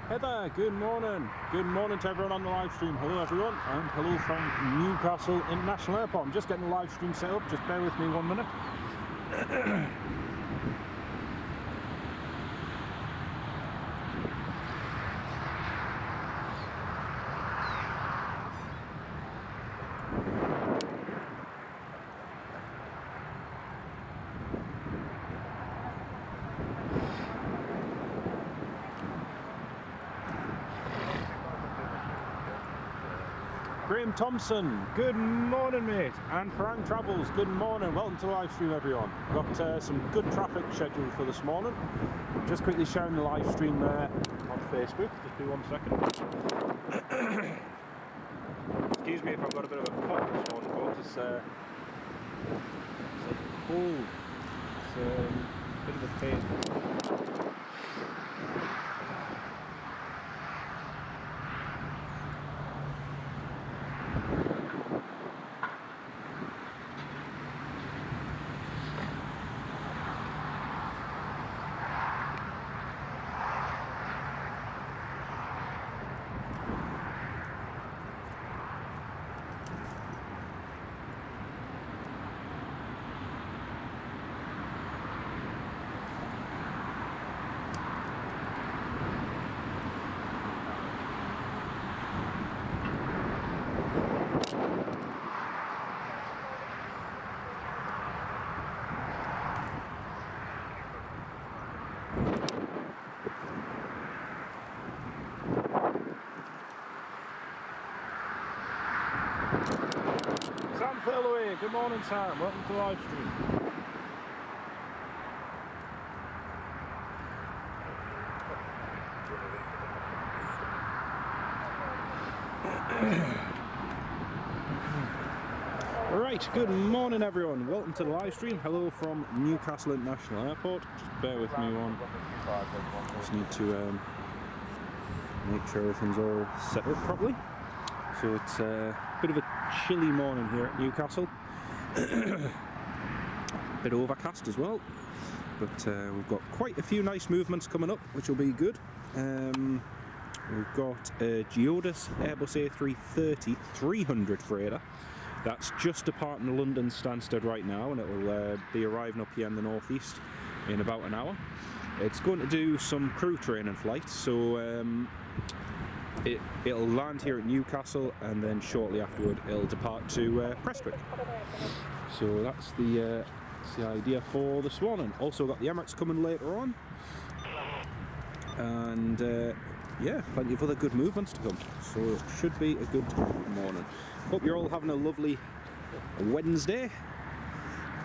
Hey there, good morning. Good morning to everyone on the live stream. Hello everyone, and hello from Newcastle International Airport. I'm just getting the live stream set up, just bear with me 1 minute. Graham Thompson, good morning mate, and Frank Travels, good morning, welcome to the live stream everyone. Got some good traffic scheduled for this morning. Just quickly sharing the live stream there on Facebook, just do 1 second. Excuse me if I've got a bit of a cough this morning folks, it's cold, it's a bit of a pain. Sam Furloway, good morning Sam, welcome to the live stream. Right, good morning everyone, welcome to the live stream. Hello from Newcastle International Airport. Just bear with me one. Just need to make sure everything's all set up properly. So it's a bit of a chilly morning here at Newcastle. Bit overcast as well, but we've got quite a few nice movements coming up, which will be good. We've got a Geodis Airbus A330-300 Freighter. That's just departing London Stansted right now, and it will be arriving up here in the northeast in about an hour. It's going to do some crew training flights, so it'll land here at Newcastle, and then shortly afterward it'll depart to Prestwick. So that's the idea for this morning. Also got the Emirates coming later on, and yeah, plenty of other good movements to come. So it should be a good morning. Hope you're all having a lovely Wednesday.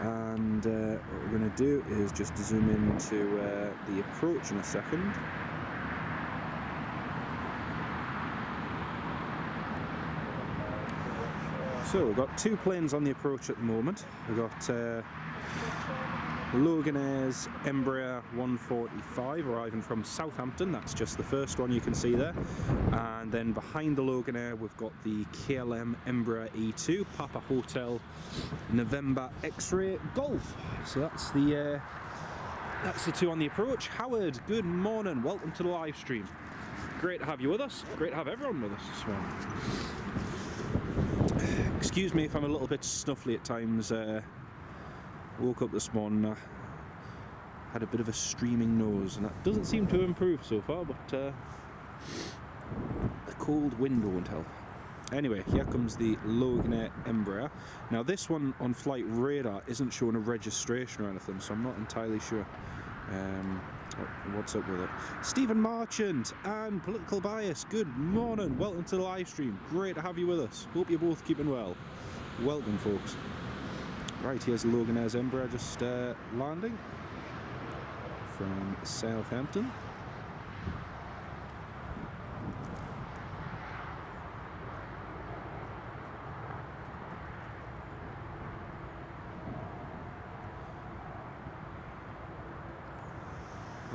And what we're going to do is just zoom into the approach in a second. So we've got two planes on the approach at the moment. We've got Logan Air's Embraer 145 arriving from Southampton. That's just the first one you can see there. And then behind the Logan Air we've got the KLM Embraer E2 Papa Hotel November X-Ray Golf. So that's the two on the approach. Howard, good morning. Welcome to the live stream. Great to have you with us. Great to have everyone with us this morning. Excuse me if I'm a little bit snuffly at times. Woke up this morning, had a bit of a streaming nose, and that doesn't seem to have improved so far, but a cold wind won't help. Anyway, here comes the Loganair Embraer. Now this one on flight radar isn't showing a registration or anything, so I'm not entirely sure what's up with it. Stephen Marchant and Political Bias, good morning, welcome to the live stream. Great to have you with us. Hope you're both keeping well. Welcome, folks. Right, here's Loganair's Embraer just landing from Southampton.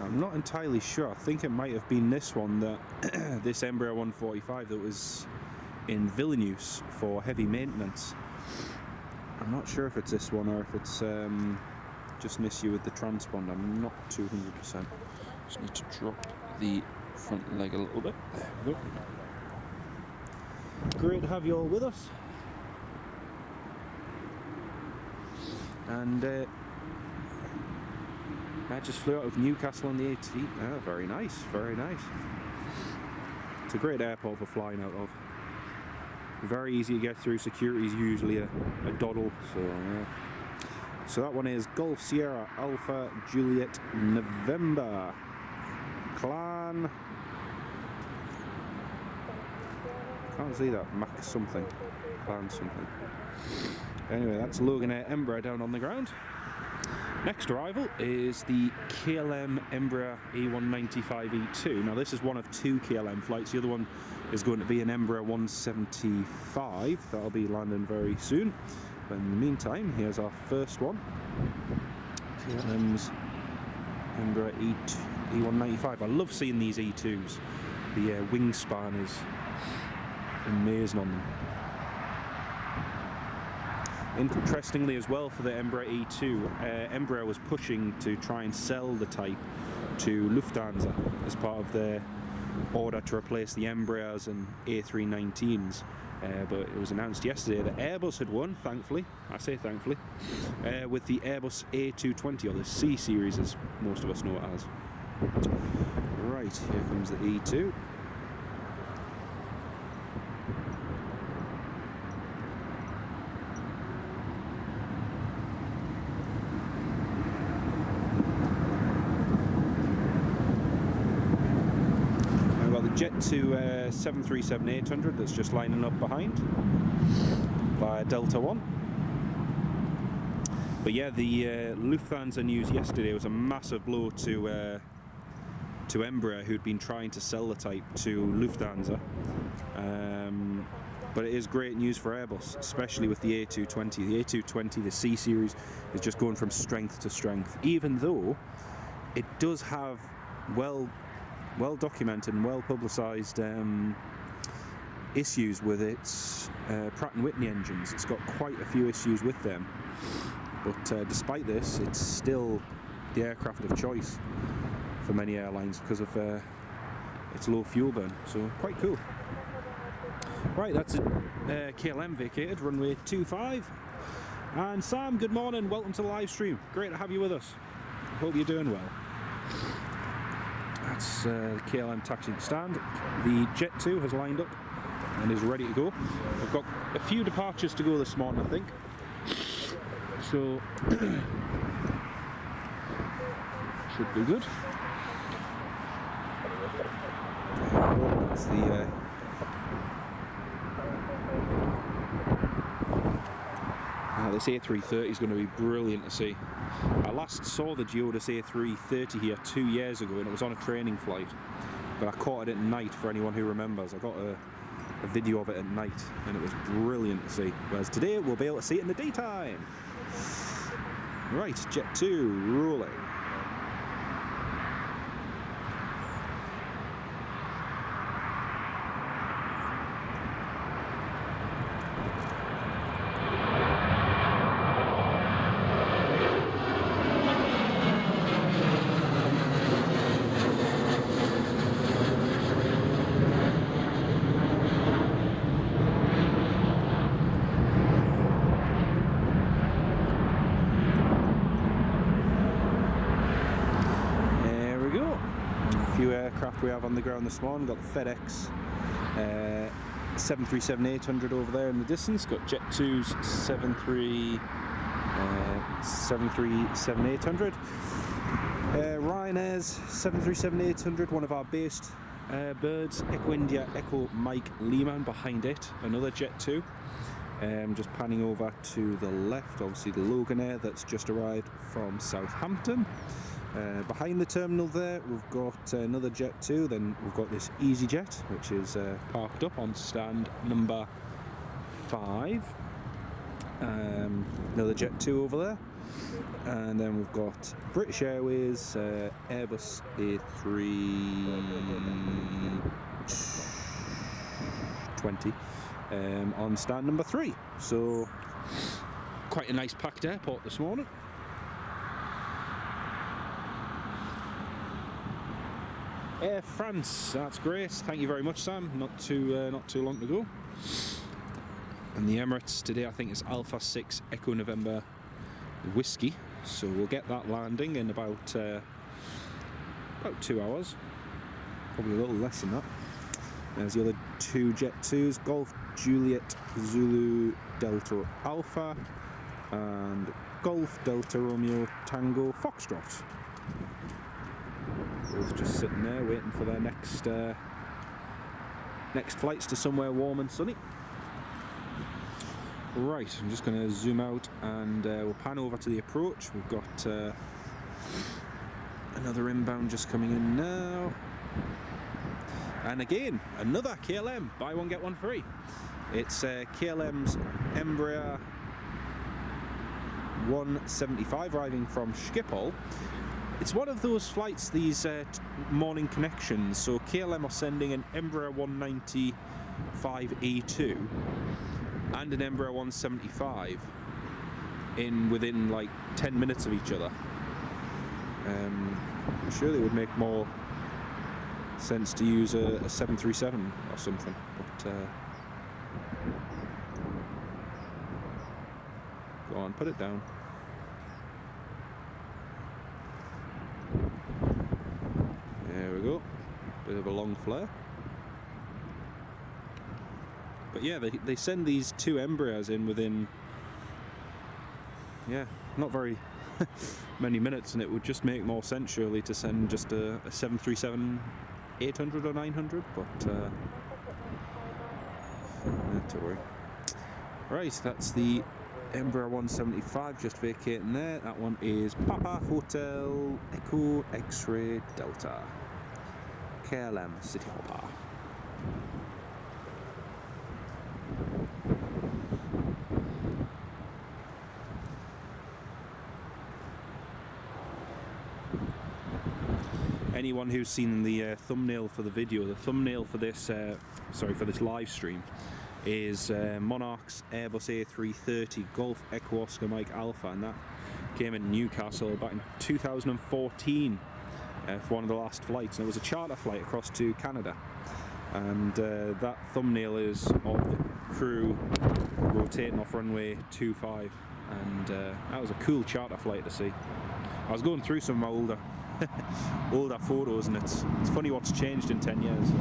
I'm not entirely sure. I think it might have been this one, that this Embraer 145 that was in Vilnius for heavy maintenance. I'm not sure if it's this one or if it's just an issue with the transponder. I'm not 200%. Just need to drop the front leg a little bit. There we go. Great to have you all with us. And I just flew out of Newcastle on the 18th. Ah, very nice, very nice. It's a great airport for flying out of. Very easy to get through. Security is usually a doddle. So yeah. So that one is Golf Sierra Alpha Juliet November Clan. Can't see that. Max something. Clan something. Anyway, that's Loganair Embraer down on the ground. Next arrival is the KLM Embraer A195-E2. Now this is one of two KLM flights. The other one is going to be an Embraer 175. That'll be landing very soon. But in the meantime, here's our first one. KLM's Embraer E195. I love seeing these E2s. The wingspan is amazing on them. Interestingly as well, for the Embraer E2, Embraer was pushing to try and sell the type to Lufthansa as part of their order to replace the Embraers and A319s. But it was announced yesterday that Airbus had won, thankfully, I say thankfully, with the Airbus A220, or the C series as most of us know it as. Right, here comes the E2. Jet to 737-800 that's just lining up behind via Delta One. But yeah, the Lufthansa news yesterday was a massive blow to Embraer, who'd been trying to sell the type to Lufthansa. But it is great news for Airbus, especially with the A220. The A220, the C series, is just going from strength to strength, even though it does have well documented and well publicised issues with its Pratt & Whitney engines. It's got quite a few issues with them, but despite this, it's still the aircraft of choice for many airlines because of its low fuel burn, so quite cool. Right, that's it. KLM vacated, runway 25. And Sam, good morning, welcome to the live stream. Great to have you with us. Hope you're doing well. That's the KLM taxi stand. The Jet 2 has lined up and is ready to go. We've got a few departures to go this morning, I think. So, should be good. That's the this A330 is going to be brilliant to see. I last saw the Geodis A330 here 2 years ago, and it was on a training flight, but I caught it at night. For anyone who remembers, I got a video of it at night, and it was brilliant to see. Whereas today we'll be able to see it in the daytime. Right, Jet 2 rolling. A few aircraft we have on the ground this morning. Got the FedEx 737-800 over there in the distance. Got Jet 2's 737-800. Ryanair's 737-800, one of our based birds. Echo India, Echo Mike Lima, and behind it another Jet 2. Just panning over to the left, obviously the Logan Air that's just arrived from Southampton. Behind the terminal there we've got another Jet 2, then we've got this EasyJet which is parked up on stand number 5. Another Jet 2 over there, and then we've got British Airways Airbus A330 on stand number 3. So quite a nice packed airport this morning. Air France, that's great. Thank you very much, Sam. Not too long to go. And the Emirates today, I think it's Alpha 6 Echo November Whiskey. So we'll get that landing in about 2 hours. Probably a little less than that. There's the other 2 Jet 2s, Golf Juliet Zulu Delta Alpha and Golf Delta Romeo Tango Foxtrot. Both just sitting there waiting for their next flights to somewhere warm and sunny. Right, I'm just going to zoom out and we'll pan over to the approach. We've got another inbound just coming in now. And again, another KLM, buy one get one free. It's KLM's Embraer 175 arriving from Schiphol. It's one of those flights, these morning connections. So KLM are sending an Embraer 195A2 and an Embraer 175 within like 10 minutes of each other. I'm sure they would make more sense to use a 737 or something, but go on, put it down. There we go, bit of a long flare. But yeah, they send these 2 Embraers in within, yeah, not very many minutes, and it would just make more sense surely to send just a 737-800 or 900, but not to worry. Right, that's the Embraer 175 just vacating there. That one is Papa Hotel Echo X-Ray Delta KLM City Hopper. Anyone who's seen the thumbnail for the video, the thumbnail for this for this live stream is Monarch's Airbus A330 Golf Echo Oscar Mike Alpha, and that came in Newcastle back in 2014 for one of the last flights, and it was a charter flight across to Canada. And that thumbnail is of the crew rotating off runway 25, and that was a cool charter flight to see. I was going through some older photos, and it's funny what's changed in 10 years.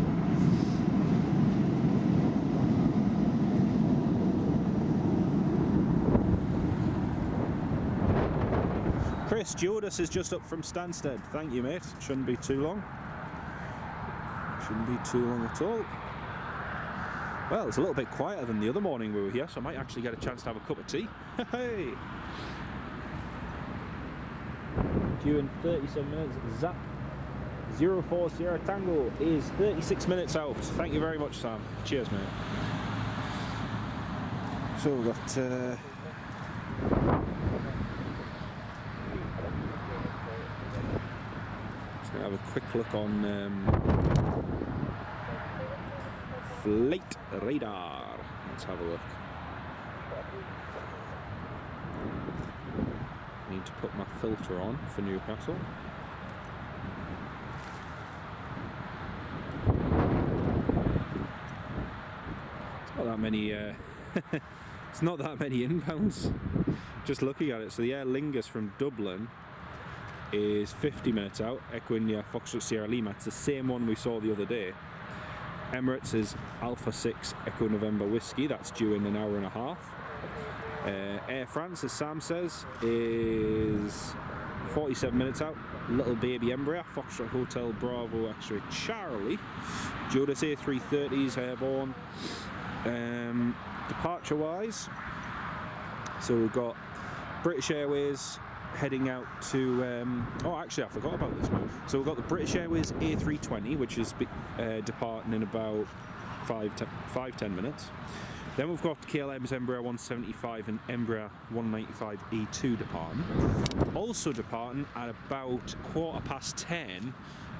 Chris, Geodis is just up from Stansted. Thank you, mate. Shouldn't be too long. Shouldn't be too long at all. Well, it's a little bit quieter than the other morning we were here, so I might actually get a chance to have a cup of tea. Hey! Due in 37 minutes. Zap 04 Sierra Tango is 36 minutes out. Thank you very much, Sam. Cheers, mate. So we've got just gonna have a quick look on flight radar. Let's have a look. Need to put my filter on for Newcastle. It's not that many. It's not that many inbounds. Just looking at it, so the Lingus from Dublin is 50 minutes out. Echo India, Foxtrot Sierra Lima. It's the same one we saw the other day. Emirates is Alpha 6 Echo November Whiskey. That's due in an hour and a half. Air France, as Sam says, is 47 minutes out. Little baby Embraer, Foxtrot Hotel Bravo X-ray Charlie. Geodis A330s airborne. Departure wise, so we've got British Airways heading out to oh, actually I forgot about this one. So we've got the British Airways A320, which is departing in about 5-10 minutes. Then we've got KLM's Embraer 175 and Embraer 195E2 departing. Also departing at about 10:15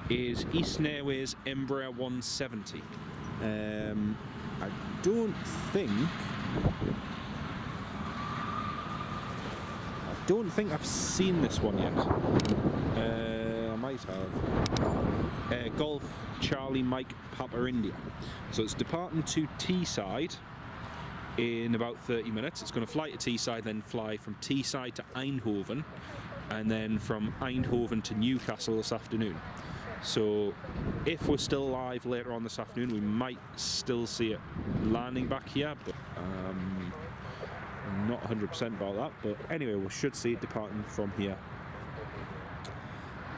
is Eastern Airways Embraer 170. I don't think I've seen this one yet. I might have. Golf Charlie Mike Papa India. So it's departing to Teesside in about 30 minutes. It's going to fly to Teesside, then fly from Teesside to Eindhoven, and then from Eindhoven to Newcastle this afternoon. So if we're still live later on this afternoon, we might still see it landing back here, but I'm not 100% about that. But anyway, we should see it departing from here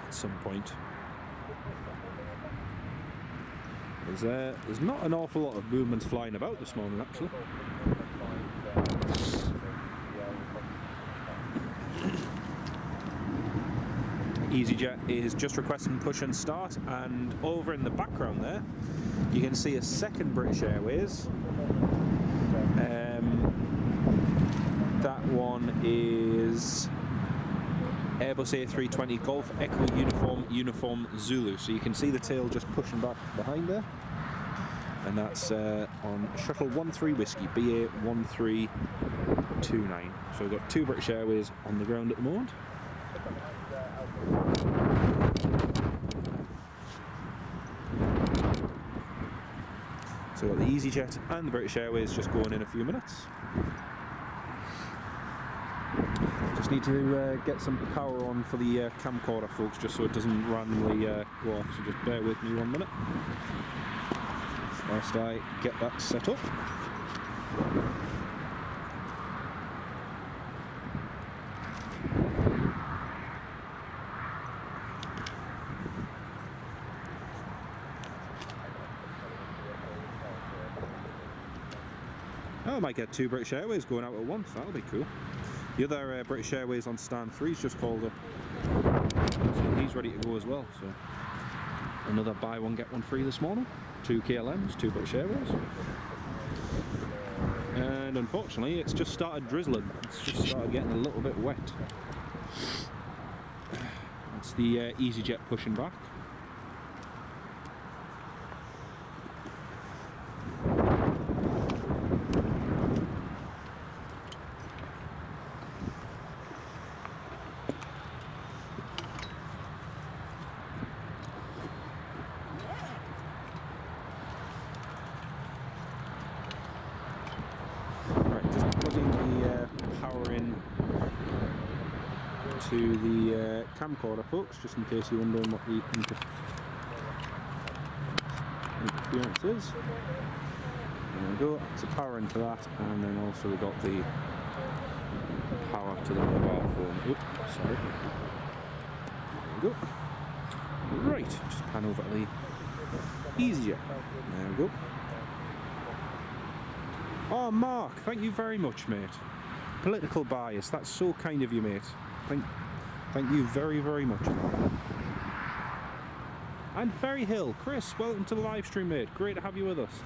at some point. There's not an awful lot of movements flying about this morning, actually. EasyJet is just requesting push and start, and over in the background there you can see a second British Airways. That one is Airbus A330 Golf Echo Uniform Zulu, so you can see the tail just pushing back behind there, and that's on Shuttle 13 Whiskey BA 1329. So we've got two British Airways on the ground at the moment. So we've got the EasyJet and the British Airways just going in a few minutes. Just need to get some power on for the camcorder, folks, just so it doesn't randomly go off, so just bear with me 1 minute whilst I get that set up. Oh, I might get two British Airways going out at once, that'll be cool. The other British Airways on stand 3's just called up, so he's ready to go as well. So another buy one get one free this morning. Two KLMs, two British Airways. And unfortunately it's just started drizzling, it's just started getting a little bit wet. It's the EasyJet pushing back. To the camcorder, folks, just in case you're wondering what the interference is. There we go, it's a power into that, and then also we've got the power to the mobile phone. Oops, sorry. There we go. Right, just pan over to the EasyJet. There we go. Oh, Mark, thank you very much, mate. Political bias, that's so kind of you, mate. Thank you very, very much. And Ferry Hill, Chris, welcome to the live stream, mate. Great to have you with us.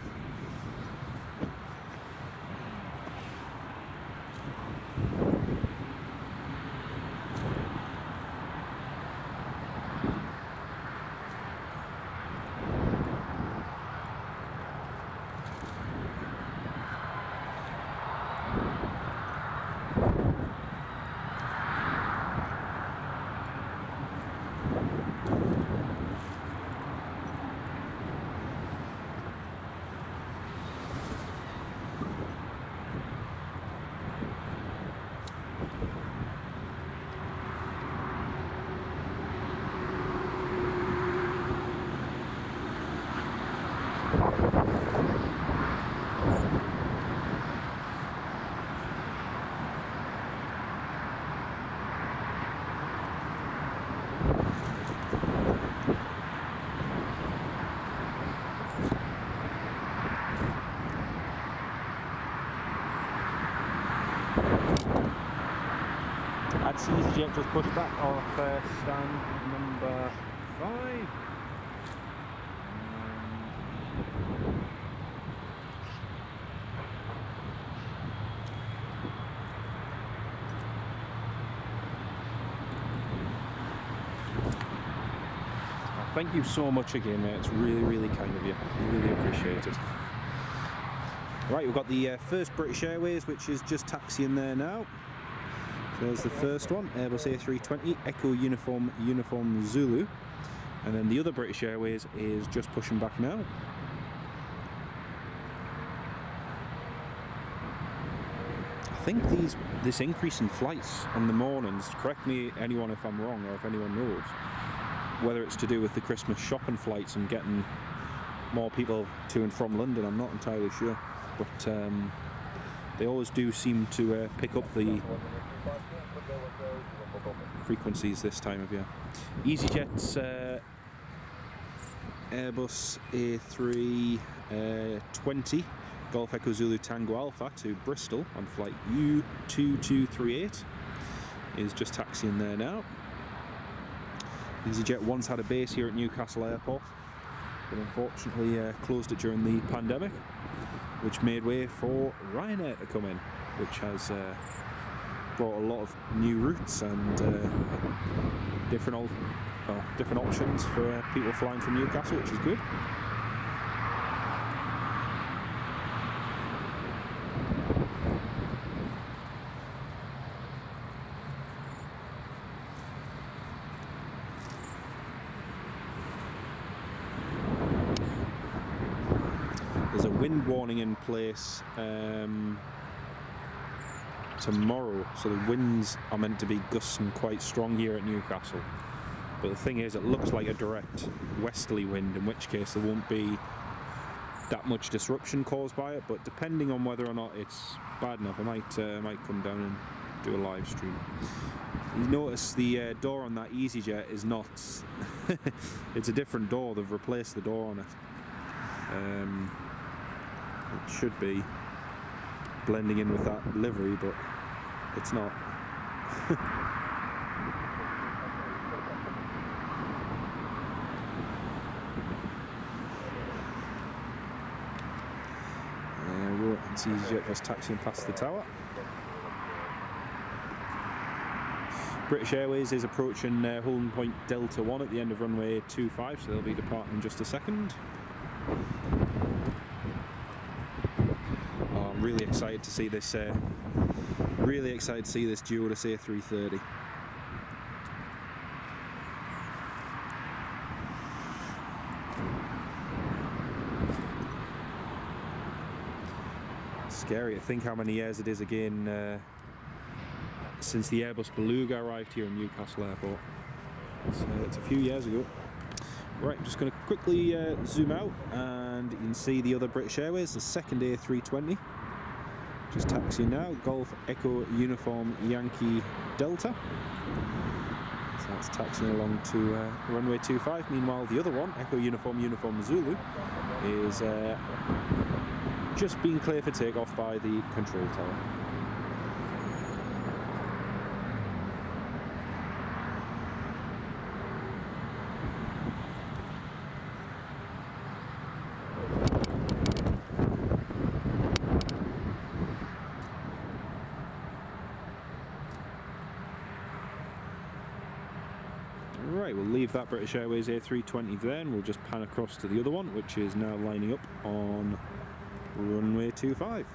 EasyJet just pushed back off stand number 5. Thank you so much again, mate. It's really, really kind of you. Really appreciate it. Right, we've got the first British Airways, which is just taxiing there now. So there's the first one, Airbus A330, Echo Uniform Zulu. And then the other British Airways is just pushing back now. I think this increase in flights on the mornings, correct me anyone if I'm wrong or if anyone knows, whether it's to do with the Christmas shopping flights and getting more people to and from London, I'm not entirely sure. But they always do seem to pick up the frequencies this time of year. EasyJet's Airbus A320 Golf Echo Zulu Tango Alpha to Bristol on flight U2238 is just taxiing there now. EasyJet once had a base here at Newcastle Airport, but unfortunately closed it during the pandemic, which made way for Ryanair to come in, which has brought a lot of new routes and different options for people flying from Newcastle, which is good. There's a wind warning in place tomorrow, so the winds are meant to be gusting quite strong here at Newcastle. But the thing is, it looks like a direct westerly wind, in which case there won't be that much disruption caused by it. But depending on whether or not it's bad enough, I might come down and do a live stream. You notice the door on that EasyJet is not it's a different door. They've replaced the door on it. It should be blending in with that livery, but it's not. It's EasyJet just taxiing past the tower. British Airways is approaching holding point Delta 1 at the end of runway 25, so they'll be departing in just a second. Oh, I'm really excited to see this. Really excited to see this Geodis A330. Scary to think how many years it is again since the Airbus Beluga arrived here in Newcastle Airport. It's a few years ago. Right, I'm just going to quickly zoom out, and you can see the other British Airways, the second A320. Just taxiing now, Golf Echo Uniform Yankee Delta. So that's taxiing along to runway 25. Meanwhile, the other one, Echo Uniform Zulu, is just being cleared for takeoff by the control tower. Right, we'll leave that British Airways A320 there, and we'll just pan across to the other one, which is now lining up on runway 25.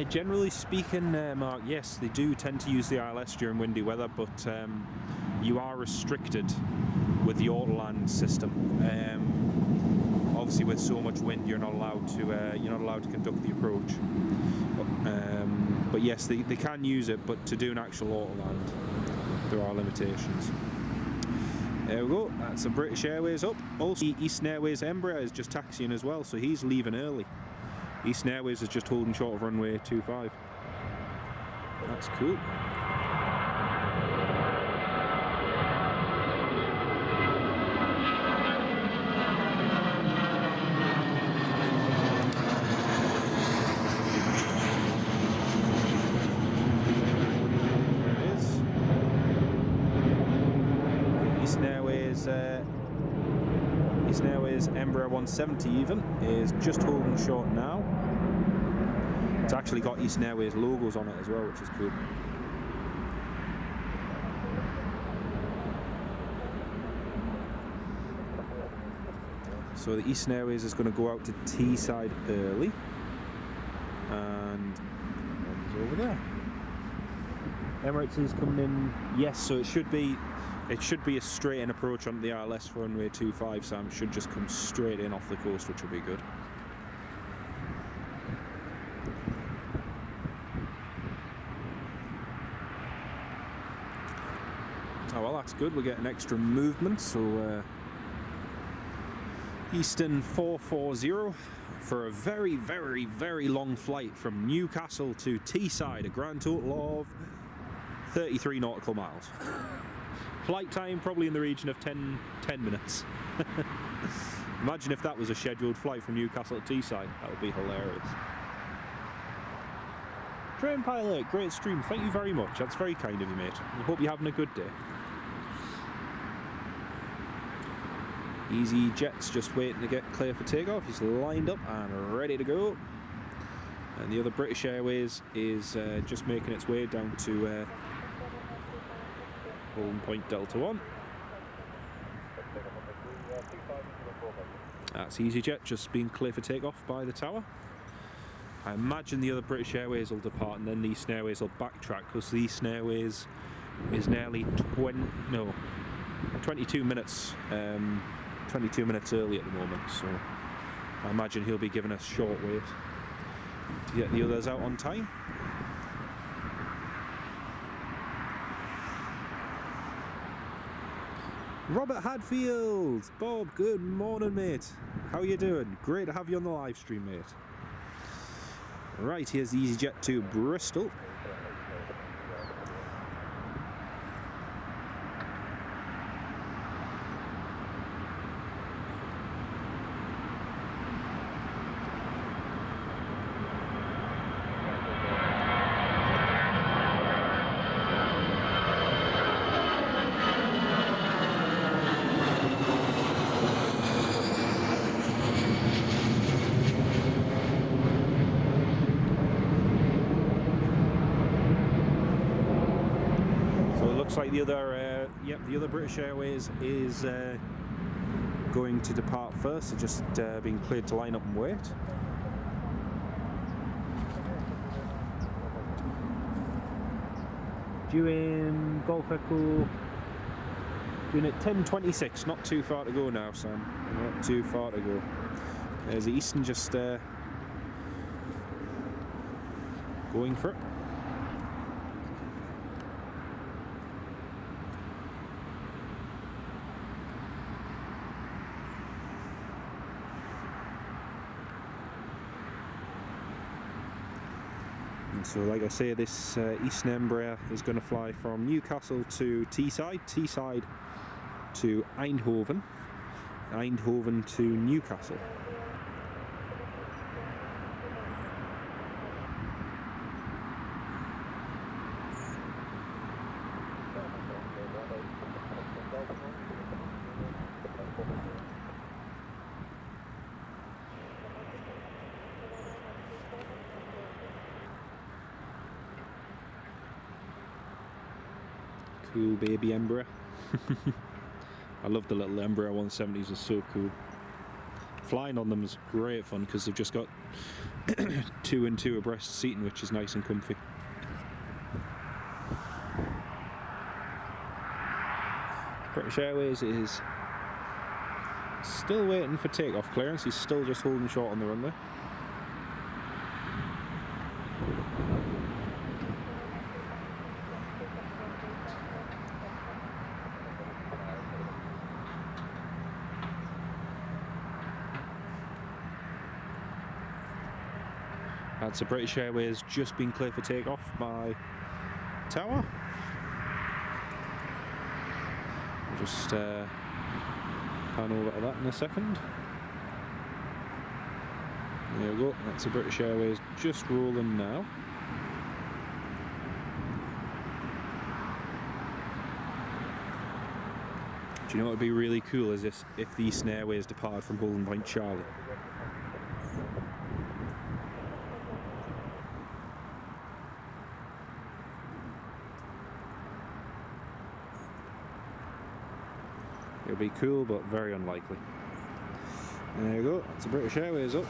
Generally speaking, Mark, yes, they do tend to use the ILS during windy weather, but you are restricted with the autoland system. Obviously, with so much wind, you're not allowed to conduct the approach. But yes, they can use it, but to do an actual autoland, there are limitations. There we go, that's a British Airways up. Also, Eastern Airways Embraer is just taxiing as well, so he's leaving early. Eastern Airways is just holding short of runway 25. That's cool. Eastern Airways Embraer 170 even is just holding short now. It's actually got Eastern Airways logos on it as well, which is cool. So the Eastern Airways is going to go out to Teesside early, and one's over there. Emirates is coming in, yes, so it should be a straight in approach on the RLS for runway 25, so it should just come straight in off the coast, which will be good. Oh well, that's good, we're getting extra movement, so Eastern 440 for a very, very, very long flight from Newcastle to Teesside, a grand total of 33 nautical miles. Flight time probably in the region of 10 minutes. Imagine if that was a scheduled flight from Newcastle to Teesside, that would be hilarious. Train pilot, great stream, thank you very much, that's very kind of you, mate. I hope you're having a good day. Easy Jet's just waiting to get clear for takeoff, he's lined up and ready to go. And the other British Airways is just making its way down to holding point Delta 1. That's EasyJet just being clear for takeoff by the tower. I imagine the other British Airways will depart and then the Eastern Airways will backtrack, because the Eastern Airways is nearly 22 minutes early at the moment, so I imagine he'll be giving us short wait to get the others out on time. Robert Hadfield, Bob, good morning, mate. How you doing? Great to have you on the live stream, mate. Right, here's the EasyJet to Bristol. Like the other British Airways is going to depart first, so just being cleared to line up and wait. Doing Golf Echo, doing it 10:26, not too far to go now, Sam. Not too far to go. There's the Eastern just going for it. So like I say, this Eastern Embraer is going to fly from Newcastle to Teesside, Teesside to Eindhoven, Eindhoven to Newcastle. Cool baby Embraer. I love the little Embraer 170s, are so cool. Flying on them is great fun because they've just got 2 and 2 abreast seating, which is nice and comfy. British Airways is still waiting for takeoff clearance, he's still just holding short on the runway. That's a British Airways just been cleared for takeoff by Tower. We'll just pan over to that in a second. There we go, that's a British Airways just rolling now. Do you know what would be really cool is if the Eastern Airways departed from Golden Point Charlie? It would be cool, but very unlikely. There you go, that's a British Airways up.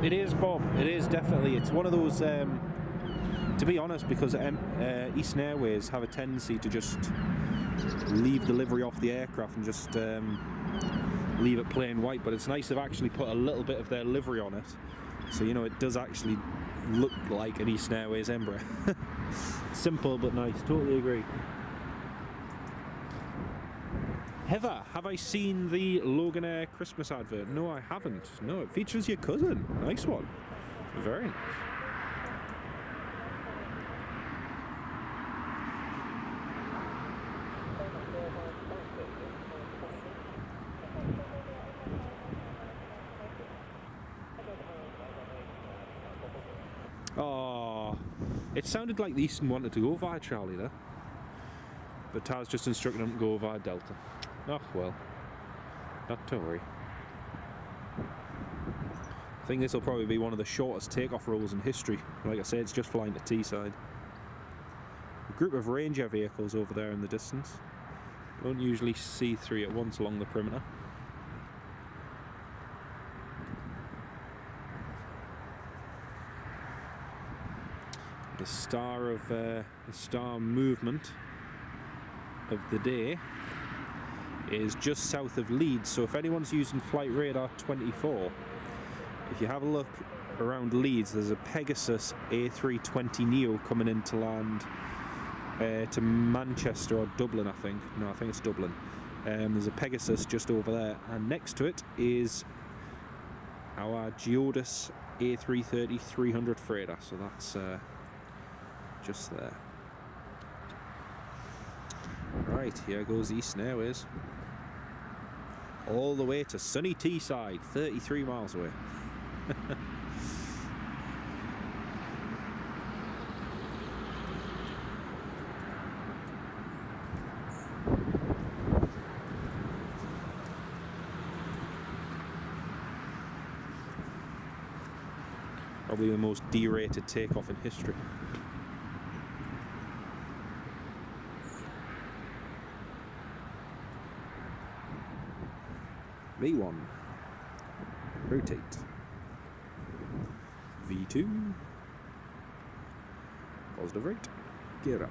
It is, Bob. It is definitely. It's one of those. To be honest, because Eastern Airways have a tendency to just leave the livery off the aircraft and just leave it plain white. But it's nice they've actually put a little bit of their livery on it, so you know it does actually look like an Eastern Airways Embraer. Simple but nice. Totally agree. Heather, have I seen the Logan Air Christmas advert? No, I haven't. No, it features your cousin. Nice one. Very nice. Oh, it sounded like the Eastern wanted to go via Charlie there, but Taz just instructed them to go via Delta. Oh well, not to worry. I think this will probably be one of the shortest takeoff rolls in history. Like I said, it's just flying to Teesside. A group of Ranger vehicles over there in the distance. Don't usually see three at once along the perimeter. The star movement of the day is just south of Leeds, so if anyone's using Flight Radar 24, if you have a look around Leeds, there's a Pegasus A320 Neo coming in to land to Manchester or Dublin, I think. No, I think it's Dublin. There's a Pegasus just over there, and next to it is our Geodis A330-300 Freighter, so that's just there. Right, here goes Eastern Airways. All the way to sunny Teesside, 33 miles away. Probably the most derated takeoff in history. V1, rotate, V2, positive rate, gear up.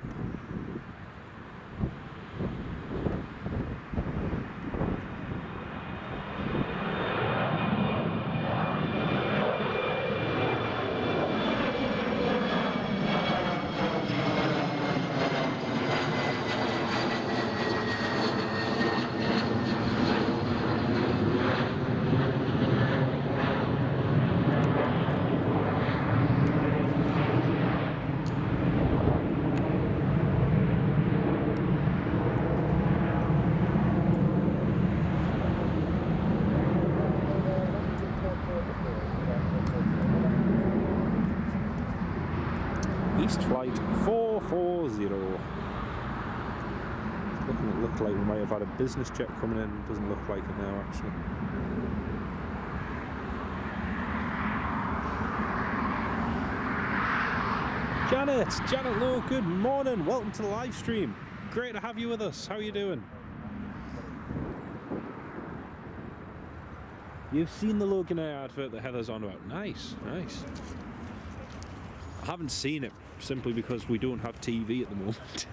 East Flight 440. It looked like we might have had a business jet coming in. Doesn't look like it now, actually. Janet Lowe, good morning. Welcome to the live stream. Great to have you with us. How are you doing? You've seen the Logan Air advert that Heather's on about. Nice, nice. I haven't seen it simply because we don't have TV at the moment.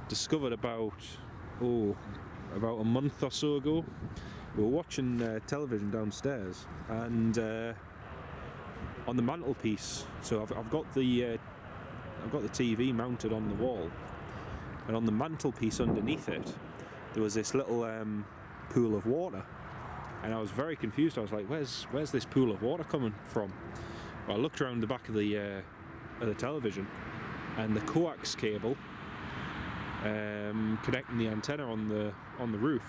Discovered about a month or so ago. We were watching television downstairs, and on the mantelpiece. So I've got the TV mounted on the wall, and on the mantelpiece underneath it, there was this little pool of water, and I was very confused. I was like, "Where's this pool of water coming from?" Well, I looked around the back of the television, and the coax cable connecting the antenna on the roof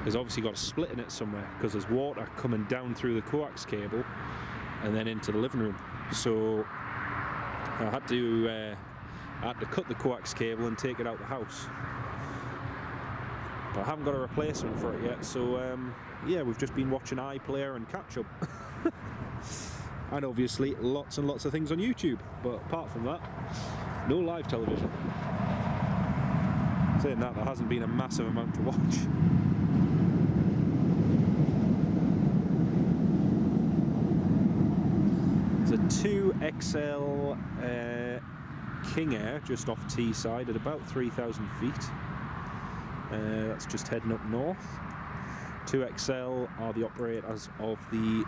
has obviously got a split in it somewhere, because there's water coming down through the coax cable and then into the living room. So I had to cut the coax cable and take it out the house. But I haven't got a replacement for it yet, so yeah, we've just been watching iPlayer and catch up. And obviously lots and lots of things on YouTube, but apart from that, no live television. Saying that, there hasn't been a massive amount to watch. There's a 2XL King Air just off Teesside at about 3,000 feet. That's just heading up north. 2XL are the operators of the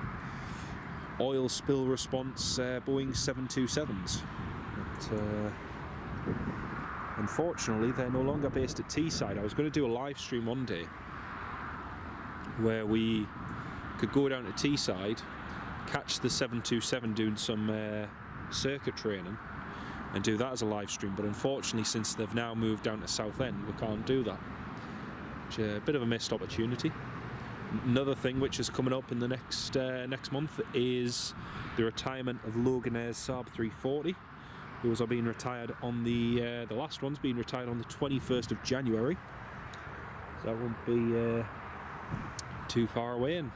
oil spill response Boeing 727s. But, unfortunately, they're no longer based at Teesside. I was going to do a live stream one day where we could go down to Teesside, catch the 727 doing some circuit training, and do that as a live stream. But unfortunately, since they've now moved down to Southend, we can't do that. Which is a bit of a missed opportunity. Another thing which is coming up in the next month is the retirement of Loganair's Saab 340. Those are being retired on the last one's being retired on the 21st of January. So that won't be too far away. And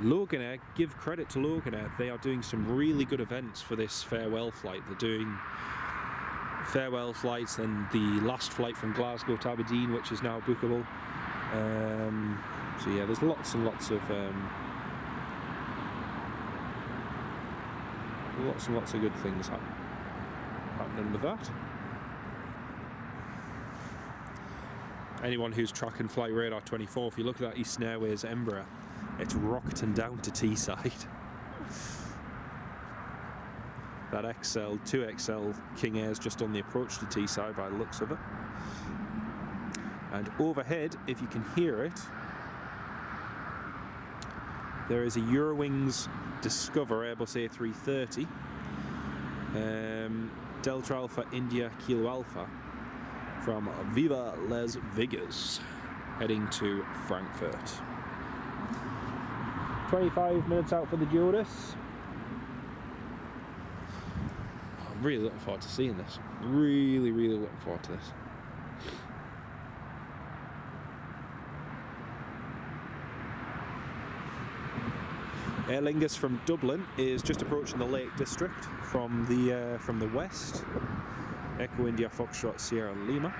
Loganair, give credit to Loganair, they are doing some really good events for this farewell flight. They're doing farewell flights, then the last flight from Glasgow to Aberdeen, which is now bookable. So yeah, there's lots and lots of good things happening with that. Anyone who's tracking Flight Radar 24, if you look at that Eastern Airways Embraer, it's rocketing down to Teesside. That 2XL King Air's just on the approach to Teesside by the looks of it. And overhead, if you can hear it, there is a Eurowings Discover Airbus A330, Delta Alpha India Kilo Alpha from Viva Las Vegas, heading to Frankfurt. 25 minutes out for the Geodis. I'm really looking forward to seeing this. Really looking forward to this. Aer Lingus from Dublin is just approaching the Lake District from the west. Echo India Foxtrot Sierra Lima.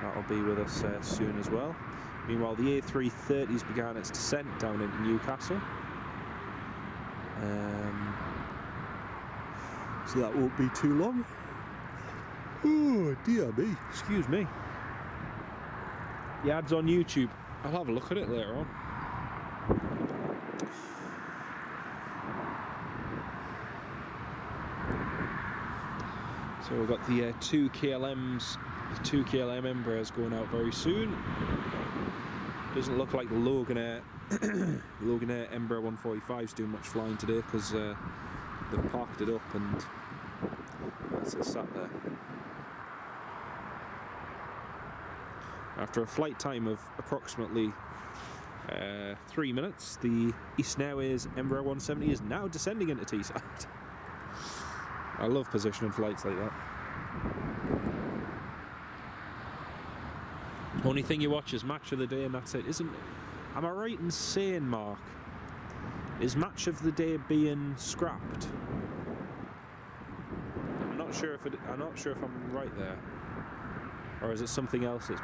That'll be with us soon as well. Meanwhile, the A330's began its descent down into Newcastle. So that won't be too long. Oh dear me, excuse me. The ad's on YouTube. I'll have a look at it later on. So we've got the two KLM Embraers going out very soon. Doesn't look like the Loganair Embraer 145's doing much flying today, because they've parked it up and that's it sat there. After a flight time of approximately 3 minutes, the Eastern Airways Embraer 170 is now descending into Teesside. I love positioning flights like that. Only thing you watch is Match of the Day and that's it, isn't it? Am I right in saying, Mark, is Match of the Day being scrapped? I'm not sure if I'm right there, or is it something else that's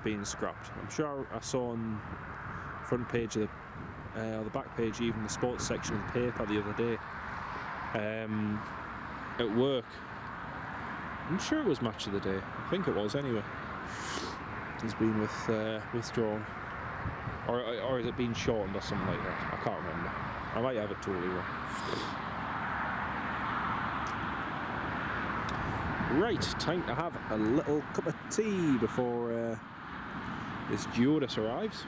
being scrapped? I'm sure I saw on the front page of or the back page, even the sports section of the paper the other day. at work. I'm sure it was match of the day. I think it was anyway. It's been withdrawn. Or has it been shortened or something like that? I can't remember. I might have it totally wrong. Right, time to have a little cup of tea before this Geodis arrives.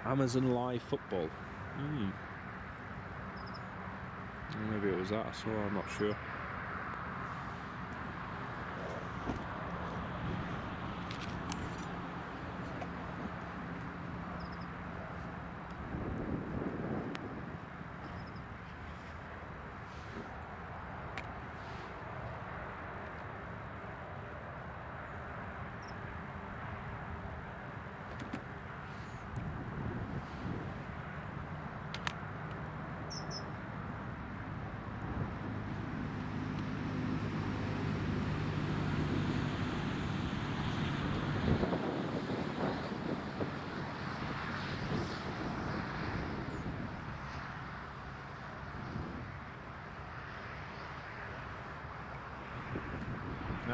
Amazon Live Football. Maybe it was that I saw, I'm not sure.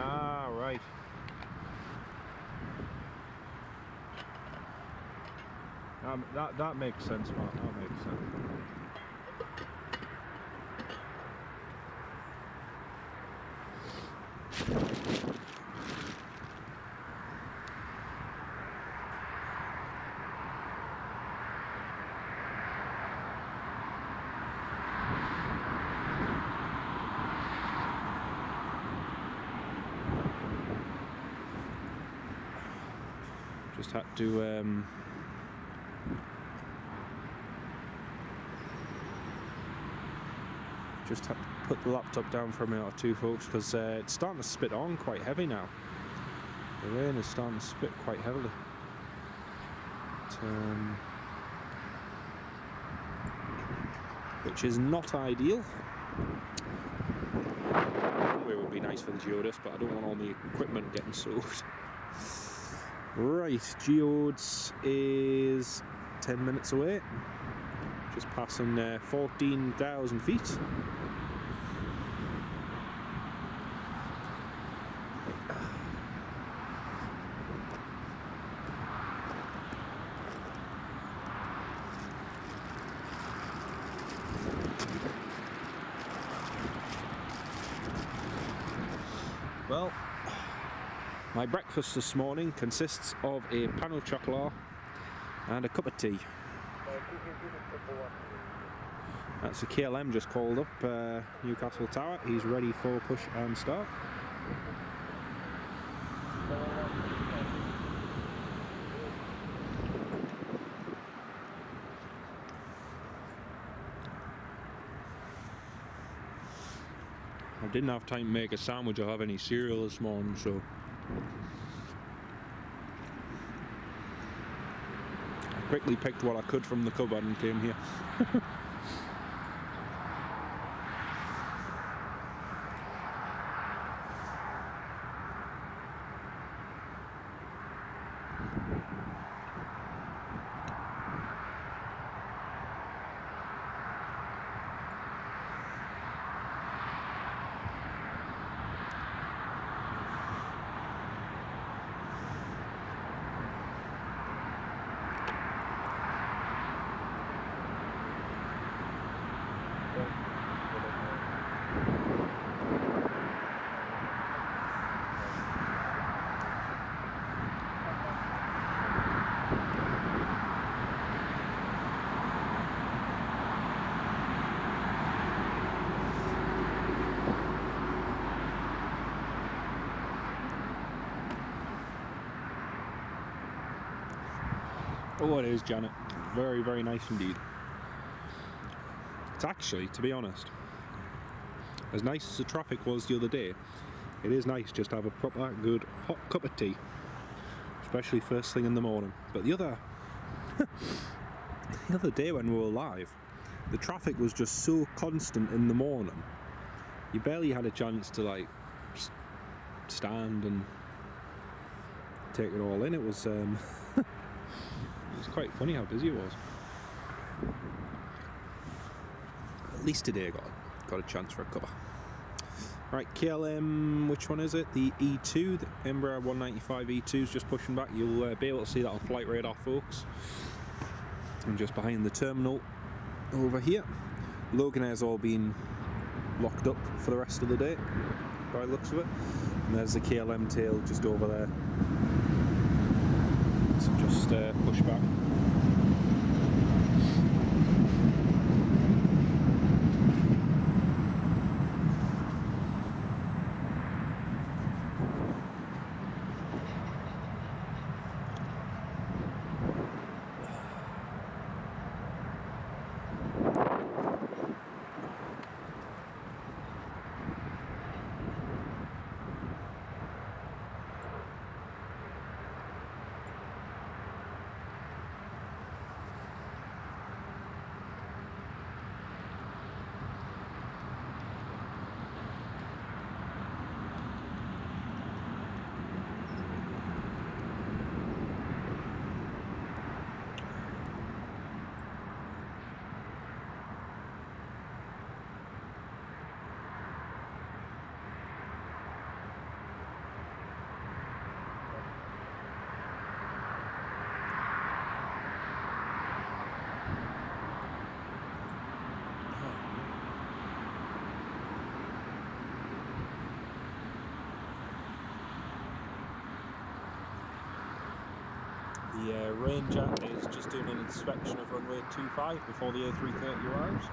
Ah, right. That makes sense, Mark. That makes sense. Just had to put the laptop down for a minute or two, folks, because it's starting to spit on quite heavy now. The rain is starting to spit quite heavily. Which is not ideal. It would be nice for the Geodis, but I don't want all the equipment getting soaked. Right, Geodis is 10 minutes away, just passing 14,000 feet. Well, my breakfast this morning consists of a pain au chocolat and a cup of tea. That's the KLM just called up Newcastle Tower. He's ready for push and start. I didn't have time to make a sandwich or have any cereal this morning, so I quickly picked what I could from the cupboard and came here. Oh, it is, Janet. Very, very nice indeed. It's actually, to be honest, as nice as the traffic was the other day, it is nice just to have a proper good hot cup of tea, especially first thing in the morning. But the other the other day when we were live, the traffic was just so constant in the morning. You barely had a chance to like just stand and take it all in. It was it was quite funny how busy it was. At least today I got a chance for a cover. Right, KLM, which one is it? The E2, the Embraer 195 E2 is just pushing back. You'll be able to see that on flight radar, folks. And just behind the terminal over here, Loganair's all been locked up for the rest of the day, by the looks of it. And there's the KLM tail just over there. So just push back. The Ranger is just doing an inspection of runway 25 before the A330 arrives.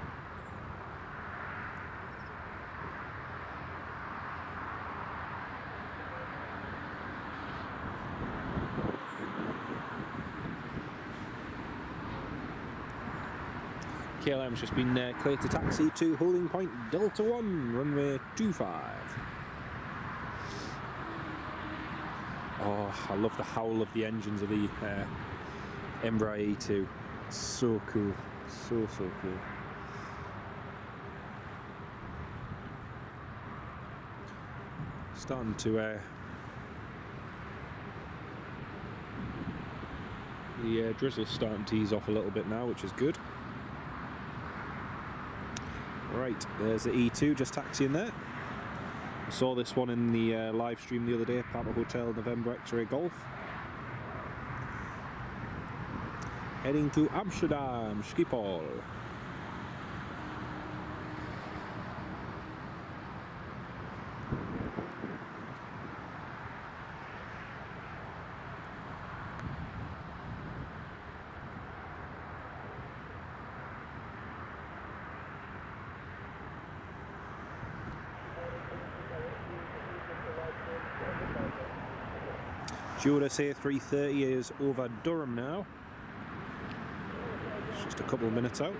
KLM's just been cleared to taxi to holding point Delta 1, runway 25. Oh, I love the howl of the engines of the Embraer A2. It's so cool. So cool. Starting to... the drizzle's starting to ease off a little bit now, which is good. Right, there's the E2 just taxiing there. I saw this one in the live stream the other day, Papa Hotel November X-Ray Golf. Heading to Amsterdam, Schiphol. Geodis A330 is over Durham now. It's just a couple of minutes out.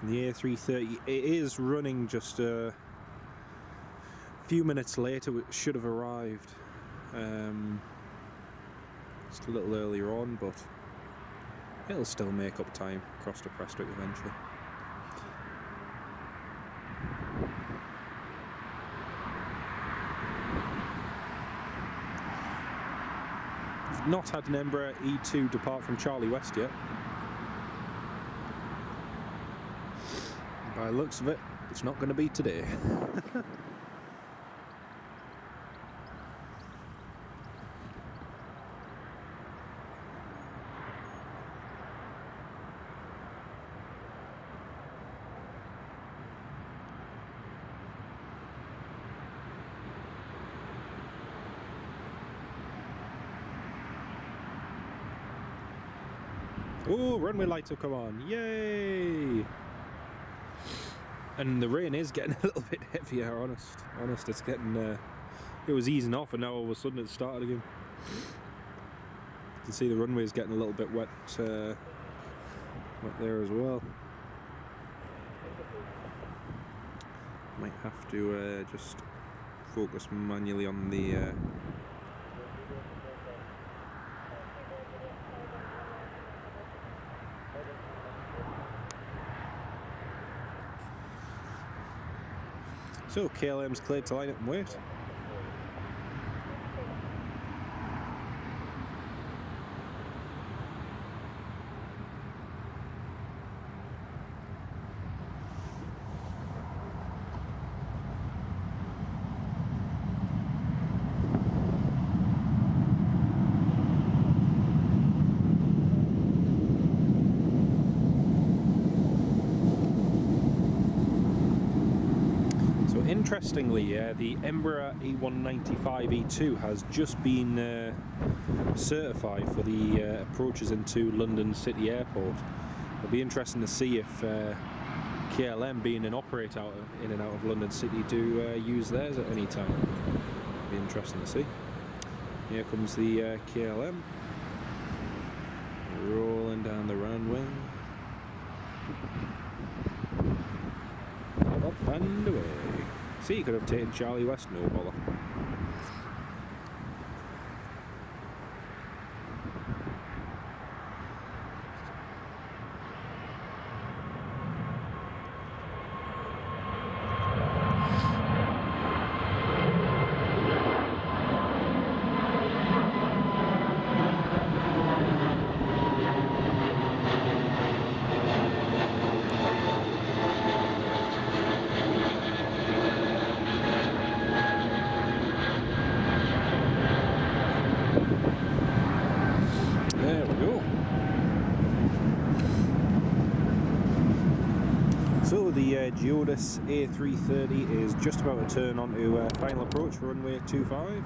The A330, it is running just a few minutes later. It should have arrived just a little earlier on, but it'll still make up time across to Prestwick eventually. I've not had an Embraer E2 depart from Charlie West yet. By the looks of it, it's not going to be today. Oh, runway lights have come on, yay! And the rain is getting a little bit heavier, honest, it's getting, it was easing off and now all of a sudden it started again. You can see the runway is getting a little bit wet there as well. Might have to just focus manually on the so KLM's cleared to line up and wait. Interestingly, the Embraer E195-E2 has just been certified for the approaches into London City Airport. It'll be interesting to see if KLM, being an operator in and out of London City, do use theirs at any time. It'll be interesting to see. Here comes the KLM, rolling down the runway. Up and away. See, you could have taken Charlie West, no bother. So the Geodis A330 is just about to turn onto final approach for runway 25.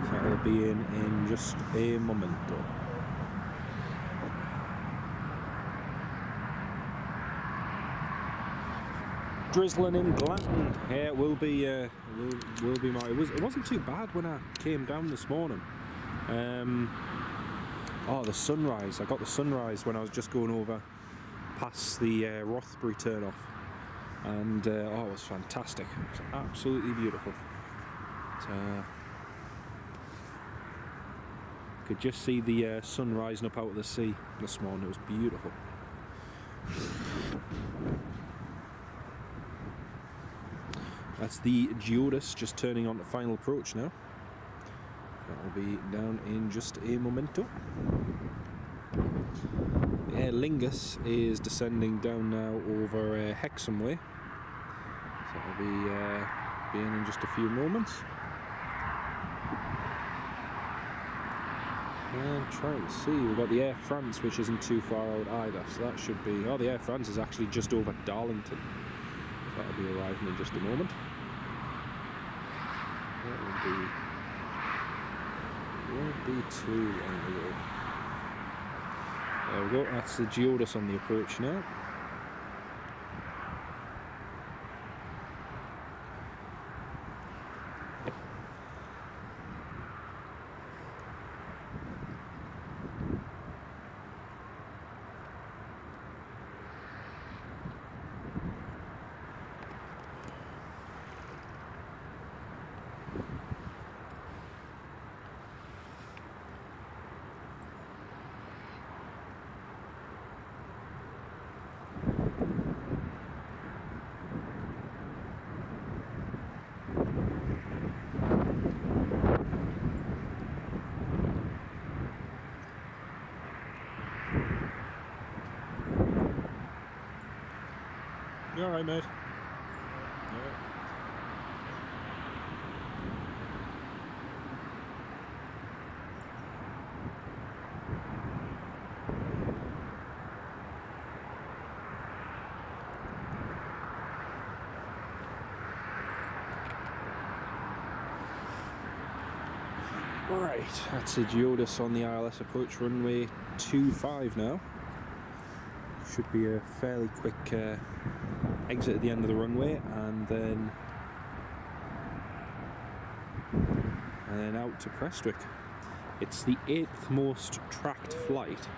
So that'll be in just a momento. Drizzling in Glanton. Yeah, it will be. Will be my. It wasn't too bad when I came down this morning. Oh, the sunrise. I got the sunrise when I was just going over past the Rothbury turn-off, and oh, it was fantastic. It was absolutely beautiful. Could just see the sun rising up out of the sea this morning. It was beautiful. That's the Geodis just turning on to final approach now. That will be down in just a momento. Lingus is descending down now over Hexham Way. So that'll be in just a few moments. And trying to see, we've got the Air France, which isn't too far out either. So that should be. Oh, the Air France is actually just over Darlington. So that'll be arriving in just a moment. That won't be too long ago. There we go, that's the Geodis on the approach now. You alright, mate? Right, that's the Geodis on the ILS approach runway 25 now. Should be a fairly quick exit at the end of the runway, and then out to Prestwick. It's the 8th most tracked flight.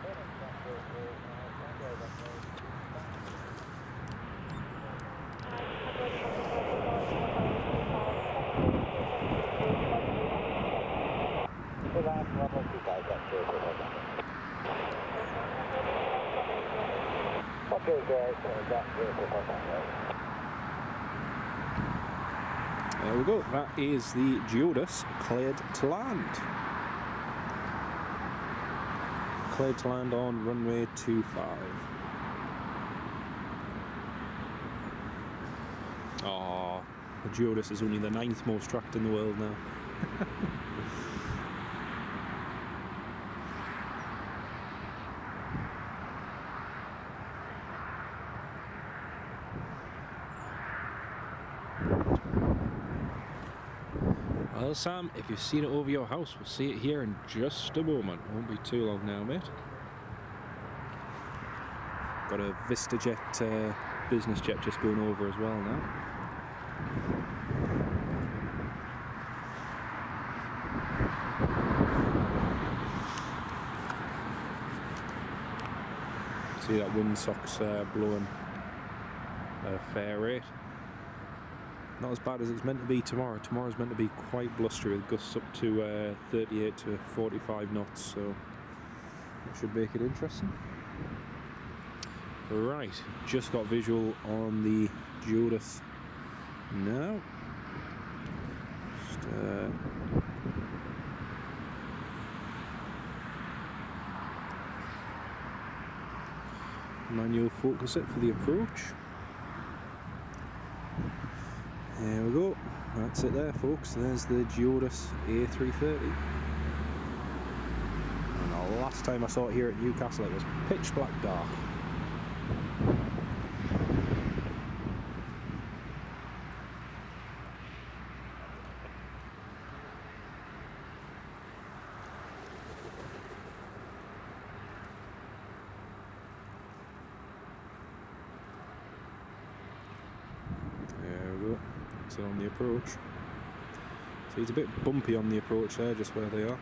There we go, that is the Geodis cleared to land. Cleared to land on runway 25. Oh, the Geodis is only the 9th most tracked in the world now. Well, Sam, if you've seen it over your house, we'll see it here in just a moment. Won't be too long now, mate. Got a VistaJet business jet just going over as well now. See that windsock's blowing at a fair rate. Not as bad as it's meant to be tomorrow. Tomorrow's meant to be quite blustery with gusts up to 38 to 45 knots, so that should make it interesting. Right, just got visual on the Geodis now. Just, manual focus it for the approach. There we go, that's it there folks, there's the Geodis A330. And the last time I saw it here at Newcastle it was pitch black dark. So on the approach, see it's a bit bumpy on the approach there, just where they are.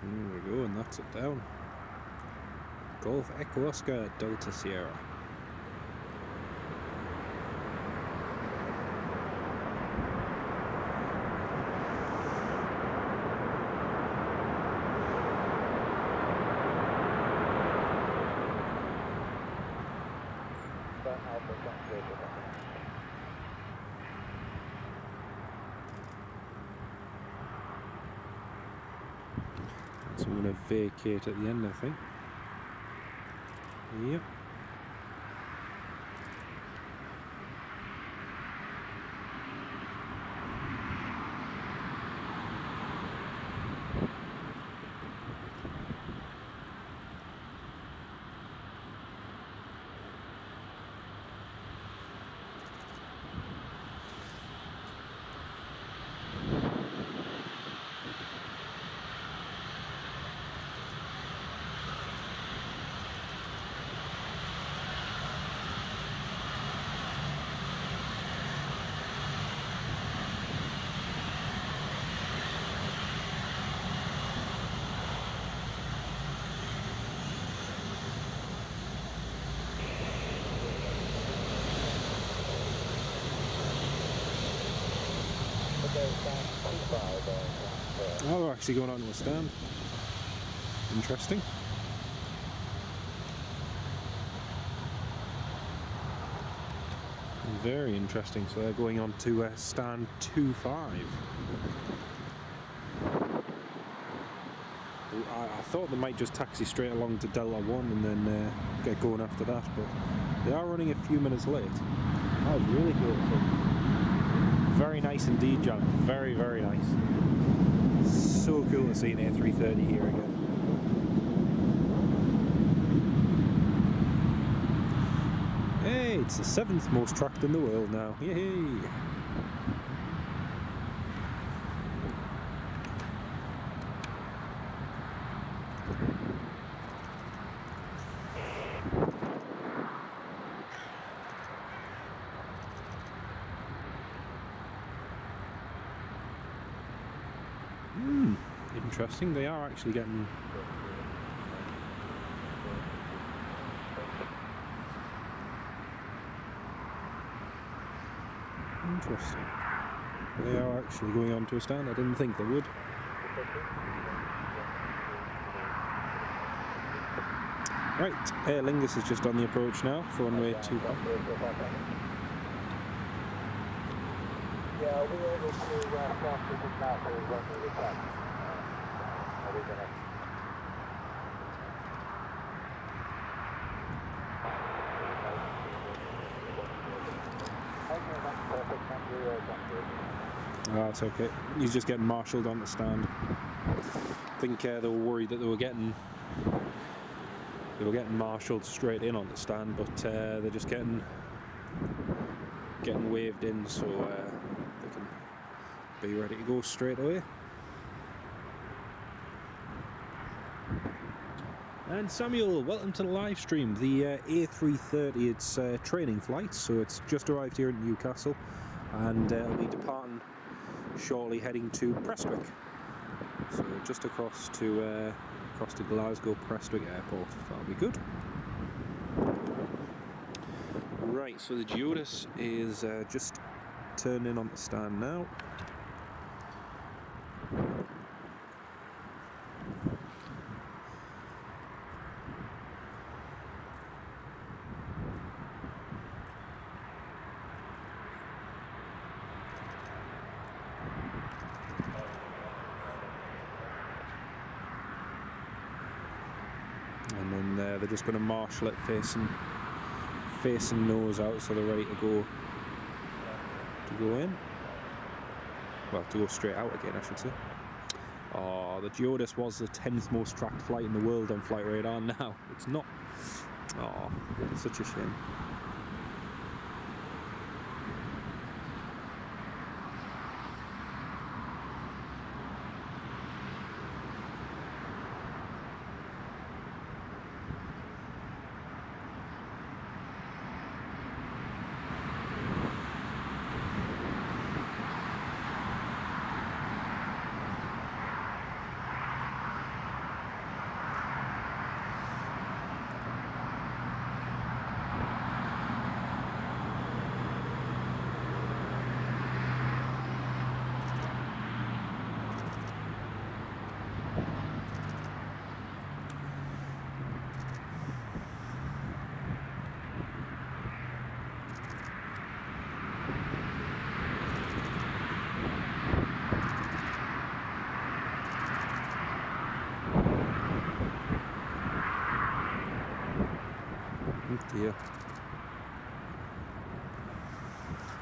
There we go, and that's it down. Golf Echo Oscar Delta Sierra. So I'm going to vacate at the end, I think. Yep. Oh, they're actually going on to a stand. Interesting. Very interesting. So they're going on to stand 2-5. I thought they might just taxi straight along to Delta 1 and then get going after that, but they are running a few minutes late. That was really beautiful. Very nice indeed, John. Very, very nice. So cool to see an A330 here again. Hey, it's the 7th most tracked in the world now. Yay! Interesting, they are actually getting... Interesting. They are actually going on to a stand. I didn't think they would. Right, Air Lingus is just on the approach now for runway 25. Yeah, I'll be able to cross the Newcastle runway 10. Are we gonna... That's okay. He's just getting marshalled on the stand. I think they were worried that they were getting marshalled straight in on the stand, but they're just getting waved in, so they can be ready to go straight away. And Samuel, welcome to the live stream. The A330, it's training flight, so it's just arrived here in Newcastle, and it'll be departing shortly, heading to Prestwick. So just across to Glasgow Prestwick Airport. That'll be good. Right, so the Geodis is just turning on the stand now. And then they're just going to marshal it facing nose out, so they're ready to go in. Well, to go straight out again, I should say. Oh, the Geodis was the 10th most tracked flight in the world on Flight Radar. Now it's not. Oh, such a shame. Dear.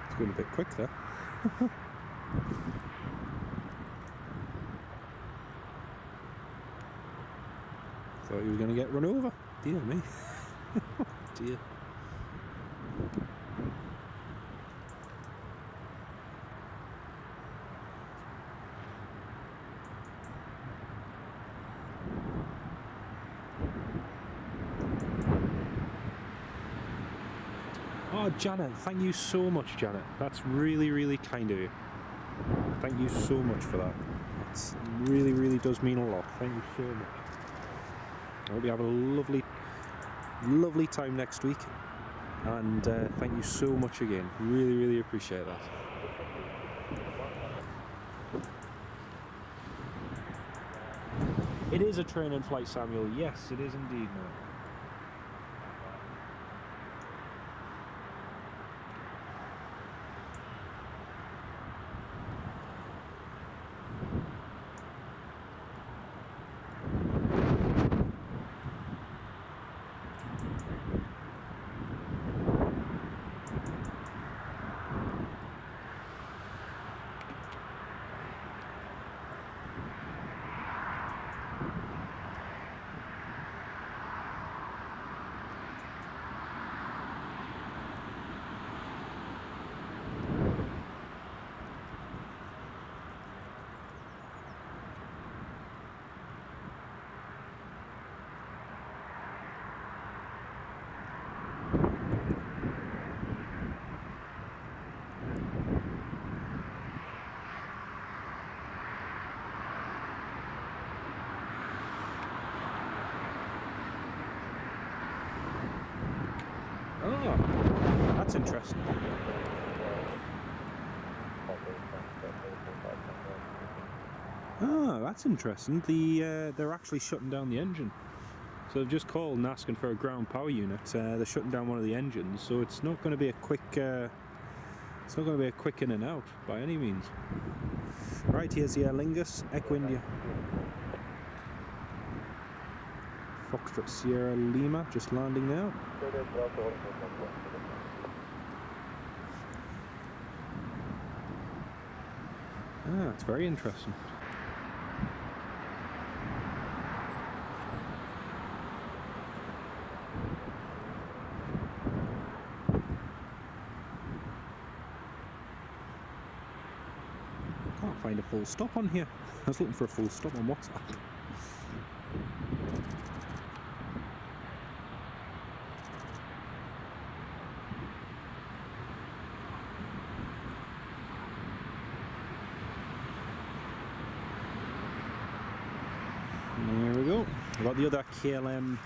It's going a bit quick there. Thought he was going to get run over. Dear me. Dear. Oh, Janet, thank you so much, Janet. That's really, really kind of you. Thank you so much for that. It really, really does mean a lot. Thank you so much. I hope you have a lovely, lovely time next week. And thank you so much again. Really, really appreciate that. It is a training flight, Samuel. Yes, it is indeed, mate. that's interesting. Ah, that's interesting. They're actually shutting down the engine. So they've just called and asking for a ground power unit. They're shutting down one of the engines, so it's not going to be a quick. It's not going to be a quick in and out by any means. Right, here's the Air Lingus, Echo India. Foxtrot Sierra Lima, just landing now. Ah, it's very interesting. Can't find a full stop on here. I was looking for a full stop on WhatsApp. There we go. We've got the other KLM.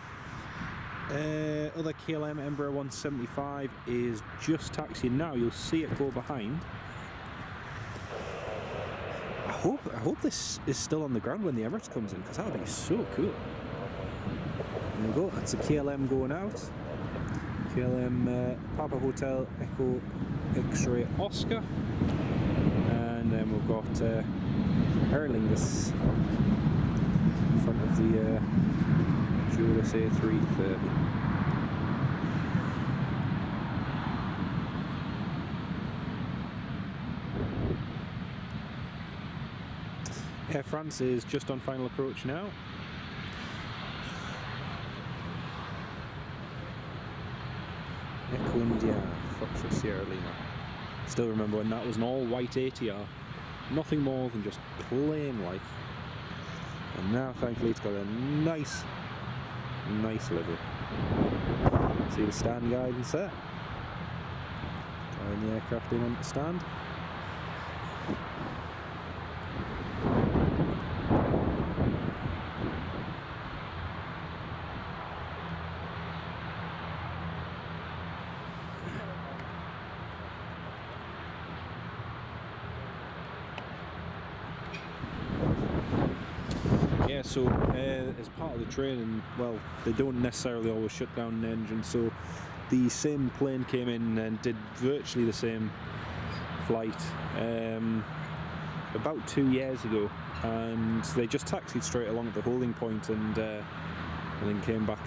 Other KLM Embraer 175 is just taxiing now. You'll see it go behind. I hope this is still on the ground when the Emirates comes in, because that would be so cool. There we go. That's a KLM going out. KLM Papa Hotel Echo X-Ray Oscar, and then we've got Air Lingus in front of the Geodis A330. Air France is just on final approach now. Echo India, Foxtrot Sierra Lima. Still remember when that was an all white ATR. Nothing more than just plain white. And now thankfully it's got a nice livery. See the stand guidance there. Tying the aircraft in on the stand. Yeah, so as part of the training, well, they don't necessarily always shut down an engine, so the same plane came in and did virtually the same flight about 2 years ago, and they just taxied straight along at the holding point and then came back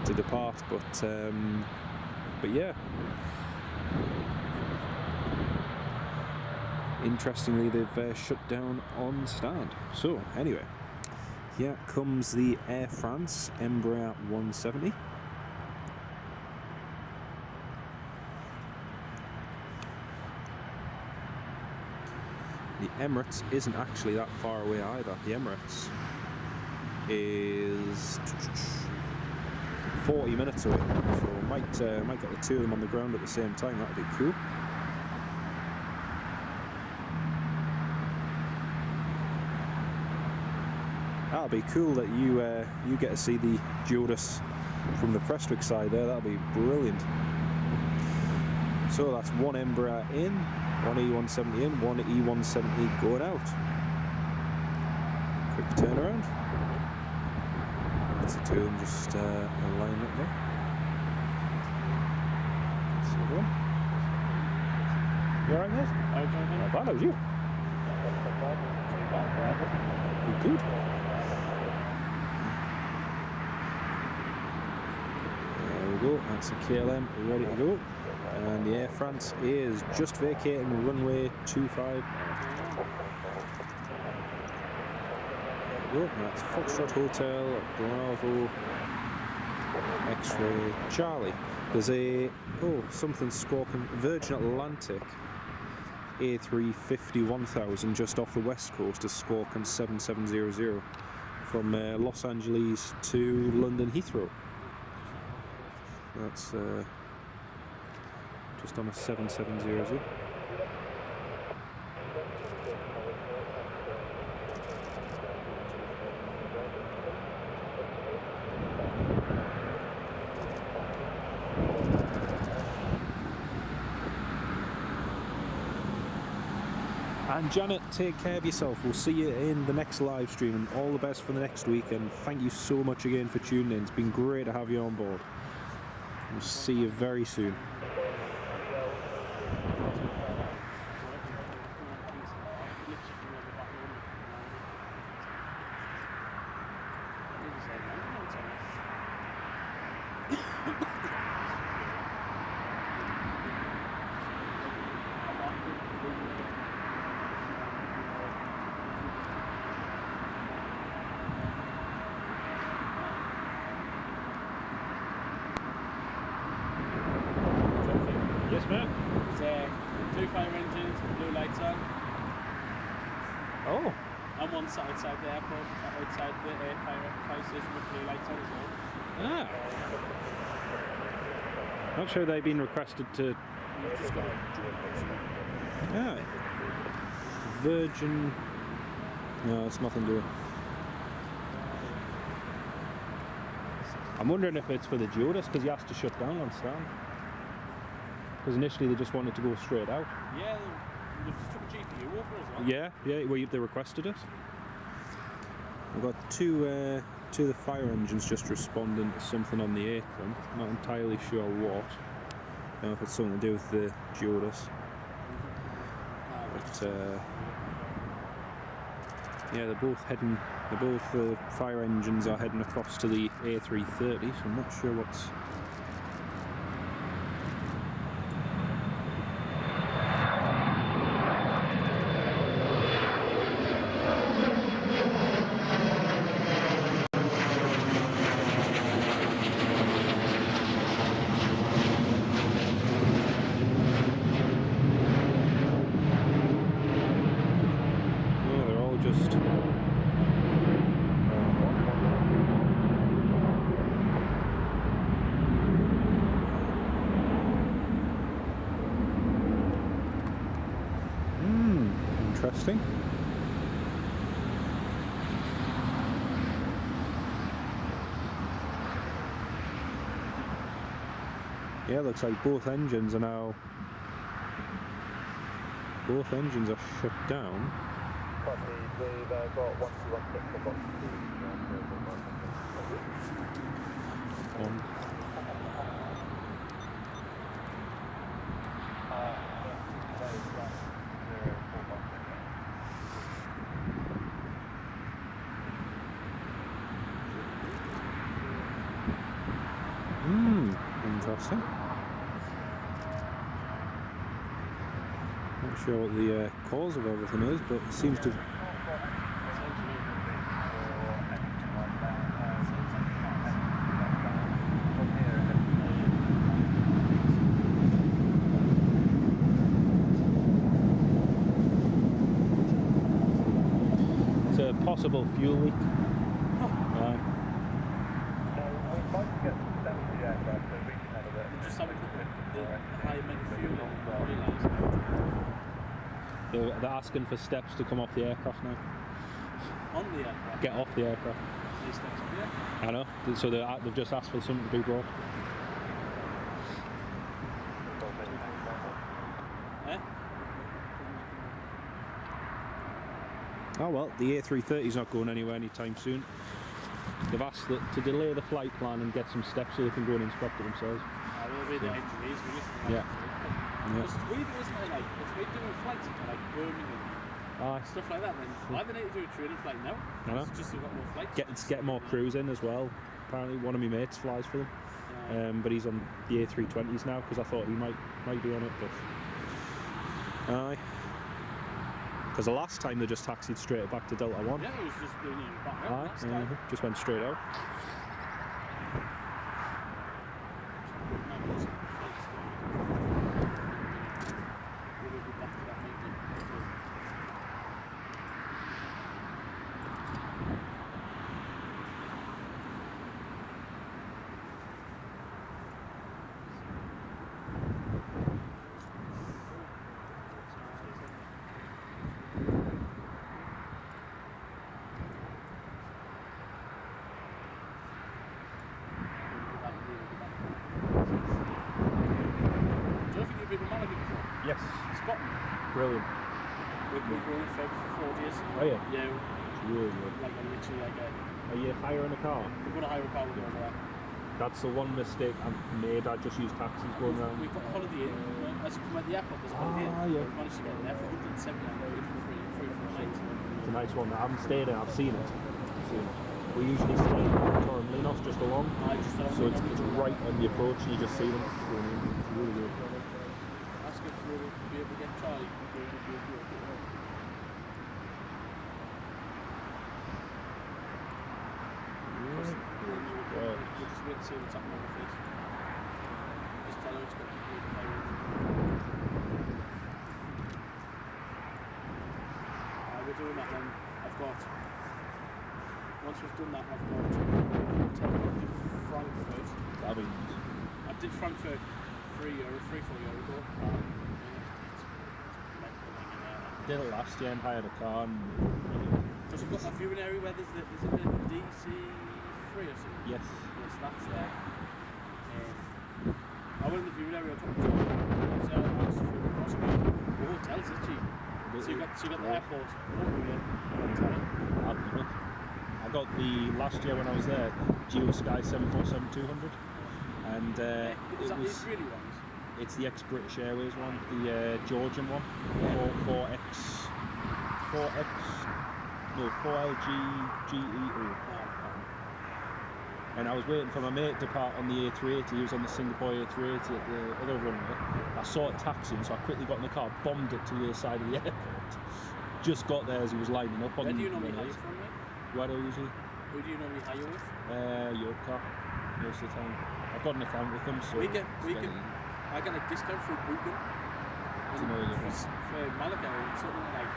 to depart, but yeah. Interestingly, they've shut down on stand. So anyway, here comes the Air France Embraer 170. The Emirates isn't actually that far away either. The Emirates is 40 minutes away, so might get the two of them on the ground at the same time. That'd be cool. That'll be cool that you get to see the Geodis from the Prestwick side there. That'll be brilliant. So that's one Embraer in, one E170 in, one E170 going out. Quick turnaround. That's the two of them just lined up there. That's the other one. You alright, mate? Not bad, how's you? Good. Go. That's a KLM ready to go, and the Air France is just vacating runway 25. There we go. That's Foxtrot Hotel Bravo X-Ray Charlie. There's a something squawking Virgin Atlantic A350-1000 just off the west coast, is squawking 7700 from Los Angeles to London Heathrow. That's just on a 7700. And Janet, take care of yourself. We'll see you in the next live stream, and all the best for the next week. And thank you so much again for tuning in. It's been great to have you on board. We'll see you very soon. Yes, mate. There's 2 fire engines with blue lights on. Oh. And one side outside the airport, outside the fire station with blue lights on as well. Ah. Not sure they've been requested to. You've just got to Yeah. Virgin. No, it's nothing to do. I'm wondering if it's for the Geodis, because he has to shut down on stand. Because initially they just wanted to go straight out. Yeah, they just took a GPU over as well. Yeah, well, they requested it. We've got two of the fire engines just responding to something on the apron. Not entirely sure what. I don't know if it's something to do with the Geodis. But yeah, they're both heading. The fire engines are heading across to the A330. So I'm not sure what's. Interesting. Yeah, looks like both engines are now. Both engines are shut down. Copy, we've got 1216 for box 2. One. Interesting. Not sure what the cause of everything is, but it seems to. It's a possible fuel leak. They're asking for steps to come off the aircraft now. On the aircraft? Get off the aircraft. These steps up here? I know. So they've just asked for something to be brought. Eh? Oh well, the A330 is not going anywhere anytime soon. They've asked to delay the flight plan and get some steps so they can go and inspect it themselves. Will be the engineers, really. Yeah. It's weird, isn't it? Like, if we're doing flights into like Birmingham, stuff like that, then why do they need to do a training flight now? It's just they've got more flights. Get more crews in as well. Apparently one of my mates flies for them. But he's on the A320s now, because I thought he might be on it, but aye. Because the last time they just taxied straight back to Delta 1. Yeah, it was just doing it back out last time. Just went straight out. Yes. Spotting. Brilliant. We're going in February for 4 days. Oh yeah. Yeah. Really good. Like literally like a. Are you hiring a car? We're going to hire a car. We're going over there. That's the one mistake I've made. I just use taxis going around. We've got a holiday in. As you come out the airport, there's a holiday in. Yeah. We've managed to get in there for 179 for free for a night. It's a nice one. I haven't stayed in. I've seen it. We usually stay in Lingus just along. So it's right on the approach and you just see them going in. It's really good. Ask if we'll be able to get Charlie. We'll just wait and see what's happening on the face. Just tell her it's got to be the fire. We're doing that then. I've got. Once we've done that, I've got Frankfurt. That'll be nice. I did Frankfurt 3 or 4 years ago. Did it last year and hired a car. Because we've got a viewing area where there's a DC3 or something. Yes. Yes, that's there. I went in the viewing area. I took across the hotels, is cheap. So you got the airport, motorway, hotel. I got the last year when I was there, Geodis A330-300, and Is that the Israeli ones? it's the ex-British Airways one, the Georgian one, 4LGGEO. And I was waiting for my mate to depart on the A380. He was on the Singapore A380 at the other runway. I saw it taxiing, so I quickly got in the car, bombed it to the other side of the airport. Just got there as he was lining up on the. Where do you normally hire from, mate? Where do I usually? Who do you normally hire with? Europe car, most of the time. I've got an account with them, so. I get a discount for Booking. For Malaga or something like.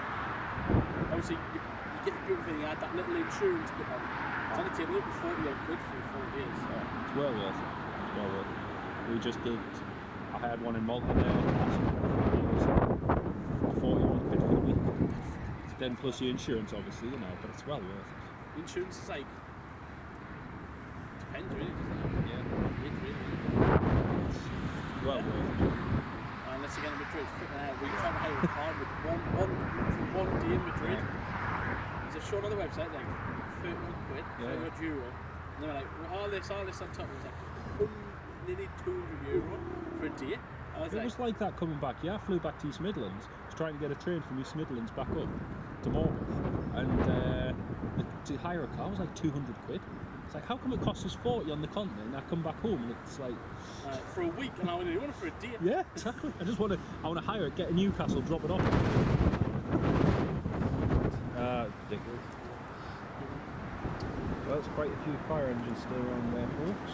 Obviously, you get the good thing. You had that little insurance bit on. It's only taking up 40 odd quid for 4 days. Yeah, it's well worth it. It's well worth it. We just did. I had one in Malta there. Last 41 quid for the week. Then plus your insurance, obviously, but it's well worth it. Insurance is like. Depends really, doesn't it? Yeah. It really. It's well worth it. Unless you're going to Madrid, we try to hire a car with one day in Madrid. There's a show on the website like 30 quid, 30 odd euro. And they were like, well, all this on top. It was like nearly €200 for a day. It was like that coming back. Yeah, I flew back to East Midlands. I was trying to get a train from East Midlands back up to Morpeth, and to hire a car was like 200 quid. It's like, how come it costs us 40 on the continent and I come back home and it's like for a week and I only want it for a day. Yeah, exactly. I want to hire it, get a Newcastle, drop it off. Ridiculous. Well, there's quite a few fire engines still around there, folks.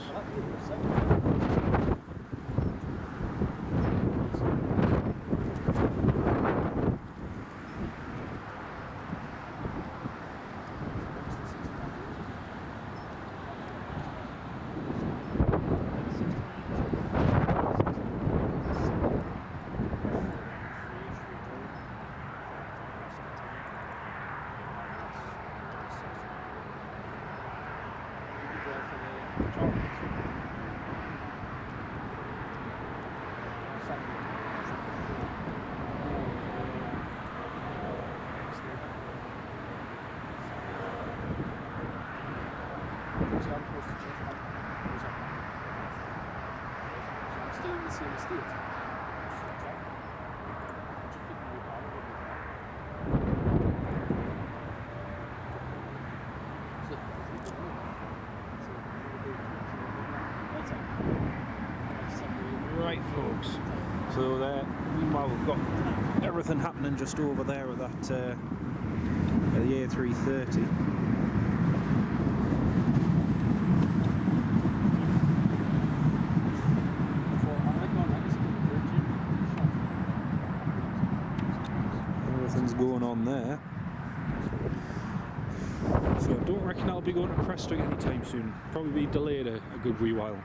Right, folks. So there, meanwhile we've got everything happening just over there at that at the A330. Everything's going on there. So I don't reckon I'll be going to Prestwick anytime soon. Probably be delayed a good wee while.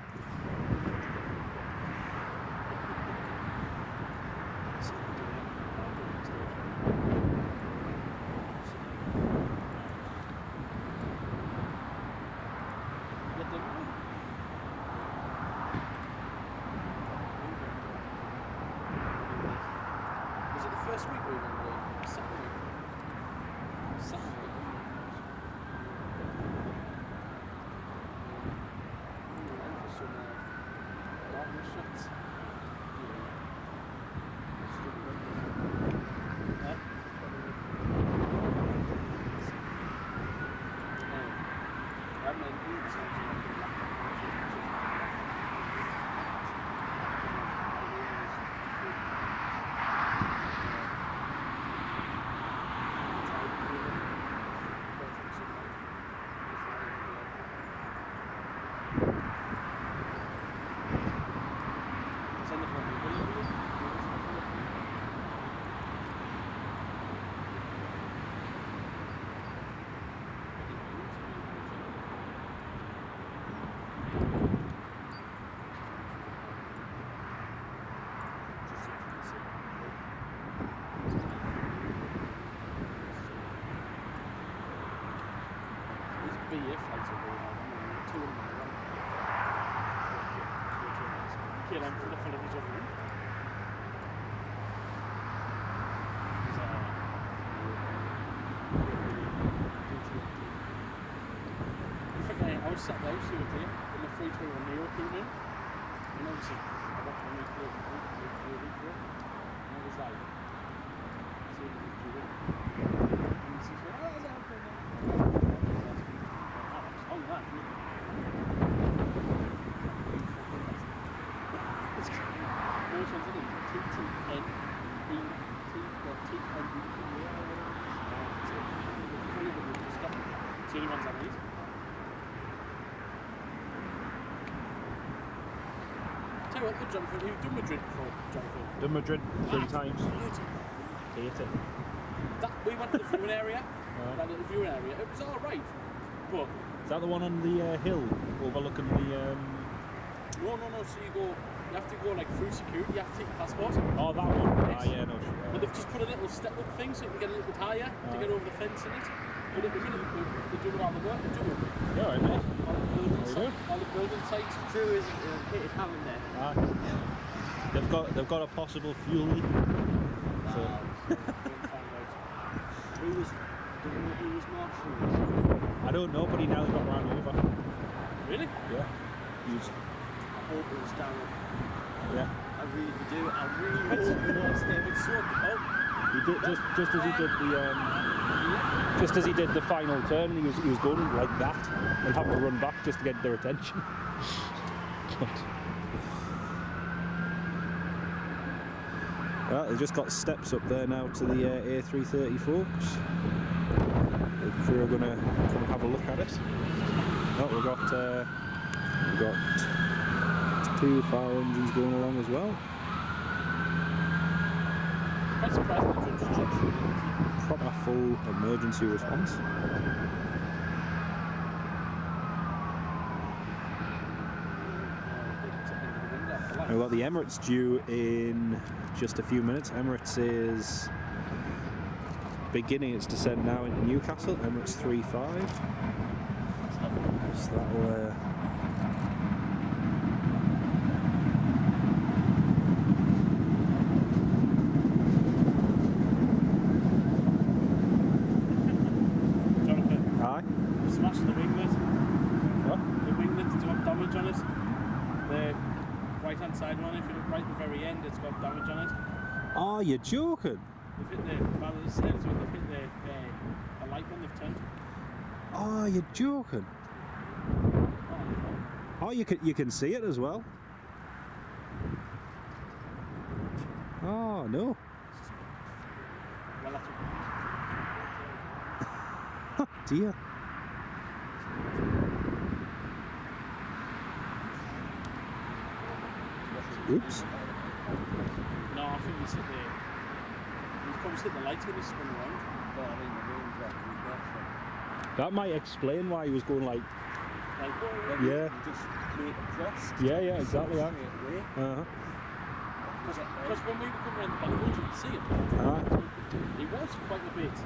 BA flights are going on. Two of them are on. KLM for the Philippines over here. I was sat there the other day when the 330 Neo came in, and obviously I got to make it and I was like, so what did you do? And he says, well, how's that happening now? Oh, that. It's most ones in it, TTN, it's the only ones I need. Tell you what, Jonathan, you've done Madrid before, Jonathan. Done Madrid 3 times. Hate it. We went to the viewing area, that little viewing area. It was alright, but... Is that the one on the hill overlooking the... No, so you have to go like through security, you have to take your passport. Oh, that one? Yes. Yeah, no, sure. But they've just put a little step-up thing so you can get a little bit higher to get over the fence in it. But at the minute, they're doing all the work, they're doing it. Yeah, alright, mate. All the building sites. Drew is hit having there. They've got a possible fuel leak. So. Who was marshalling? I don't know, but he nearly got run over. Really? Yeah. He was, I hope it was Darren. yeah. I really do. I really hope it was him. It's so He did just as he did the just as he did the final turn. He was going like that and having to run back just to get their attention. Well, they've just got steps up there now to the A330, folks. We're going to come have a look at it. Oh, we've got 2 fire engines going along as well. quite surprised the judge. Proper full emergency response. We've got the Emirates due in just a few minutes. Emirates is beginning its descent now into Newcastle, Emirates 35. So that'll Jonathan, aye. smashed the winglet. What? The winglet's got damage on it. The right hand side one, if you look right at the very end, it's got damage on it. Oh, you're joking? They've hit the, rather the sails, they've hit the light one they've turned. Oh, you're joking? Oh, you can see it as well. Oh no. Well, that's Oh, dear. Oops. no, I think he's hit the. He's probably hit the lights when he spun around. But I mean, the wind's left. That might explain why he was going like. Like, Yeah. Just straight across. Yeah, exactly. Yeah. Straight away. because when we were coming around the back road, you could see him. He was quite a bit.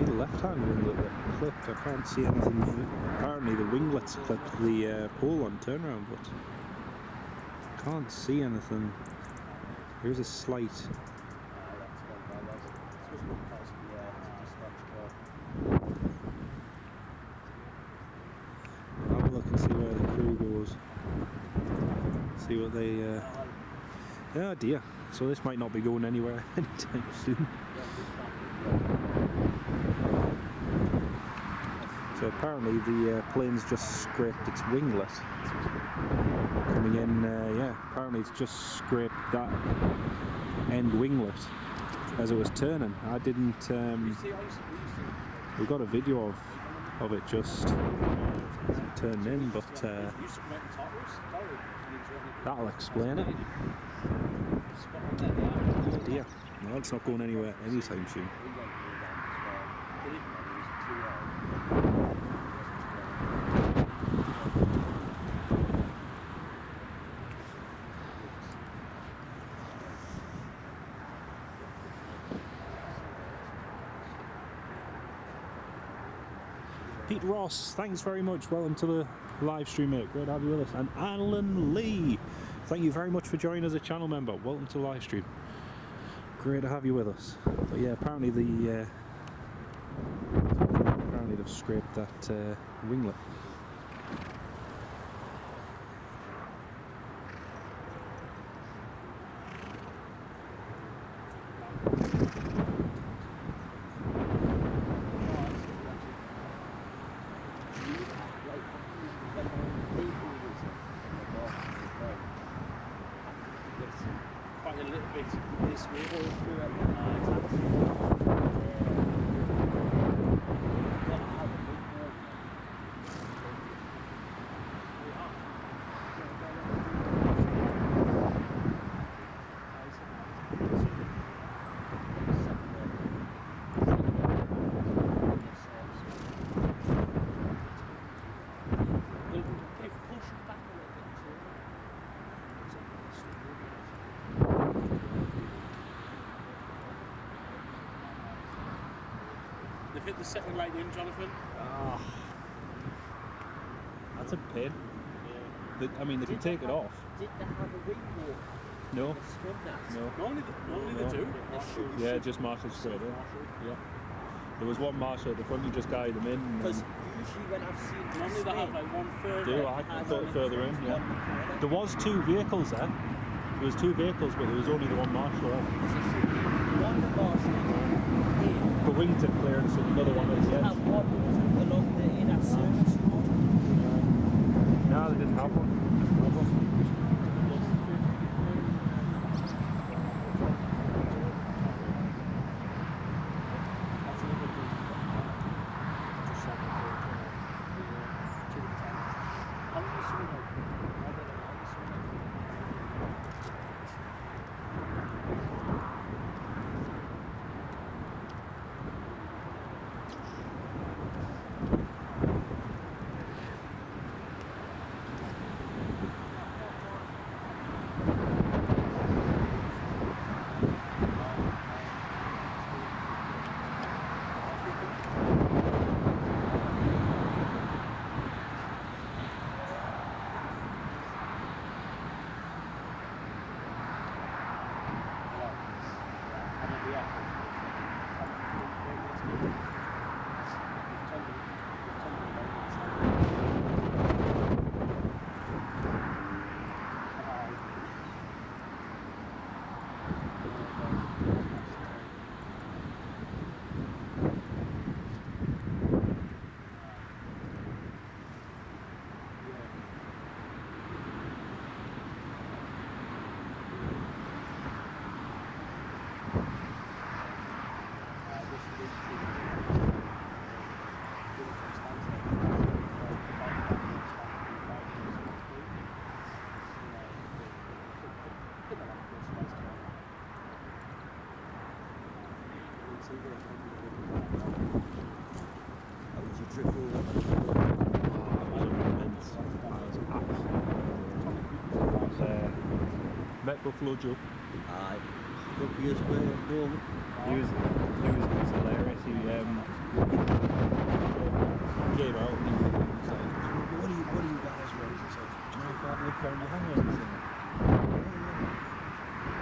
The left-hand winglet that clipped. I can't see anything. Apparently the winglets clipped the pole on turnaround, but can't see anything. Here's a slight. Have a look and see where the crew goes. See what they. Oh dear. So this might not be going anywhere anytime soon. So apparently the plane's just scraped its winglet. Coming in, yeah, apparently it's just scraped that end winglet as it was turning. I didn't, we got a video of it just turning in, but that'll explain it. Oh dear, no, it's not going anywhere anytime soon. Pete Ross, thanks very much. Welcome to the live stream, mate. Great to have you with us. And Alan Lee, thank you very much for joining as a channel member. Welcome to the live stream. Great to have you with us. But yeah, apparently they've scraped that winglet. Quite a little bit this way. They've hit the second right in, Jonathan. Ah, that's a pain. I mean, they can take it off. Did they have a wing walk? No, Scrub that? no. Normally they do. Yeah, just marshalled straight in. Yeah. There was one marshal at the front who just guided them in. Because usually when I've seen Normally they have like one further. Do I? Further in, yeah. There was two vehicles there. There was two vehicles, but there was only the one marshal there. One of Marshall The wingtip clearance and another one at the have edge. one along the inner service road. No, they didn't have one. Met Buffalo Joe. Aye. Good beers were normal. He was hilarious. He came out and he was like, what are you guys wearing? He said, do you know if I live down your hangers?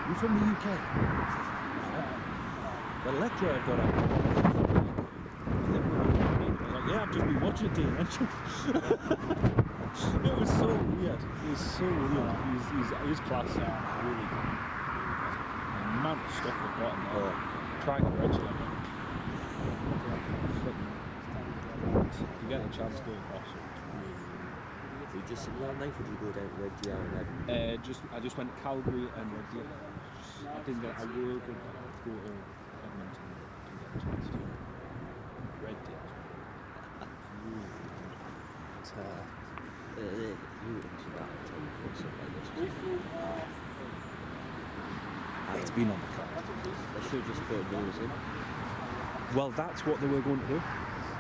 You from the UK? The lecturer I've got out. I was like, yeah, I've just been watching it, Dean. It was so weird. He was so weird. He was classy. Really. The amount of stuff they've got in there. Trying to register them. You get a chance to go across it. Did you just sit all night or did you go down to Red Deer and I just went to Calgary and Red Deer. I didn't get. I will go to Edmonton. Didn't get a chance to. Red Deer. It's been on the card. They should have just put those in. Well, that's what they were going to do.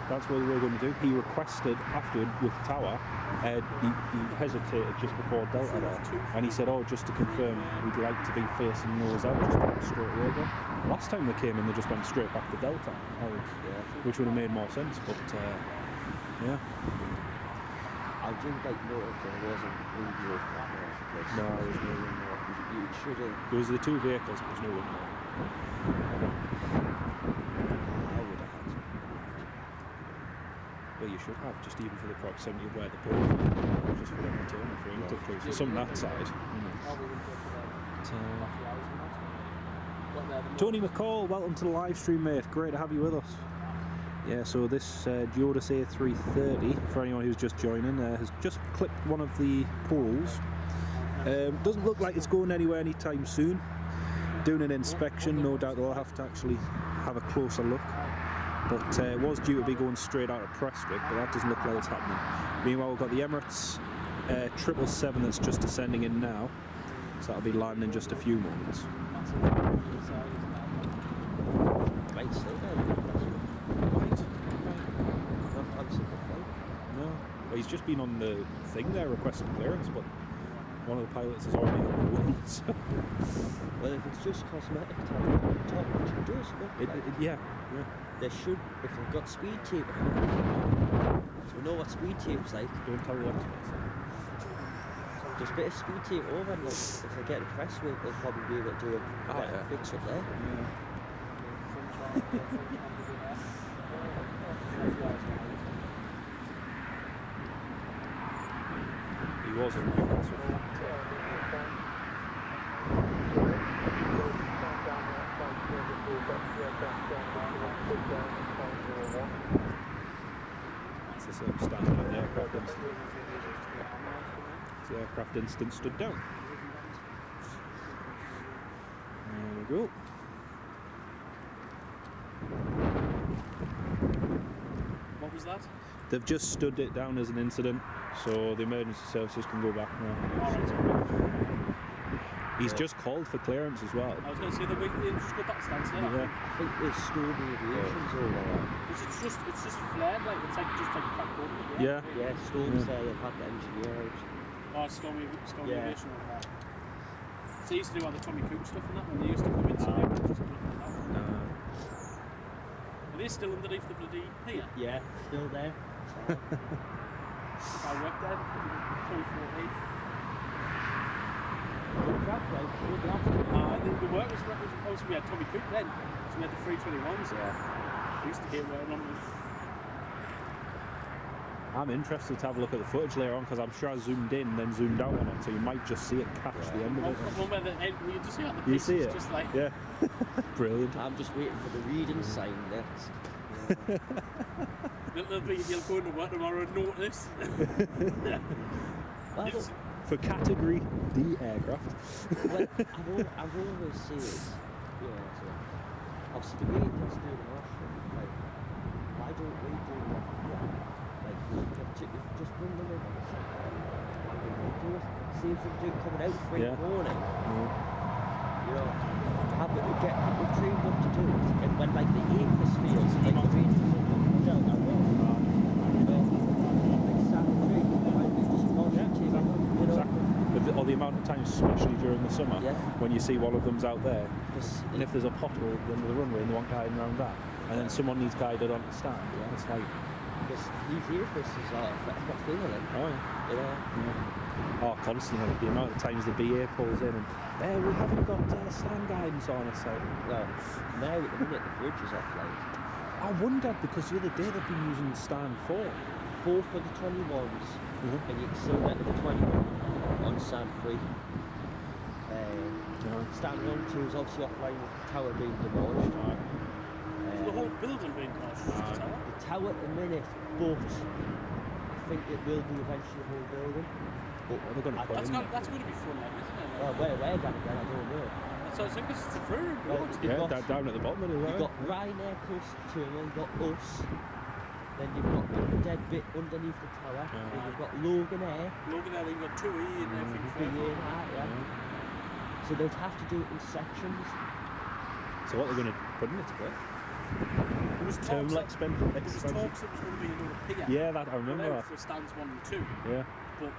That's what they were going to do. He requested afterward with Tower, he hesitated just before Delta there, and he said, oh, just to confirm, we'd like to be facing nose out, just went straight away again. Last time they came in, they just went straight back to Delta, which would have made more sense, but Yeah. I do like notice there wasn't radio because No. there was no window. You should have. There was the two vehicles, but there's no window. I would have had to. Well, you should have, just even for the proximity of where the pole is, just for them to turn if you're into it. There's some that side. Tony McCall, welcome to the live stream, mate. Great to have you with us. Yeah, so this Geodis A330, for anyone who's just joining, has just clipped one of the poles. Doesn't look like it's going anywhere anytime soon. Doing an inspection, no doubt they'll have to actually have a closer look. But it was due to be going straight out of Prestwick, but that doesn't look like it's happening. Meanwhile, we've got the Emirates 777 that's just descending in now, so that'll be landing in just a few moments. Might stay there. No, well, he's just been on the thing there requesting clearance, but one of the pilots is already on the wing. So. Well, if it's just cosmetic type, what you do is Yeah. They should, if they've got speed tape, so we know what speed tape's like. Don't tell me what. Just a bit of speed tape over, and like, if they get a Prestwick, they'll probably be able to do a better fix up there. He was in Newcastle. That's the same standard on the aircraft incident. The aircraft incident stood down. There we go. What was that? They've just stood it down as an incident, so the emergency services can go back now. He's just called for clearance as well. I was going to say the week they just go back to Stansted. Yeah. I think there's storm aviations over there. It's just flared, like it's like just like cracked open. Yeah. Yeah, storms there, they've had the engineer out. Oh, stormy Yeah. aviation over there. So they used to do all the Tommy Cook stuff and that when they used to come in, so they would just look at that. Are they still underneath the bloody pier? Yeah, still there. I worked there in 2014. Good job, right? Good job. The work was supposed to be at Tommy Cook then, so we had the 321s. Yeah. We used to hear working on them. I'm interested to have a look at the footage later on because I'm sure I zoomed in then zoomed out on it, so you might just see it catch the end of it. One where the end, you just see it on the You piece, see it's it? just like... Yeah. Brilliant. I'm just waiting for the reading sign next. You'll go into work tomorrow and notice. Well, It's- For category D aircraft. well, I've always said, yeah, so obviously the Rangers do the washroom, like, why don't we do that? Like, just bring them in on the side. Why don't we do it? See if they do coming out 3 in the morning. You know, have it, get people trained up to do it. And when, like, the Airways fields, like, the Rangers down that road, you know, like, Saturday, just wash it, you know. Or the amount of times, especially during the summer, Yeah. when you see one of them's out there, Just, and if there's a pothole at the end of the runway and they want guiding around that, and then someone needs guided on the stand, it's like, because these Airways are forever failing, oh yeah. you know. Oh, constantly. The amount of times the BA pulls in and, we haven't got stand guidance on us. Like, Well, now at the minute the bridge is offline. I wondered because the other day they've been using stand 4. 4 for the 21s, and you can still get to the 21 on stand 3. Stand 1 2 is obviously offline with the tower being demolished. the whole building being crashed, just the tower. The tower at the minute, but I think it will be eventually the whole building. But They're going to put That's in. going to be fun, like, isn't it? well, where we're going again, I don't know. So I think this is the crew. Well, Yeah, got- down at the bottom of it, You've right? got Ryanair Coast Terminal, you've got us, then you've got the dead bit underneath the tower, then you've got Logan Air, Logan there, you've got 2E and everything. BA and that, yeah. So they'd have to do it in sections. So what they're going to put in it to play? There was Terminal talks that- expensive. There was talks it was going to be another pier. Yeah, that I remember Well, that. for stands 1 and 2, Yeah. but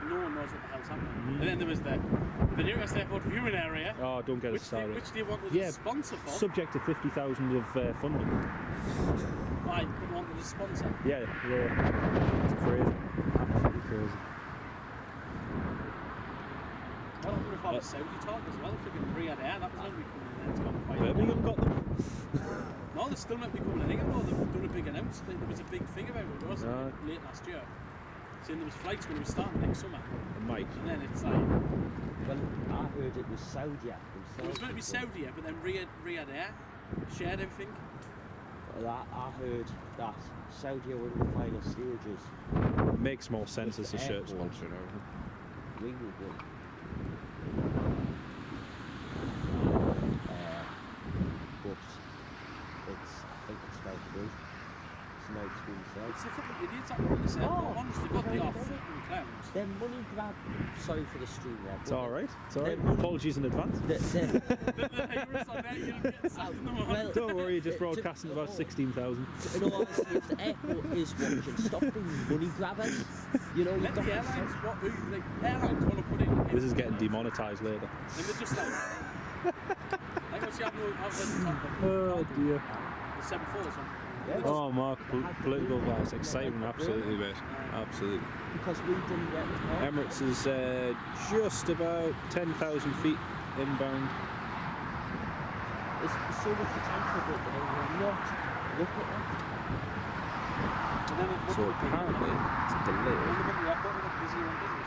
no one knows what the hell's happening. And then there was the Newcastle Airport viewing area, Oh, don't get us which started. do you want us Yeah, to sponsor for? Subject to 50,000 of funding. I Aye, put on the sponsor. Yeah, it's crazy, absolutely crazy. What happened if I was Saudi talk as well? If we can Riyadh Air, that was meant to be coming in there. It's gone quite Birmingham got them. No, they're still meant to be coming in again though. They've done a big announcement. There was a big thing about it, wasn't Right. it? Late last year. Saying there was flights going to be starting next summer. Mike. And then it's like, Well, I heard it was Saudi. it was meant to be Saudi, but then Riyadh Air shared everything. Well, I heard that Saudi were in the final stages. Makes more sense as a shirt Airport. sponsor and everything. We will go. But I think it's fell through. It's no between It's themselves. the fucking idiots that run this airport. Honestly, got the off fucking clowns. Their money grab. Sorry for the stream there. It's alright, it's alright. They're- Apologies in advance. The Emirates on there, you're getting sacked in the morning. Well, Don't worry, you're just broadcasting about 16,000. In all honesty, if the airport is watching, stop being money grabbers. You know, Let you've the got airlines, like, airlines want to put in. This is getting demonetised later. And they're just like, obviously I've heard the top of Oh dear. the 747. Yeah. Oh, Mark, political wise, exciting, absolutely, mate. Absolutely. because we didn't get the call. Emirates is just about 10,000 feet inbound. It's so much potential, but they will not look at that. And then So apparently it's when delayed. they went to the airport, they got busy and busy.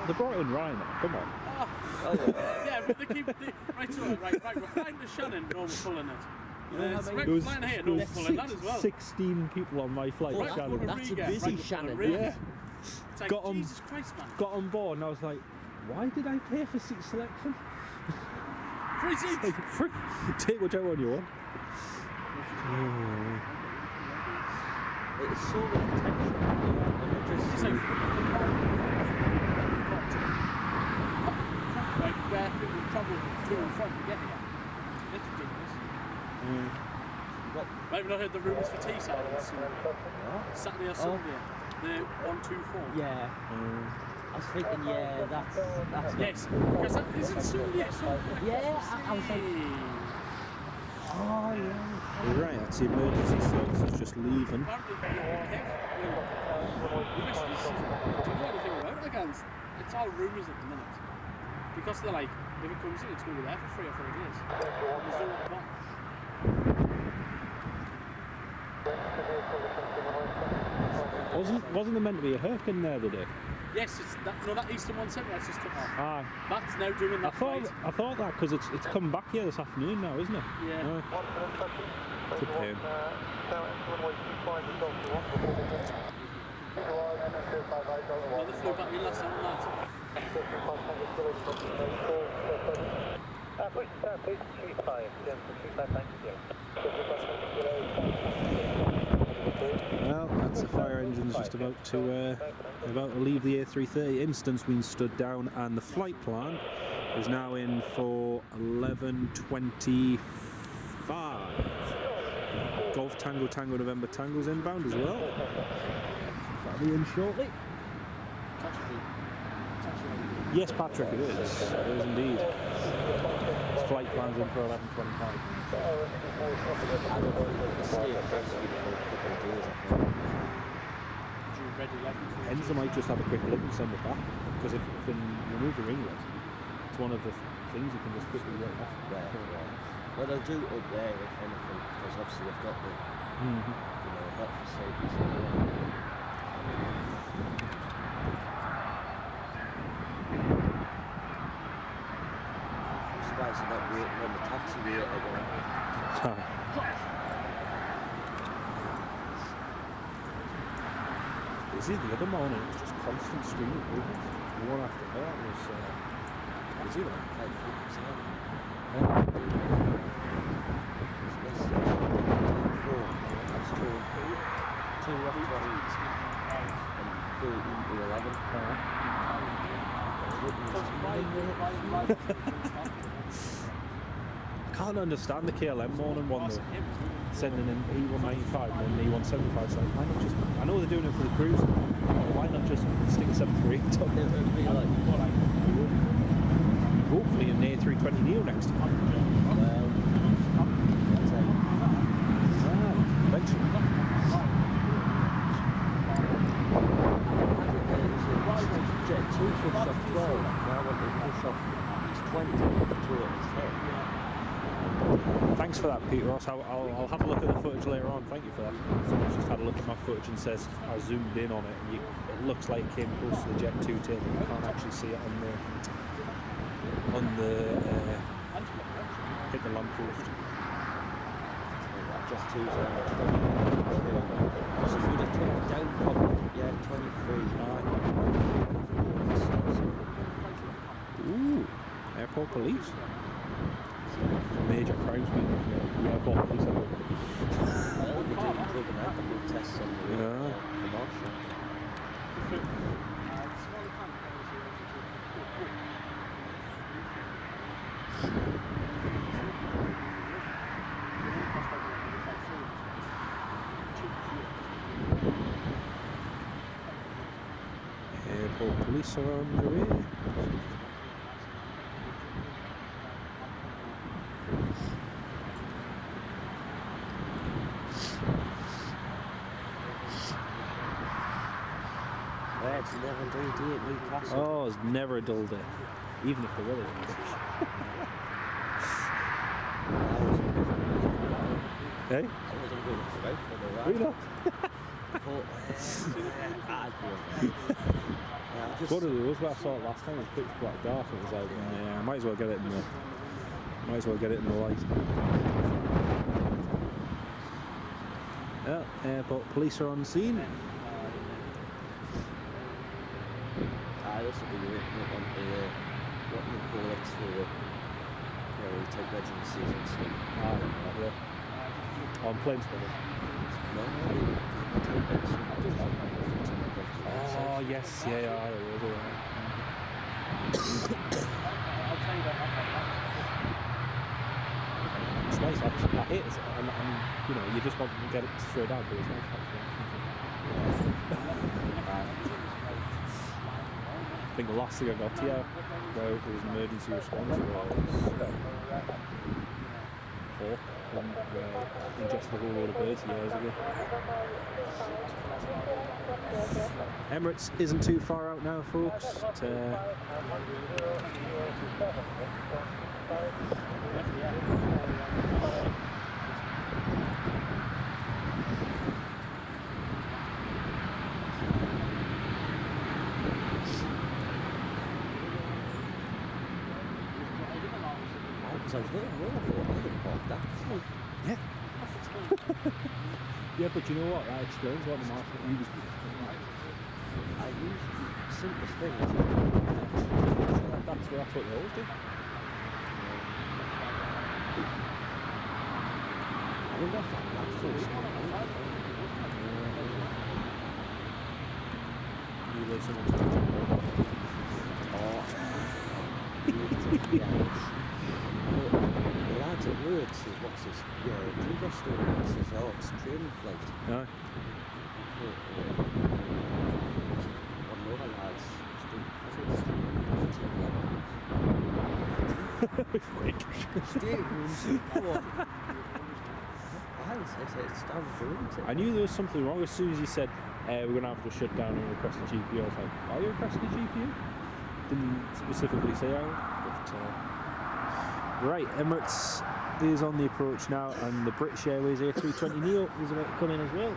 They brought in Ryan. Come on. Oh, yeah, but they keep right, we're flying to Shannon, no, we're pulling it. It's right, we're flying here, no, we're pulling that as well. 16 people on my flight. Oh, Right, Shannon. we're That's a Riga, busy we're Shannon. Riga. Yeah. It's like, Got 'em. Jesus Christ, man. Got on board and I was like, why did I pay for seat selection? Free seats! Like, free. Take whichever one you want. It's so much potential. And it just It's like, like where people travel to and from to get here. It's ridiculous. I've not heard the rumours for Teesside Saturday or Sunday. The 124. yeah. I was thinking, yeah, that's Yes, because that isn't Sunday. Yeah, I was like, oh yeah. You're right, that's the emergency services just leaving. Apparently, the messages, do you know anything about it? Again, it's all rumours at the minute. Because they're like, if it comes in, it's going to be there for 3 or 4 days. There's no one back. Wasn't there meant to be a hurricane there today? Yes, it's that, no, that Eastern 170 that's just took off. Ah, That's now doing that flight. I thought that because it's come back here this afternoon now, isn't it? Yeah. It's a pain. Well, they flew back in last time, lads. Well, that's the fire engine's just about to leave the A330. Instance being stood down, and the flight plan is now in for 11:25. Golf Tango Tango November Tango's inbound as well. That'll be in shortly. Yes, Patrick, it is. It is indeed. His flight plan's in for 11:25. I don't think we can stay at Prestwick for a couple of days, I think. Hence, I might just have a quick look and send it back, because if you can remove the ringlets, it's one of the things you can just quickly work off. Right. Well, they'll do it up there if anything, because obviously they've got the, you know, they've got facilities in there. I'm surprised they're not waiting on the taxiway again. Busy the other morning, it was just constant stream of movement. The one after that was busy though. Like 50%. Yeah. It's less than 4. I was told 2 off 20 and 13 to 11. Can't understand the KLM morning one though. Sending in E195 and then E175. So why not just? I know they're doing it for the cruise. Why not just stick a 738 on? It'd be like, Hopefully an A320 Neo next time. well, Eventually. pushed off 12, now I want to push off 20 towards 10. Thanks for that, Peter Ross. I'll have a look at the footage later on. Thank you for that. Someone's just had a look at my footage and says I zoomed in on it, and it looks like it came close to the Jet 2 tail, but you can't actually see it on the hit the lamppost. Just 2's on. So if you'd have taken down probably, yeah, 23. Ooh, airport police. Major crimes being airport police. We're doing drug and alcohol tests on the commercial. Airport police are on the way. It's never a dull day at Newcastle. Oh, it's never a dull day, even if the weather's nice. Hey? I wasn't going to throw for the Were you not? What are those? What I saw it last time, it was pitch black dark. It was like, yeah, I might as well get it in the light. Well, airport police are on scene. This will be the one what you call it for where we take residencies and stuff. On Planespotting. No, Oh yes, yeah, I will. It's nice actually. I hate it, and you know, you just want to get it straight out, but it's nice actually. I think the last thing I got here, where it was emergency response, was 4 when ingested a whole load of birds years ago. Emirates isn't too far out now, folks. because I was very well, I thought I would have parked that. Yeah. Yeah, but you know what? That explains what the market was. I use the simplest thing. That's what they always do. I wonder if that's full stop. You listen to The lads at work says, what's this? Yeah, Geodis Airbus says, oh, it's a training flight. no. One of the other lads, I knew there was something wrong as soon as you said we're going to have to shut down and request a GPU. I was like, are you requesting a GPU? Didn't specifically say I would, but right, Emirates is on the approach now, and the British Airways A330 is about to come in as well.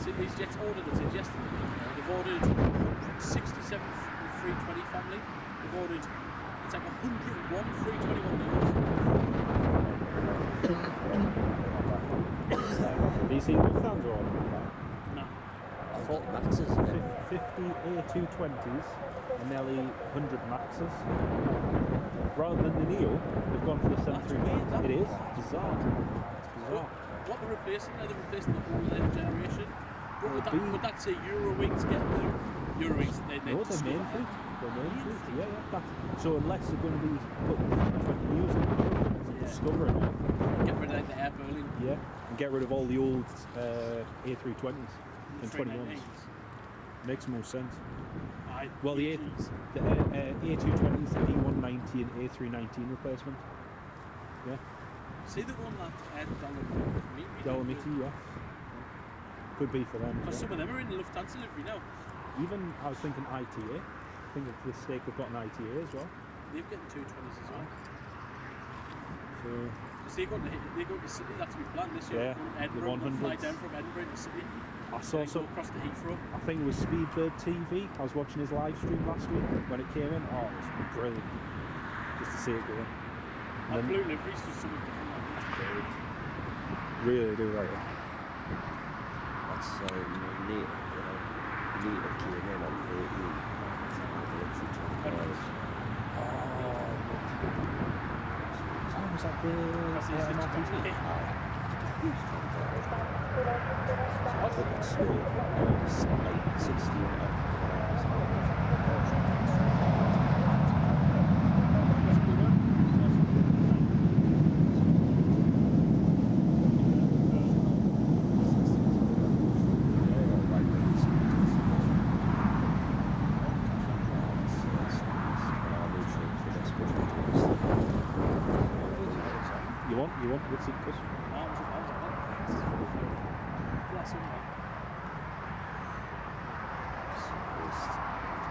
Sydney's Jets ordered it yesterday. They've ordered 167 320 family. They've ordered, it's like 101 321 deals. Have you seen what stands are on? No. I thought Maxes. 50 A220s and nearly 100 Maxes. Rather than the Neo, they've gone for the 737. It is bizarre. It's bizarre. What they're replacing, they're replacing the whole generation. But It'll be- would that say Eurowings get there? Eurowings, they No, discover they're main that. fleet. They're main fleet. Yeah, yeah. So unless they're going to be putting music to Yeah. discover it all. Get rid of like, the Air Berlin. Yeah, and get rid of all the old A320s and 21s. Makes more sense. Well, the A220s, the E190 and A319 replacement. Yeah, See the one that Dolomiti, yeah. Could be for them. Because as some well. of them are in Lufthansa livery now. Even, I was thinking ITA. I think it's the stake they've got an ITA as well. They've got 220s as well. So, Because they go to City, that's to be planned this year. Yeah, From the Edinburgh, we'll fly 100s. down from Edinburgh to City. I saw Then go some. across the Heathrow. I think it was Speedbird TV. I was watching his live stream last week when it came in. Oh, it was brilliant. Just to see it going. And And Blue livery's just something different. really do like it. That's neat, neat of came in on 13. Oh, was that the That's the MRT? It's like 16. You want with seat cushion?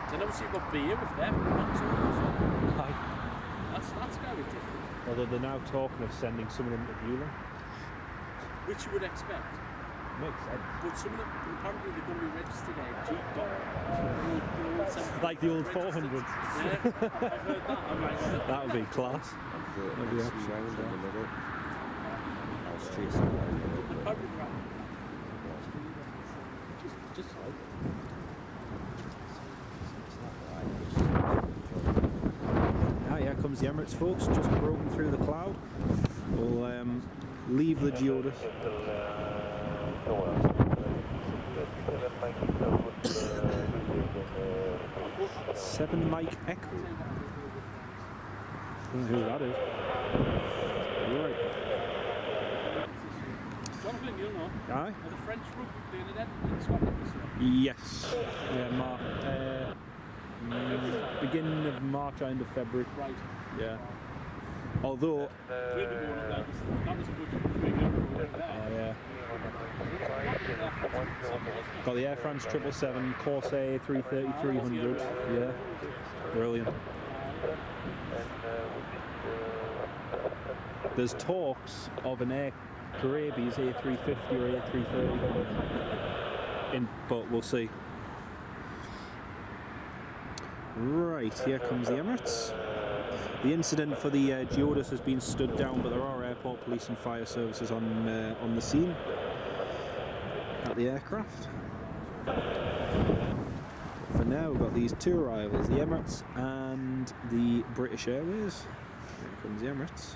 Then obviously you've got beer with them. Aye. That's going to be different. Although they're now talking of sending some of them to Bueller. Which you would expect. Makes sense. But some of them, apparently they're going to be registered at G-Dot. Like the old 400s. Yeah, I've heard that. I'm like, That would be class. That'd be be absolutely round in the middle. I was chasing around a little bit. apparently they're out. Just like. Ah, here comes the Emirates, folks. Just broken through the cloud. We'll leave the Geodis. 7 Mike Echo. Don't know who that is. Right. Jonathan, you'll know. Aye. Are the French rugby playing in Scotland this year? Yes. Yeah, beginning of March, end of February. Right. Yeah. Although, We'll be going up there. That was a good figure. yeah. Got the Air France 777, Corsair A330-300. Yeah. Brilliant. There's talks of an Air Arabia's A350 or A330. But we'll see. Right, here comes the Emirates. The incident for the Geodis has been stood down, but there are airport police and fire services on the scene at the aircraft. For now, we've got these two arrivals, the Emirates and the British Airways. Here comes the Emirates.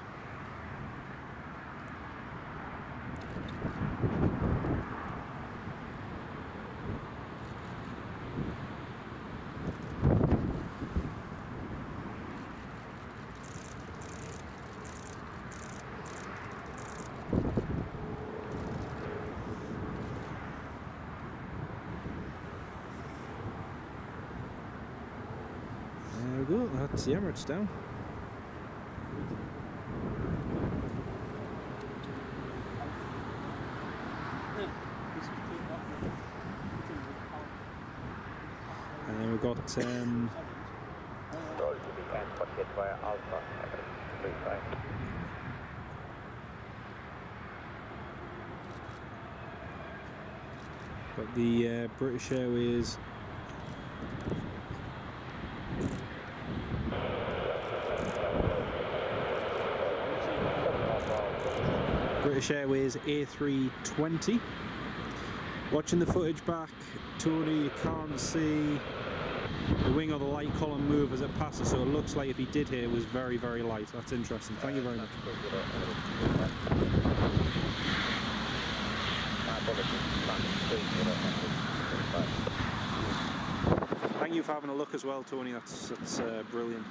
There we go, that's the Emirates down. And then we've got got the British Airways. British Airways A320. Watching the footage back, Tony, you can't see the wing or the light column move as it passes, so it looks like if he did here, it was very, very light. That's interesting. Thank you very much. you for having a look as well, Tony. That's brilliant.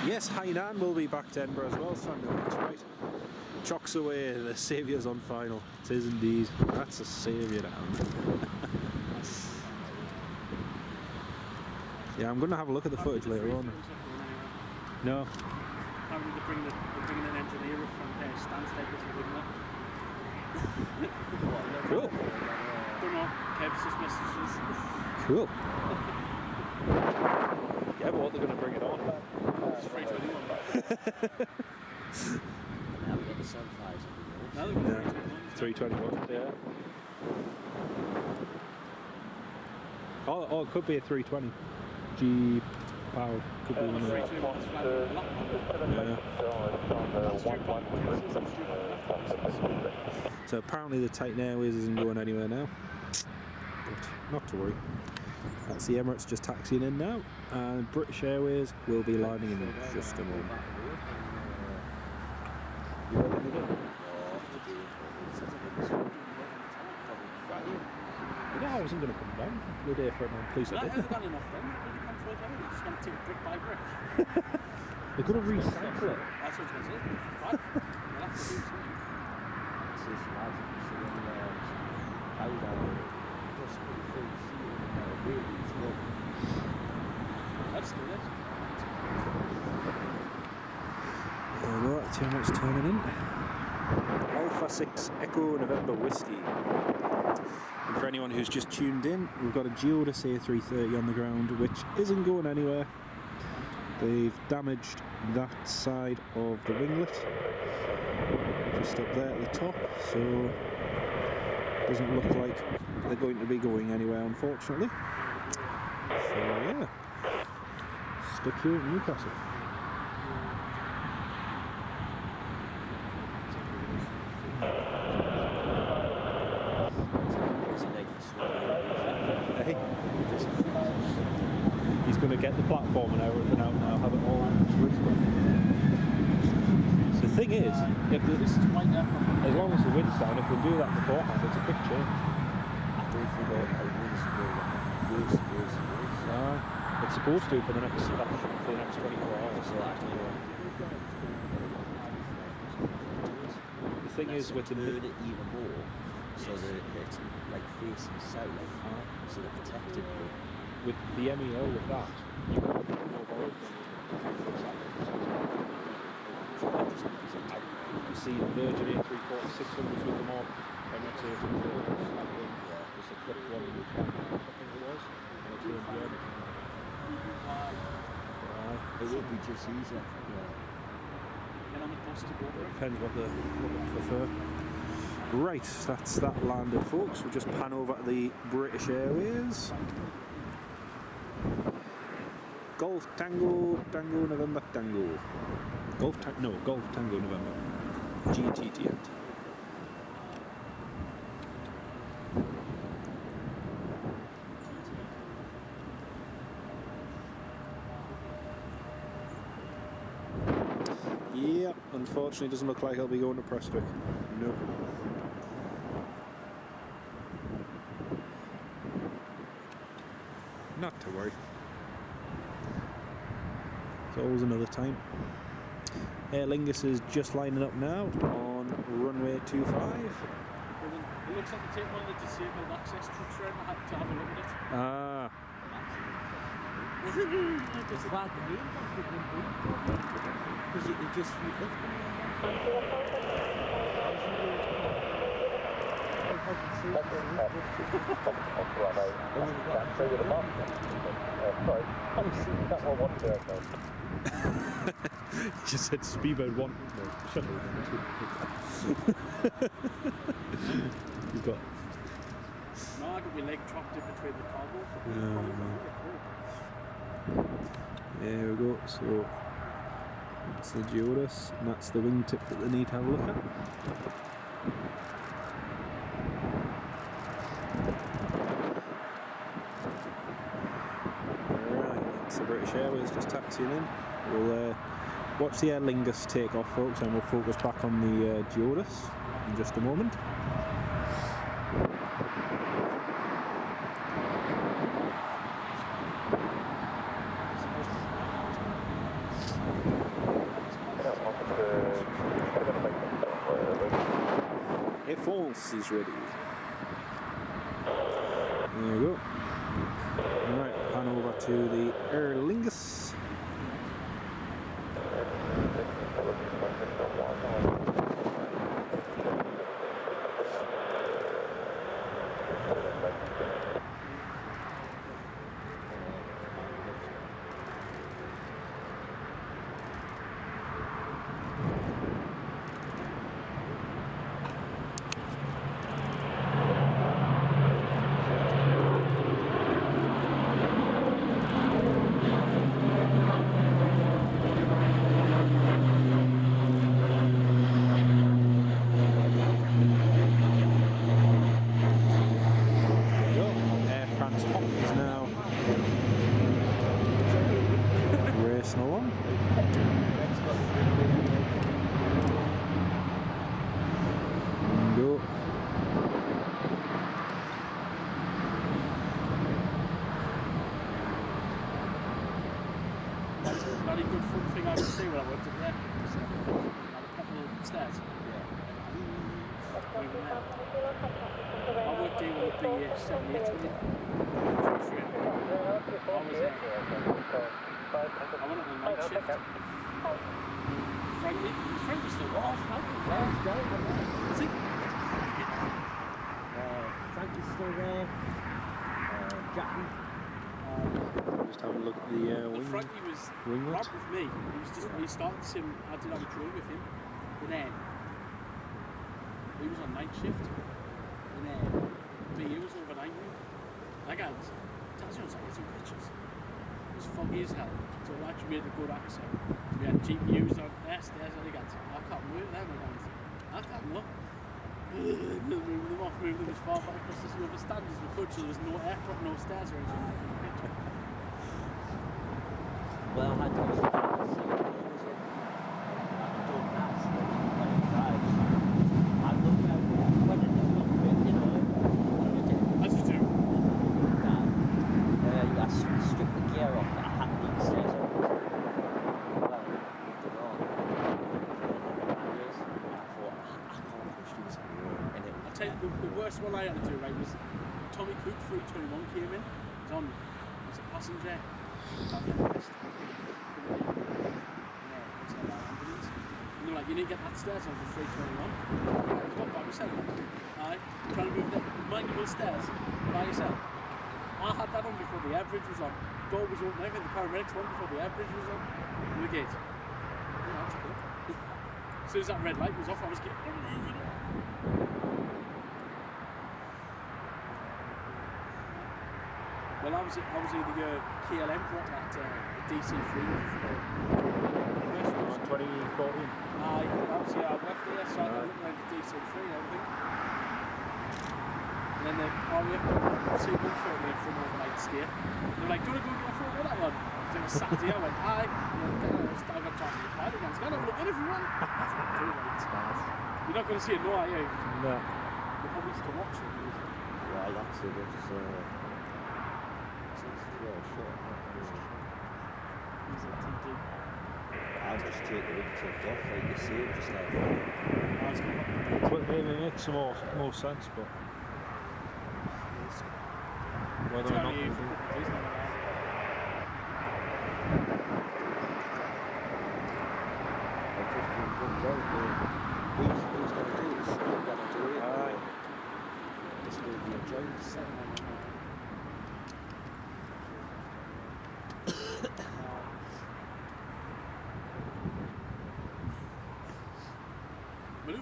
Yes, Hainan will be back to Edinburgh as well, Samuel. That's right. Chocks away, the saviour's on final. It is indeed. That's a saviour down. Yeah, I'm going to have a look at the footage later on. No. Apparently they're bringing an engineer up from Stansted or something like that. Cool. Don't know. Kev's just messages. Cool. Yeah, but what they're going to bring it on? It's 321. Now we've got the sunflowers up Now the they've got Yeah. 321. Yeah. Oh, it could be a 320. G powered. Could be one of them. 321 is flat. So apparently the Titan Airways isn't going anywhere now. But not to worry. That's the Emirates just taxiing in now, and British Airways will be landing in just a moment. You know, I wasn't going to come down the day for it, man. Please, I That did. hasn't done enough then. What do you control it? You're just going to take brick by brick. They're going to recycle it. That's what I was going to say. Right. We'll have to do something. Let's do this. There we go, that's how much turning in. Alpha 6 Echo November Whiskey. And for anyone who's just tuned in, we've got a Geodis A330 on the ground, which isn't going anywhere. They've damaged that side of the winglet, just up there at the top, so it doesn't look like they're going to be going anywhere, unfortunately. So yeah, stuck here in Newcastle. He's going to get the platform and everything out now, have it all The thing is, if the, This is quite that. as long as the wind's down, if we do that beforehand, it's a quick change. It's supposed to for the next 24 hours. The thing is with the turn it even more, so that it's like facing south, so they're protected. with the MEO with that, you can have more volume. You see the Virgin A340-600s with them on, Emirates A330s, just a quick one with that, I think it was, and it's really good. It would be just easier. Get on the bus to go. Depends what they prefer. Right, that's that landed, folks. We'll just pan over to the British Airways. Golf Tango, Tango November Tango. Golf Tango November. GTT. Yeah, unfortunately, it doesn't look like I'll be going to Prestwick. Nope. Not to worry. It's always another time. Air Lingus is just lining up now on runway 25. It looks like they take one of the disabled access trucks around. I had to have a look at it. Ah, It's bad to me, because it just just said Speedbird 1. No, shut up. You've got. No, I got my leg trapped in between the cargo. There we go. So that's the Geodis, and that's the wingtip that they need to have a look at. Right, so British Airways just taxiing in. We'll watch the Air Lingus take off, folks, and we'll focus back on the Geodis in just a moment. Air Force is ready. There you go. Alright, pan over to the Air Lingus. Very good fun thing I would do when I worked at the airport was had a couple of stairs. I worked here with the B78W. I was there. I went on the night shift. Frankie's still there. Is he? Frankie's still there. Jackie. Just have a look at the wing. Frankie was winglet. right with me. He started to sim. I did have a drill with him. And then he was on night shift. And then he was overnight. Like I was, Tazzy was like, some pictures. It was foggy as hell. So we actually made a good episode. We had GPUs on there, stairs on the guns. I can't move them around. I can't look. Moving them off, moving them as far back across the other stand as we could, so there was no aircraft, no stairs or anything. Well, I don't see As you do. I stripped the gear off that I had to do the stairs over. Well, I'll tell you, the worst one I had to do, right, was Tommy Cook 321 came in. He was a passenger. And they're like, you need to get that stairs on the 321. He's got by myself. Aye, trying to move the manual stairs by yourself. I had that on before the average was on. Door was open, everything, the paramedics won before the average was on. In the gate. Yeah, that's cool. As soon as that red light was off, I was getting well, I was in the KLM brought that DC3 2014. Aye, that was, yeah, I left there, so I looked like the DC3 and everything. And then the RAF sequel phoned me for an overnight stay. They were like, do you want to go and get a photo of that one? Because it was Saturday, I went, aye. And then I got talking to the pilot again. Go and have a look at everyone. That's not too late. You're not going to see it, no, are you? No. You're probably still watching it. yeah, that's it. It's I'll just take the wingtips off, like you see, just like that. Well, it makes some more sense, but whether or not we do. Who's going to do this? Who's going to do it? Aye. This will be a joke. Who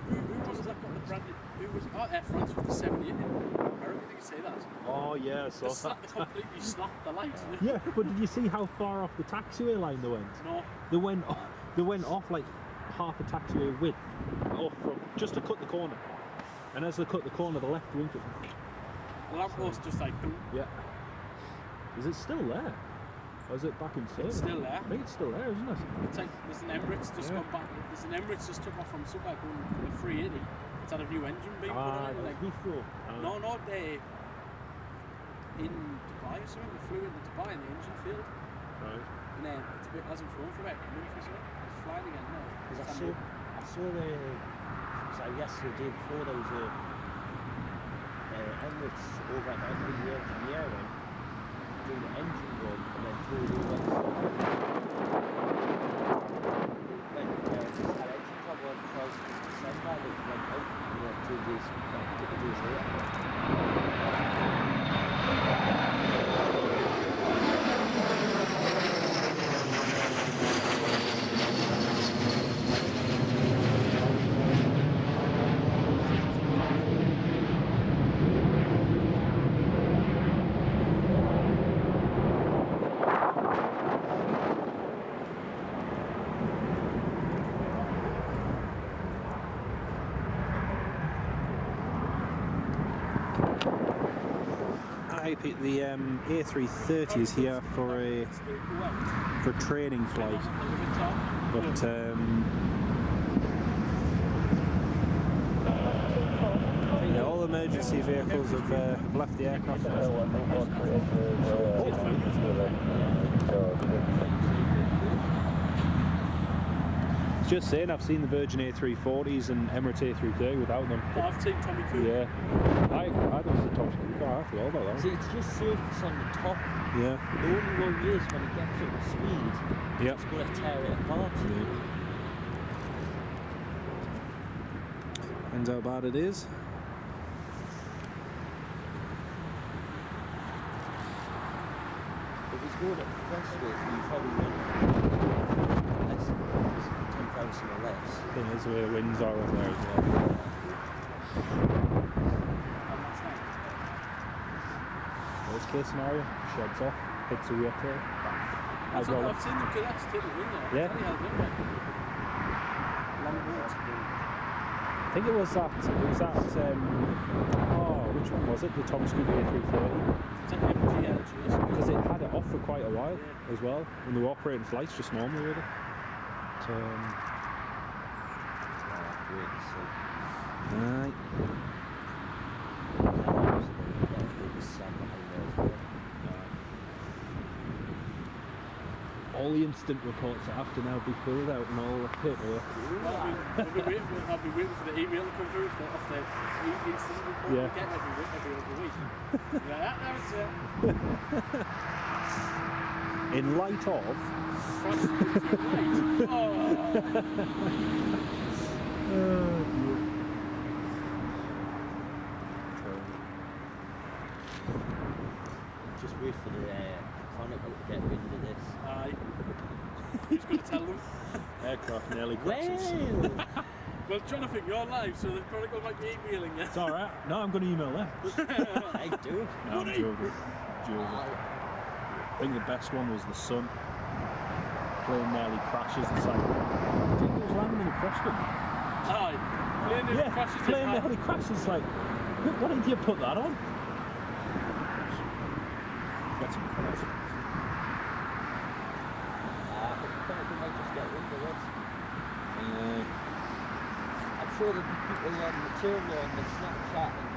was it that got the branded? Who was Air France with the 78? America, did you say that? Oh yeah, so They completely slapped the light. yeah, but did you see how far off the taxiway line they went? No. They went off like half a taxiway width, off from just to cut the corner. And as they cut the corner, the left wing. The lamppost just like boom. Yeah. Is it still there? Or is it back in service? It's still there. I think it's still there, isn't it? It's like there's an Emirates just gone back. There's an Emirates just took off from Subway going 380. It's had a new engine being put on it. Like, Heathrow. no, in Dubai or something. They flew into Dubai and the engine failed. Right. And then it hasn't flown for about a month or so. It's flying again now. Because I saw the, yesterday, the day before, there was a Emirates over at the end of the engineering doing the engine run and then told over when just had engine trouble on 12th of December and it went out, 2 days, a couple of days later. The A330 is here for a training flight, but yeah, all emergency vehicles have left the aircraft. Just saying, I've seen the Virgin A340s and Emirates A330 without them. I've seen Tommy Cook. Yeah, I thought it was the top speed car. I forgot about that. See, it's just surface on the top. Yeah. The only worry is when it gets up to speed, Yep. it's going to tear it apart. Depends how bad it is. If it's going at Prestwick, you probably win less than 10,000 or less. Thing is, where winds are up there as well. Worst case scenario, sheds off, hits a rear tail. I've seen them do that to take the wind off. Yeah. Long boat. I think it was that, which one was it? The Tom Scoop A330? It's like MGL, Because it had it off for quite a while as well, when they were operating flights just normally with it. Right. All the instant reports that have to now be filled out and all the paperwork. I'll be waiting for the email to come through off the instant report we get every other week. Like that, now it's In light of... Just wait for the Chronicle to get wind of this. Aye. Who's going to tell them? Aircraft nearly crashes. Well, Jonathan, you're live, so the Chronicle might be emailing you. It's alright. No, I'm going to email them. I do. No, I'm joking. I think the best one was the Sun. Plane nearly crashes. It's like, I think it was landing in a Prestwick. Aye. Plane nearly crashes. Plane nearly crashes. It's like, why didn't you put that on? Get some colours. Chronicle might just get wind of this. I'm sure there'll be people on material on the Snapchat and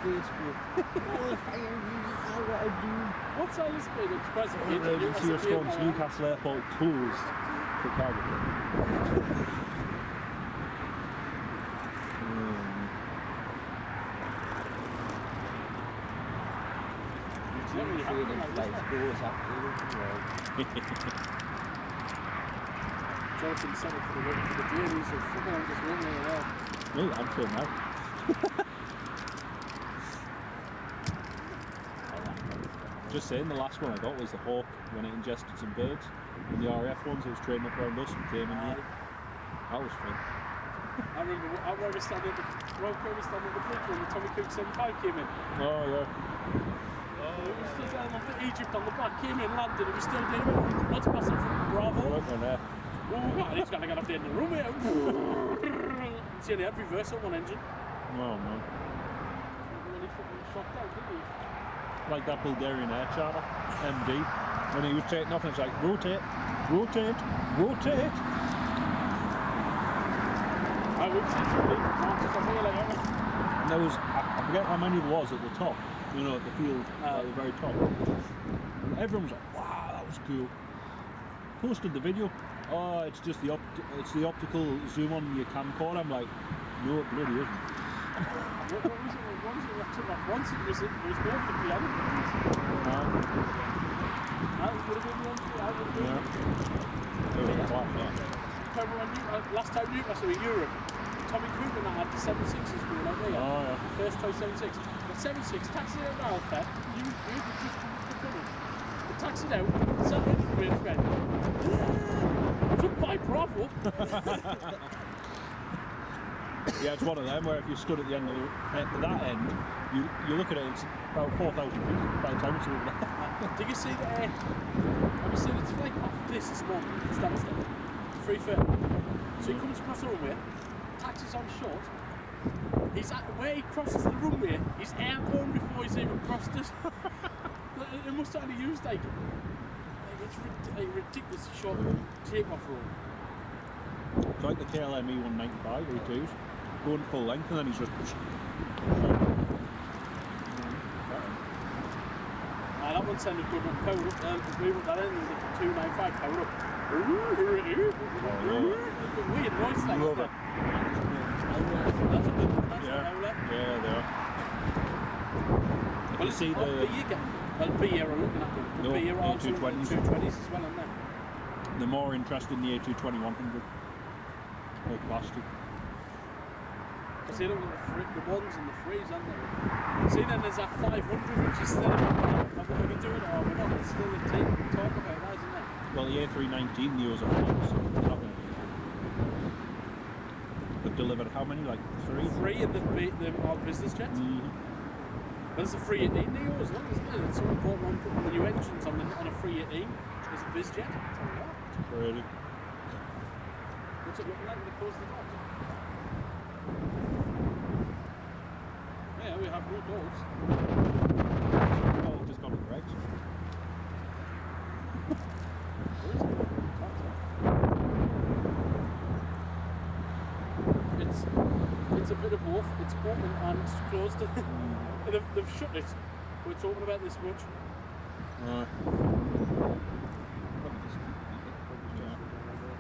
Facebook. Oh, if I know what I do. What's all this big express? Emergency response, Newcastle Airport closed for cargo. Jonathan set up for the Geodis of football just running it well. Me, I'm clear now. Just saying, the last one I got was the Hawk when it ingested some birds. And the RAF ones, it was training up around us and came in here. That was fun. I remember standing at the bridge when the Tommy Cook 75 came in. Oh, yeah. It was just off Egypt on the back, came in, landed, it was still doing it. What's passing from Bravo? Working there. Oh God, he's got to get up there in the room here. See, they had reverse on one engine. Oh, man. Really fucking shocked out, didn't he? Like that Bulgarian air charter, MD, when he was taking off and it's like, rotate, rotate, rotate. I Well, we've seen some big marches on here, like, haven't we? And there was, I forget how many there was at the top, you know, at the field, at the very top. And everyone was like, wow, that was cool. Posted the video. Oh, it's just the optical zoom on your camcorder. I'm like, no, it bloody isn't. What was it? Once it took off once, it was over the piano. That would have been one. That would have been. Yeah. It was class, yeah. Remember when last time Newcastle in Europe, Tommy Cooper and I had the 76s going out there. Oh, yeah. First choice 76. The 76 taxied out of Alpha. You just come in. The taxied out. Sat in the bridge, went. Took by Bravo. Yeah, it's one of them where if you stood at the end of that end, you look at it, it's about 4,000 feet by the time it's over there. Did you see the have you seen it's like off this morning at Stansted? 330. So he comes across the runway, taxis on short. He's at where he crosses the runway, he's airborne before he's even crossed it. It must have only used like it's ridiculous short takeoff roll. It's like the KLM E195 E2s, going full length and then he's just. That one sounded good on power up. We went that in and the 295 power up. Weird noise like Love that. it. That's a good one. That's Yeah. a howler. Yeah, they are. Well, You see B again. Well, B here are looking at them. No, B are also A220s. 220s as well, aren't they? They're more interested in the A220-100. Like last year. Because they look at the ones and the threes, aren't they? See, then there's that 500 which is still a bit of what we're going to do it or we're not. It's still a thing to talk about, that, isn't it? Well, the A319 neos are full, so they're not going to be. They've delivered how many? Like 3? 3 in the all business jets. Mm-hmm. But there's a 318 neo as well, isn't it? It's so important on putting the new engines on a 318. There's a biz jet. It's crazy. What's it looking like when they close the doors? Yeah, we have no doors. Oh, just got it correct. Where is it? It's a bit of both. It's open and it's closed. They've shut it, but it's open about this much.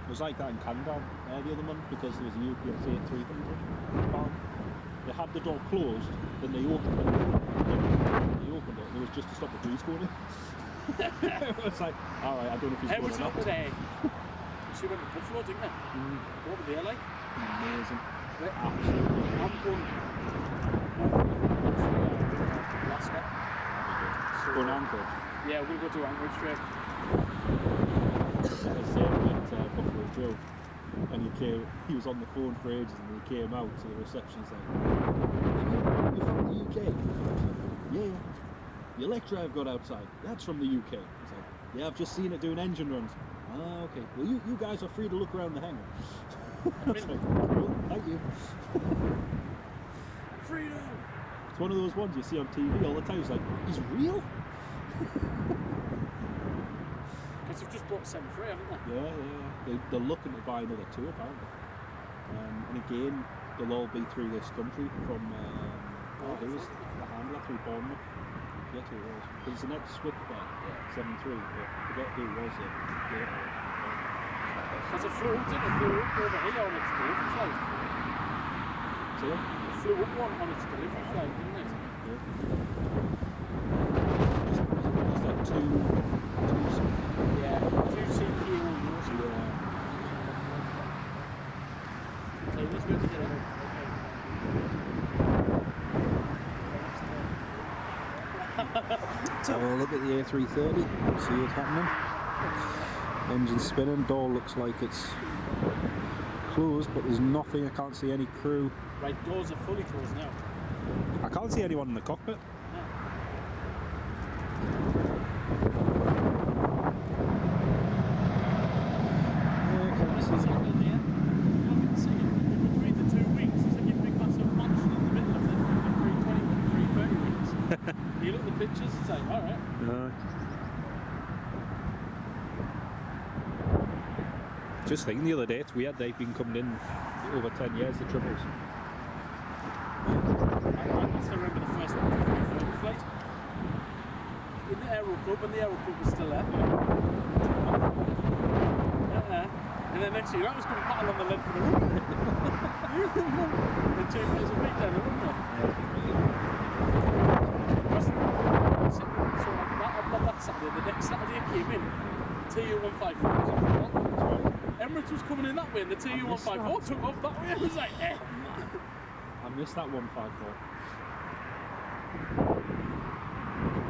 It was like that in Canada the other month because there was a UPS A330. They had the door closed, then they opened it. They opened it, and it was just to stop the breeze going in. It was like, alright, I don't know if he's How going was or it not. today? She went to Buffalo, didn't they? What were they like? Amazing. Absolutely. I'm going Alaska. Going Anchorage. Yeah, we'll go to Anchorage straight. I was saying with Buffalo Joe, and he was on the phone for ages, and he came out to the receptionist like, "You're from the UK?" Yeah. The Electra I've got outside, that's from the UK. He's like, "Yeah, I've just seen it doing engine runs." Ah, okay. Well, you guys are free to look around the hangar. I was like, "Cool, thank you." Freedom! It's one of those ones you see on TV all the time. It's like, he's real? Because they've just bought 7-3, haven't they? Yeah. They're looking to buy another 2 apparently. And again, they'll all be through this country from who was the handler through Bournemouth. I forget who it was. But it's an ex-Swiftback 7-3, but I forget who was it. Because it flew up, didn't it? Flew up over here on its delivery flight. So, It flew up one on its delivery flight, didn't it? is that 2 Yeah, 2 CPO yours. So let's go to get it. Let's have a look at the A330, see what's happening. Engine spinning, door looks like it's closed, but there's nothing, I can't see any crew. Right, doors are fully closed now. I can't see anyone in the cockpit. This is happening here. You can see in between the 2 wings, there's like a big massive mansion in the middle of the 320 and 330 wings. You look at the pictures, it's like, alright. Just thinking the other day, it's weird they've been coming in over 10 years, the triples. I still remember the first flight in the Aero Club, when the Aero Club was still there. And then next thing you know, I was going to battle on the length of the runway. And 2 meters of weight down the runway. So like that Saturday, the next Saturday I came in, TU154 was off the wall. Emirates was coming in that way, and the TU154 took off that way. I was like, eh. I missed that 154.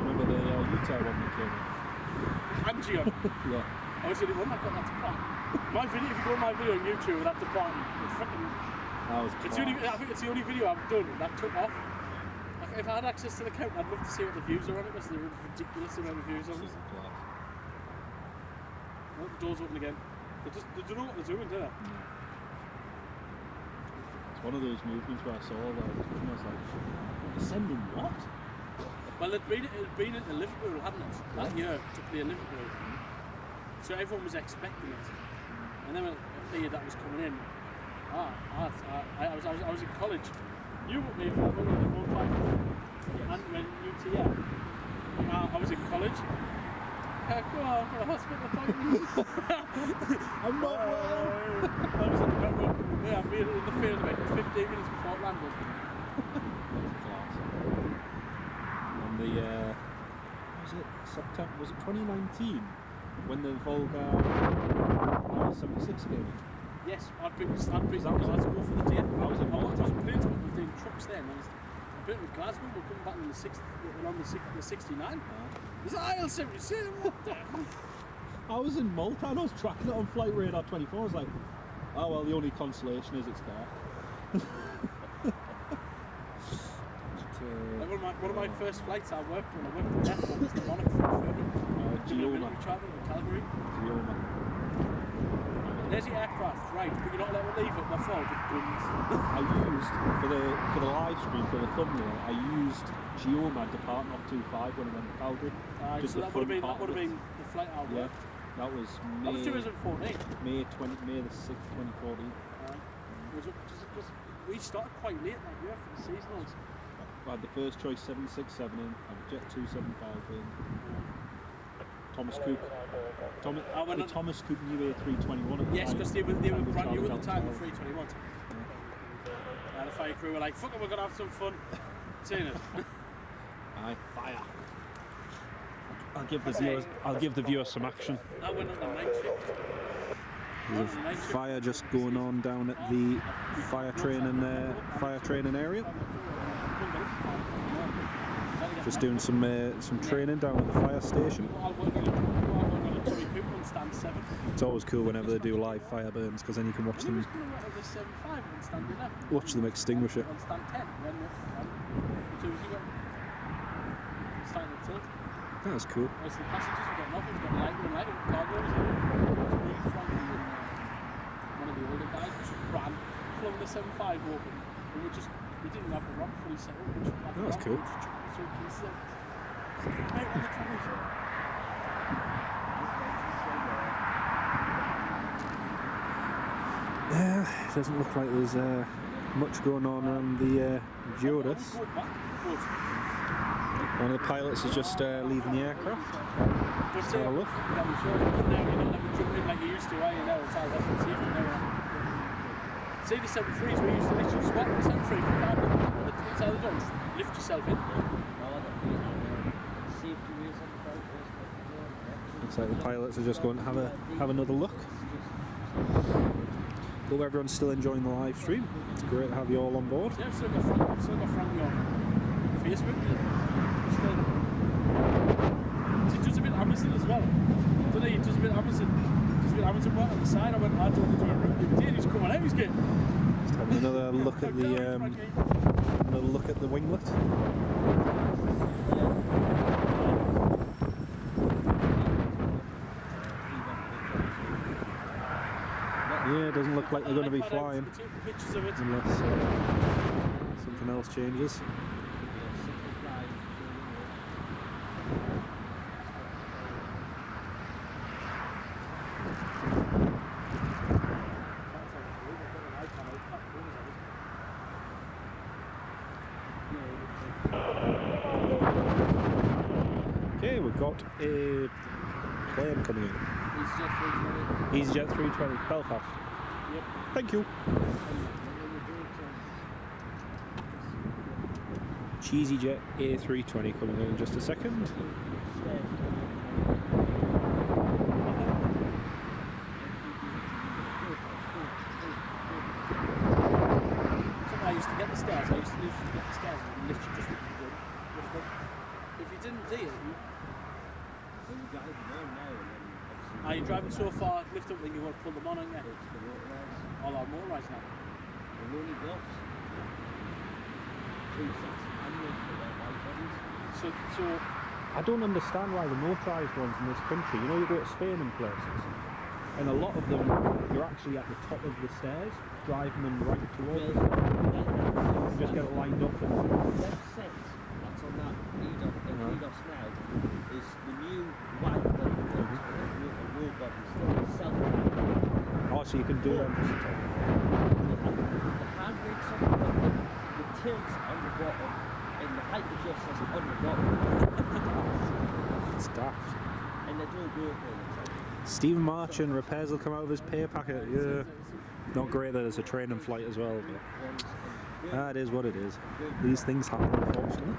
Remember the U-tail one that came in? Angion. Yeah. I was the only one that got that depart. My video, if you go on my video on YouTube with that departing, it's fucking. That was It's the only, I think it's the only video I've done that took off. Like, if I had access to the account, I'd love to see what the views are on it, because there are ridiculous amount of views on it. Oh, the door's open again. They don't know what they're doing, do they? It's one of those movements where I saw that I was like, sending what? Well, it'd been into Liverpool, hadn't it? That year, particularly in Liverpool. So everyone was expecting it. And then when I heard that was coming in, I was in college. You were me for the 154 and when UTM. I was in college. Go on, I've got a hospital appointment. I'm not well. I was in the boat yeah, we were in the field about 15 minutes before it landed. On the was it September? Was it 2019 when the Volga 76 came in? Yes, I'd been Glasgow for the day. I was in Malta. I was playing to the trucks then. I was playing with Glasgow. We're coming back in the 69. Is that IL-77? What the? I was in Malta and I was tracking it on Flight Radar 24. I was like, oh well, the only consolation is it's there. One of my first flights I worked at the airport was the Monarch from Geoma. Calgary. Geoma. There's the aircraft, right, but you're not allowed to leave it by fault with guns. I used, for the live stream, for the thumbnail, I used Geoma departing off 25 when I went to Calgary. So that would have been the flight I worked. Yeah, that was That was 2014. May the 6th, 2014. We started quite late that year for the seasonals. I had the first choice 767 in, I had Jet 275 in. Thomas Cook. Thomas Cook new A321 at the yes, time. because they were brand new at the time, the 321s. The fire crew were like, fuck it, we're going to have some fun. Seeing it. Aye, fire. I'll give the viewers some action. I went on the night shift. There's fire just going on down at the fire training area. Just doing some training down at the fire station. It's always cool whenever they do live fire burns, because then you can watch them extinguish it. That's cool. One of the older guys just ran, flung the 75 open, and we didn't have the rock fully set up. That's cool. Yeah, it doesn't look like there's much going on around the Geodis. One of the pilots is just leaving the aircraft. Let's have a look. See the 73s, we used to literally swap the 73 from down inside the doors, lift yourself in. Looks like the pilots are just going to have another look. Hope everyone's still enjoying the live stream. It's great to have you all on board. Yeah, I've still got Frank on Facebook. He does a bit of Amazon as well. Don't he? He does a bit of Amazon. Amazon work on the side. I went hard to do a route the other day and he's coming out, he's getting. Just having another look at the winglet. Yeah, it doesn't look like they're going to be flying unless something else changes. Okay, we've got a plane coming in. EasyJet 320, Belfast. Yep. Thank you. EasyJet A320 coming in just a second. I used to get the stairs. I used to literally get the stairs and literally just lift them. If you didn't do it, are you driving so far, lift up, then you want to pull them on, aren't you? All our motorised now. So I don't understand why the motorised ones in this country, you know, you go to Spain and places, and a lot of them, you're actually at the top of the stairs, driving them right towards you. Just get it lined up. And That sense that's on that Geodis now is the new white body ones, a road body still self-driving. oh, so you can do them. The handbrakes on the bottom, the tilts on the bottom, and the height adjusters on the bottom. It's daft. And they don't work all the time. Stephen Marchand, repairs will come out of his pay packet. Yeah. Not great that it's a training flight as well, but that is what it is. These things happen, unfortunately.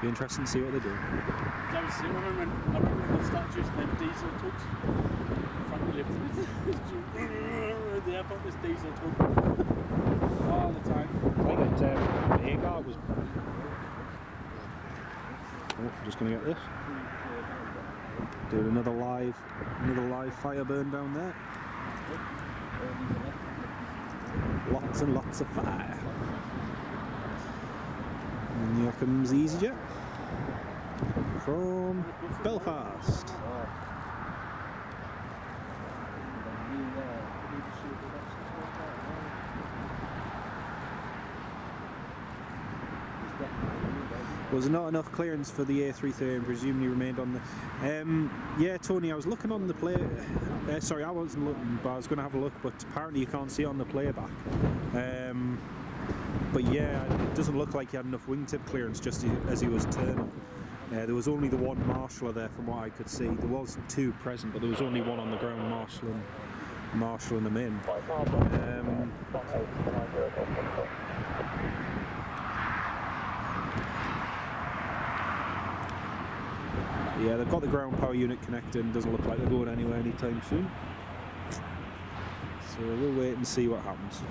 Be interesting to see what they do. I remember when they started using them diesel tugs. Frankly, lifted it. The airport was diesel tug all the time. I think Agar was. Oh, I'm just going to get this. Doing another live fire burn down there. Lots and lots of fire. And here comes EasyJet from Belfast. Was not enough clearance for the A330 and presumably remained on the... yeah, Tony, I was looking on the play... sorry, I wasn't looking, but I was going to have a look, but apparently you can't see it on the playback. But yeah, it doesn't look like he had enough wingtip clearance just as he was turning. There was only the one marshaller there from what I could see. There was two present, but there was only one on the ground marshalling them in. Yeah, they've got the ground power unit connected and doesn't look like they're going anywhere anytime soon. So we'll wait and see what happens.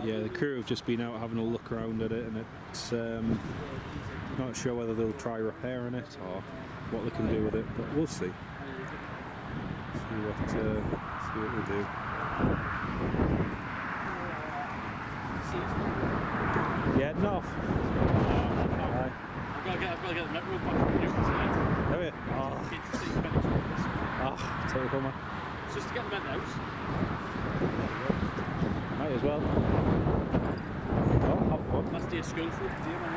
Yeah, the crew have just been out having a look around at it, and it's not sure whether they'll try repairing it or what they can do with it, but we'll see. See what we do. Yeah, no. I've got to get the network back from Newcastle. Have you? Oh, typical man. It's just to get them in the house. Might as well. Oh, have fun. That's the school food, dear man.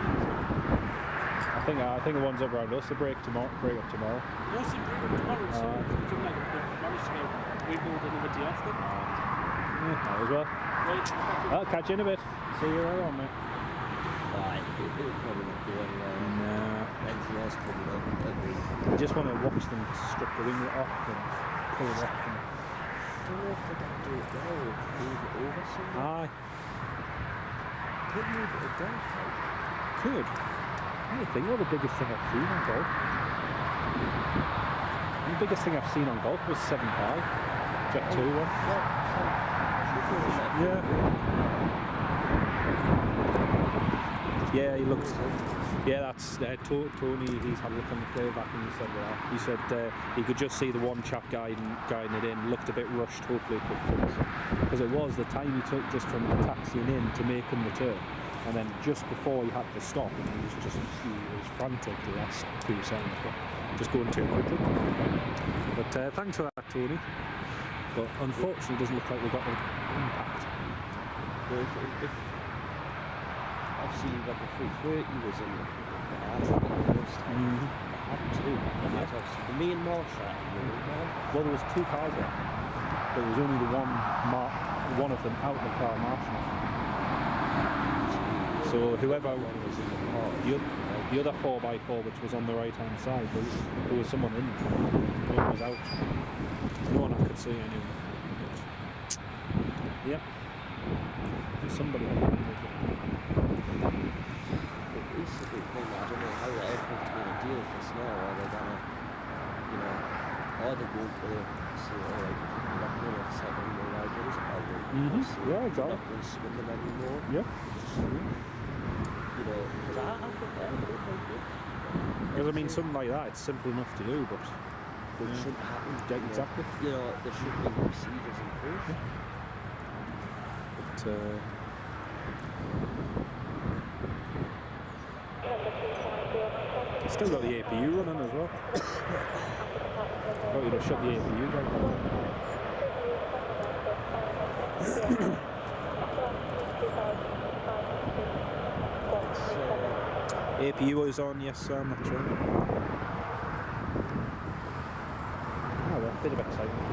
I think the ones up around us, they break up tomorrow. Mostly break up tomorrow, so like they've managed to get Wimbledon another day off them. Yeah, might as well. Right, I'll catch you in a bit. See you later on, mate. Right, it'll probably not go anywhere. Nah. Anything else coming up, I just want to watch them strip the winglet off and pull it off. And... I don't know if they can do it now or move it over somewhere. Aye. Could move it down. Could. I think what the biggest thing I've seen on golf. The biggest thing I've seen on golf was 7.5. Jet 2 one. Yeah. Yeah, he looks. Yeah, that's Tony. He's had a look on the playback and he said that. He said he could just see the one chap guiding it in. Looked a bit rushed. Hopefully it could fix. Because it was the time he took just from taxiing in to making the turn. and then just before he had to stop, and he was frantic the last 2 seconds, but just going too quickly. But thanks for that, Tony. But unfortunately, it doesn't look like we got an impact. If obviously you got the 330 was in the first time. I had two. I had obviously the me and Marsha and the man. Well, there was 2 cars there, but there was only the one of them out of the car marshal. So whoever was in the car. the other 4x4, which was on the right hand side, there was someone in. No one was out. No one I could see anyway. But, yeah. There's somebody. It is a big thing. I don't know how the airport's going to deal with this now. Are they going to, you know, or they won't say, alright, we're not going to set any more liabilities about it. Yeah, exactly. We're not going to swim them anymore. Yeah. You know, because I think the airport might be. Because I mean, something like that, it's simple enough to do, but It shouldn't happen. yeah, exactly. You know, there should be procedures in place. But still got the APU running as well. Oh, you know, shut the APU down. APU is on, yes, Sam, that's right. Oh, well, a bit of excitement.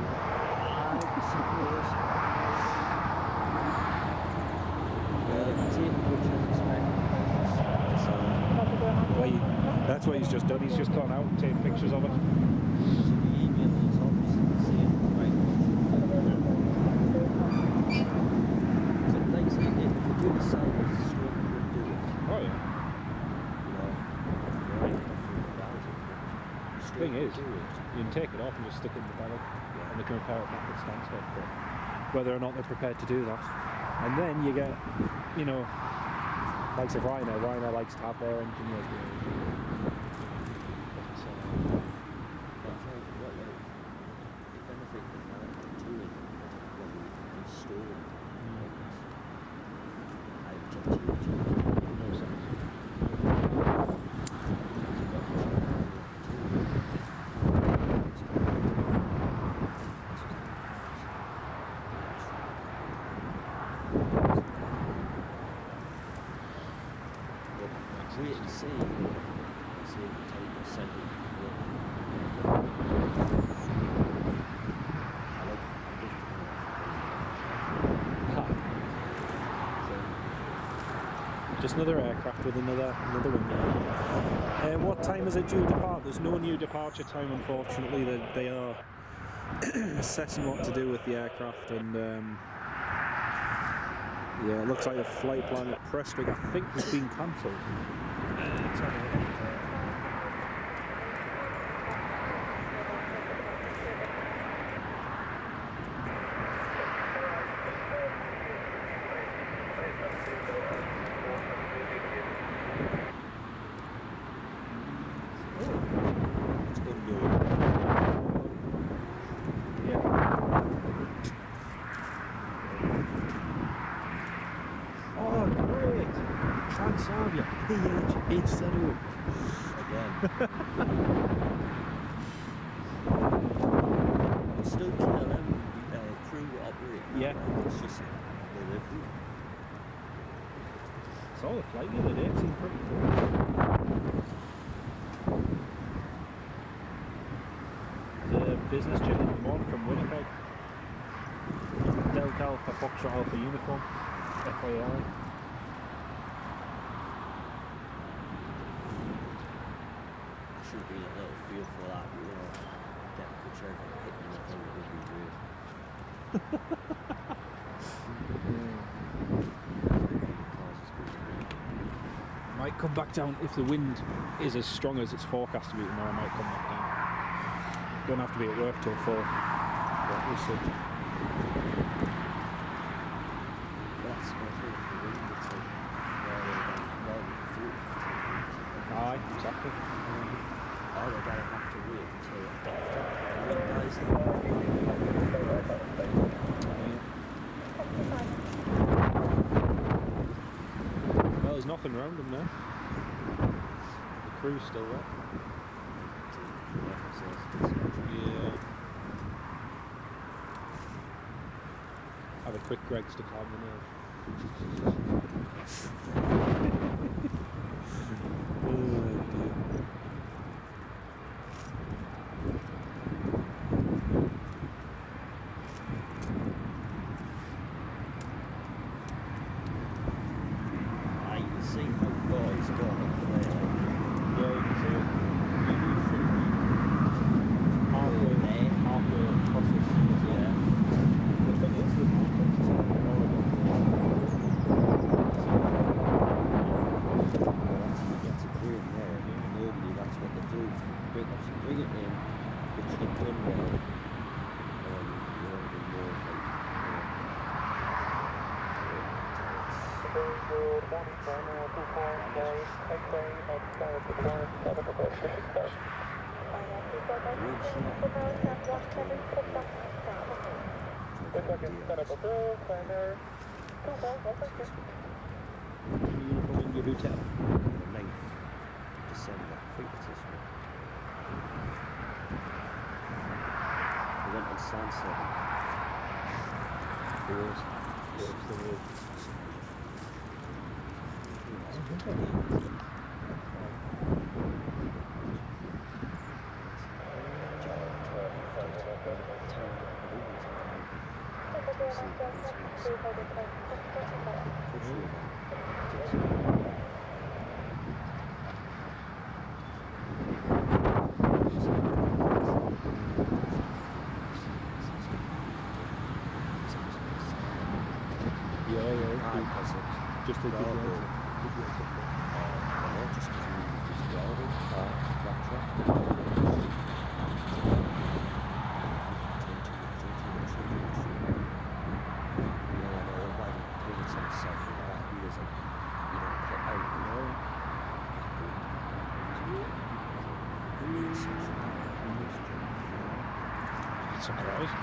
That's what he's just done. He's just gone out and taken pictures of it. Oh yeah. The thing is, you can take it off and just stick it in the belly, and they can repair it back at Stansted. But whether or not they're prepared to do that, and then you get, you know, likes of Ryanair likes to have their engineers doing it. Wait and see. See if the tape is sending. Just another aircraft with another wing. What time is it due to depart? There's no new departure time, unfortunately. They are assessing what to do with the aircraft, and yeah, it looks like the flight plan at Prestwick, I think, has been cancelled. PHZO again. It's still KLM crew operating. Yeah. It's just delivery. Saw the flight the other day, it seemed pretty cool. The business jet in the morning from Winnipeg. Delta Alpha Foxtrot Alpha Uniform, FYI. Should be a little feel for that, you know, get a picture of it hitting the thing would be weird. Might come back down if the wind is as strong as it's forecast to be tomorrow. Might come back down. Don't have to be at work till 4. But we'll see. That's what I think the wind would take. Aye, exactly. Oh, they're going to have to wait until after. nothing around them now. The crew's still there. Yeah. Have a quick Greg's to calm the nerves. Oh dear. You can see how far he's got on the flare. Yeah, you can see it. Halfway across the sea. Yeah. The thing is, the market's Well, that's what gets a crew in there. Nobody, that's what they do. Bring it in, which they've done well. You know, the more like, Good morning, Channel 248, X-ray, and Stansted Airport, uniform in your hotel. the 9th December, I think it's this one. We went on Stansted. Just a good Bravo. road. Just because we just welded, that's it. Surprise.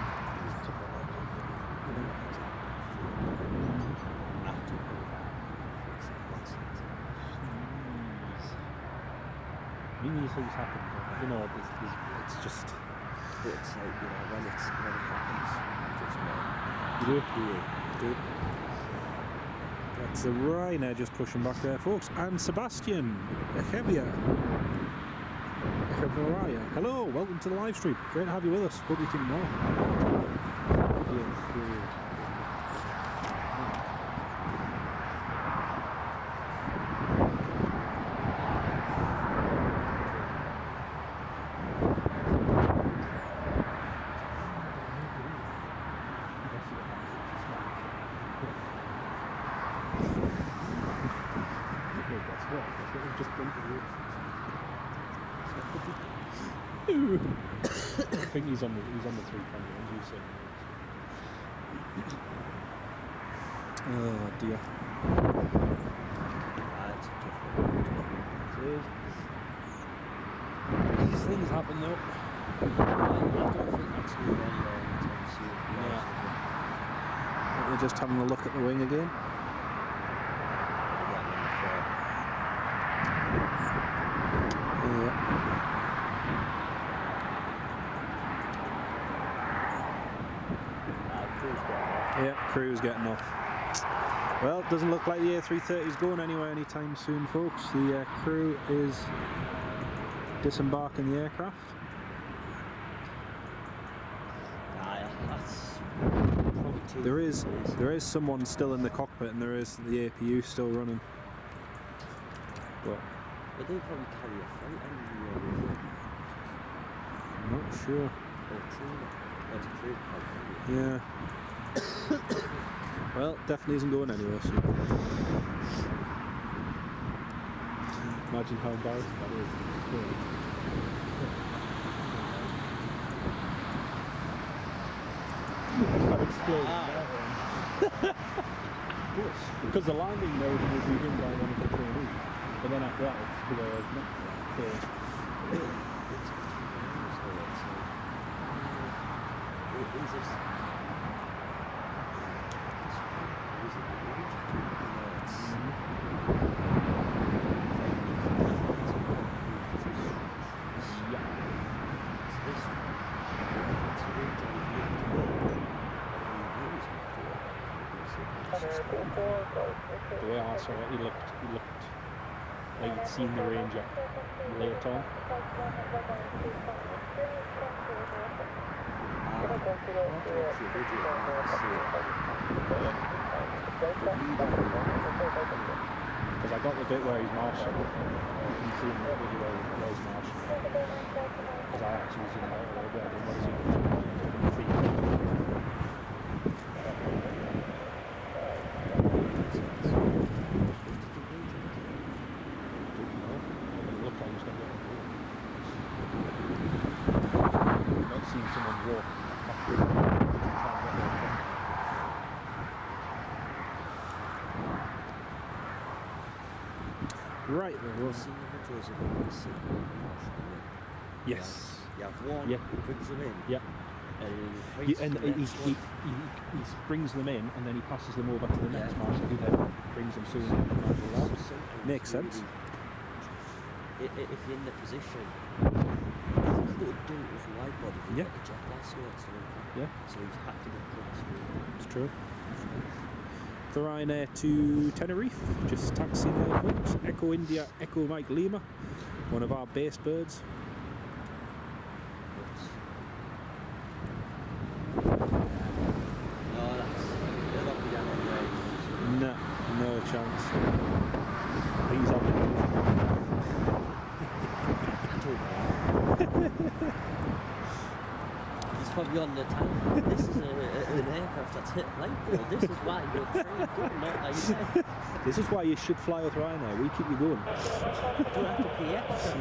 I mean, these things happen, but, you know, it's just... But it's like, you know, when it happens, just You do. That's the Ryanair just pushing back there, folks. And Sebastian, Heavier. Hello, welcome to the live stream. Great to have you with us. Hope you keep well. I think he's on the 320, as you said. Oh dear. That's a different. These things happen though. I don't think that's moving anywhere anytime soon. We're just having a look at the wing again. Yeah, crew's getting off. Well, it doesn't look like the A330 is going anywhere anytime soon, folks. The crew is disembarking the aircraft. There is someone still in the cockpit, and there is the APU still running. But they probably carry a freight engine. I'm not sure. Yeah. Well, definitely isn't going anywhere soon. Imagine how embarrassing that is. Because the landing node will be him by one of the trainees, but then after that it's the way it's not. so he looked like he'd seen the Ranger late on. Because I got the bit where he's marshalling. You can see in the video where he's marshalling. Because I actually was in there already, I didn't want to see the I've seen someone walk right, there was. Seen the videos of them sitting. Yes. You have one, Yeah. he brings them in, Yeah. and He brings them in and then he passes them over to the next marshal who then brings them soon. Makes sense. If you're in the position, you could do it with wide body, but Yeah. the jet blast works on that. Yeah. So he's had to get class through. It's true. The Ryanair to Tenerife, just taxiing there folks. Echo India, Echo Mike Lima, one of our base birds. No, no chance. He's on the He's probably on the tank. This is an aircraft that's hit lightboard. This is why you're pretty good, not like that. This is why you should fly with Ryanair. We keep you going. You don't have to pay extra.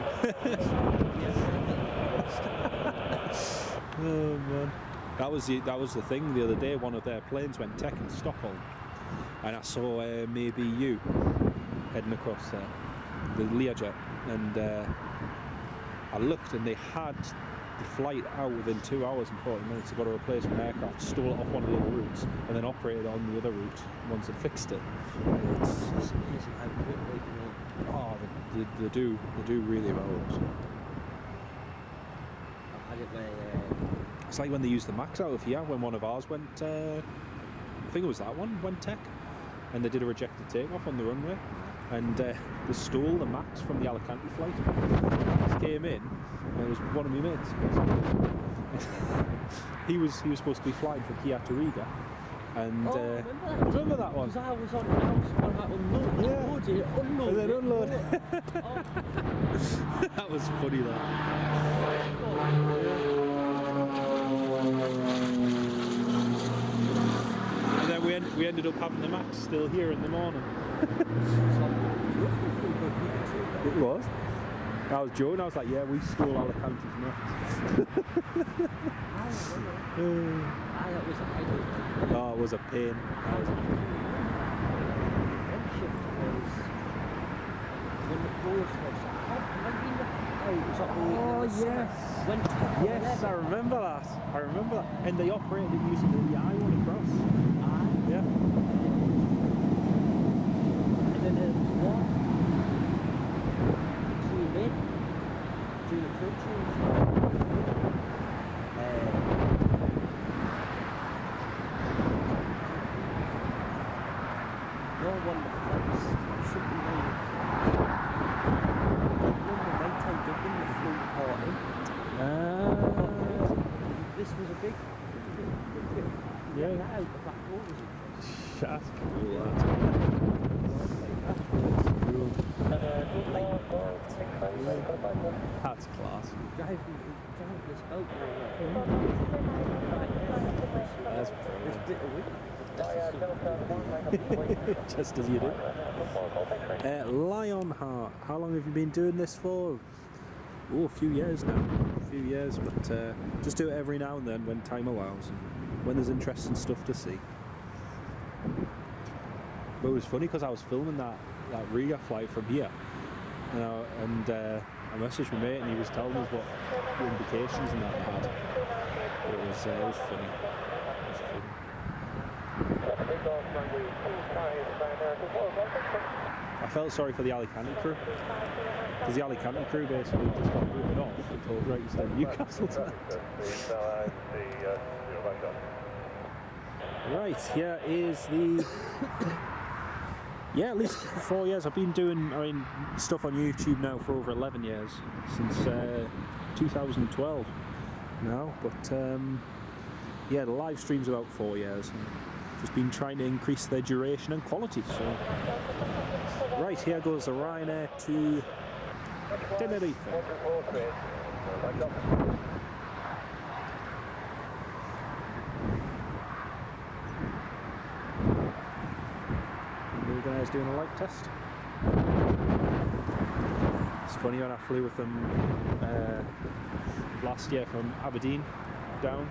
Oh man, that was the thing the other day. One of their planes went tech in Stockholm, and I saw maybe you heading across there, the Learjet, and I looked and they had the flight out within 2 hours and 40 minutes. They got a replacement aircraft, stole it off one of the other routes, and then operated on the other route once they fixed it. It's, It's amazing how quickly, you know. oh, they do really well. I've had it where It's like when they used the Max out of here, when one of ours went, I think it was that one, went tech, and they did a rejected takeoff on the runway, and they stole the Max from the Alicante flight. It came in, and it was one of my mates. he was supposed to be flying from here to Riga, and remember that one? because I was on unload, Yeah. unload, And then unload. Oh. That was funny, that. And then we ended up having the Max still here in the morning. It was. I was joking. I was like, yeah, we stole Alicante's Max. Oh, it was a pain. That was a pain. Oh yes. Yes, I remember that. And they operated using the eye one across. Yeah. And then there was one came in to the country. No one the flights should be made. Dublin the flew party. This was a big Yeah. out the back door, was it? That's cool, That's class. Drive this boat That's this bit of wind. just as you do. Lionheart, how long have you been doing this for? Oh, a few years now. But just do it every now and then when time allows, and when there's interesting stuff to see. But it was funny because I was filming that Riga flight from here, and I messaged my mate and he was telling us what the indications and that had. But it was funny. I felt sorry for the Alicante crew, because the Alicante crew basically just got moved off and told, right, you stay in Newcastle tonight. Right, here is the Yeah, at least 4 years. I've been doing, stuff on YouTube now for over 11 years, since 2012 now. But yeah, the live stream's about 4 years. And just been trying to increase their duration and quality. So, right, here goes the Ryanair to Tenerife. The guys doing a light test. It's funny when I flew with them last year from Aberdeen down.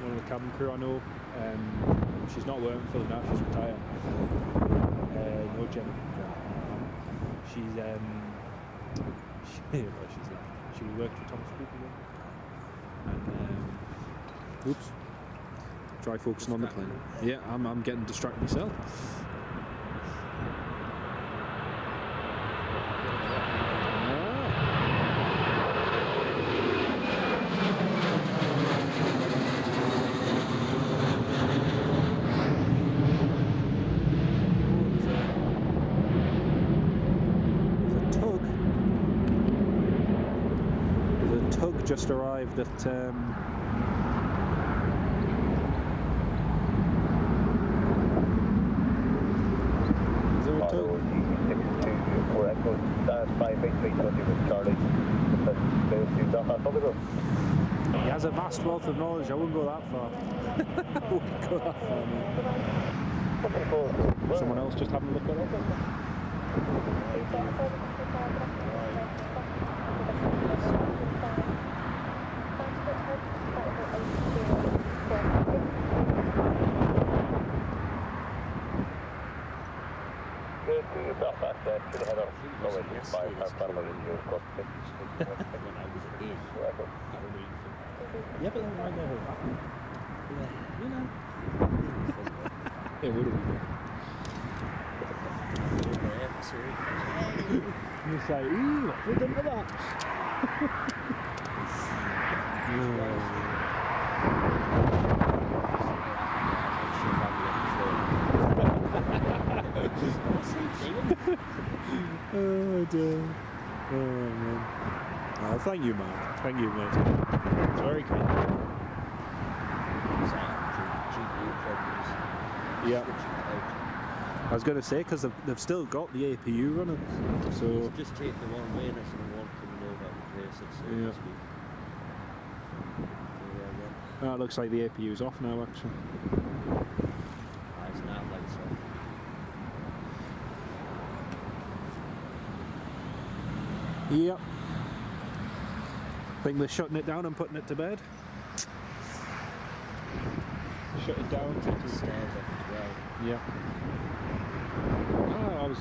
One of the cabin crew I know. She's not working for them now. She's retired. No, Jenny. She's she worked for Thomas Cook again. And oops. Try focusing on the plane. Yeah, I'm getting distracted myself. Just arrived at is there a tug? He has a vast wealth of knowledge. I wouldn't go that far. I wouldn't go that far, mate. Someone else just having a look at it. Yeah, but then why never happened? Yeah, you know. It would have been. You say, ooh, we're done with that. Oh dear. Oh man. Oh, thank you, man. Thank you, mate. It's very kind. Yeah. I was going to say, because they've still got the APU running, so... Just take the one way and the one coming over and replace it, so yeah. That looks like the APU's off now, actually. It's not lights off. Yep. I think they're shutting it down and putting it to bed. Shut it down. Take the stairs off as well. Yeah. Oh, I was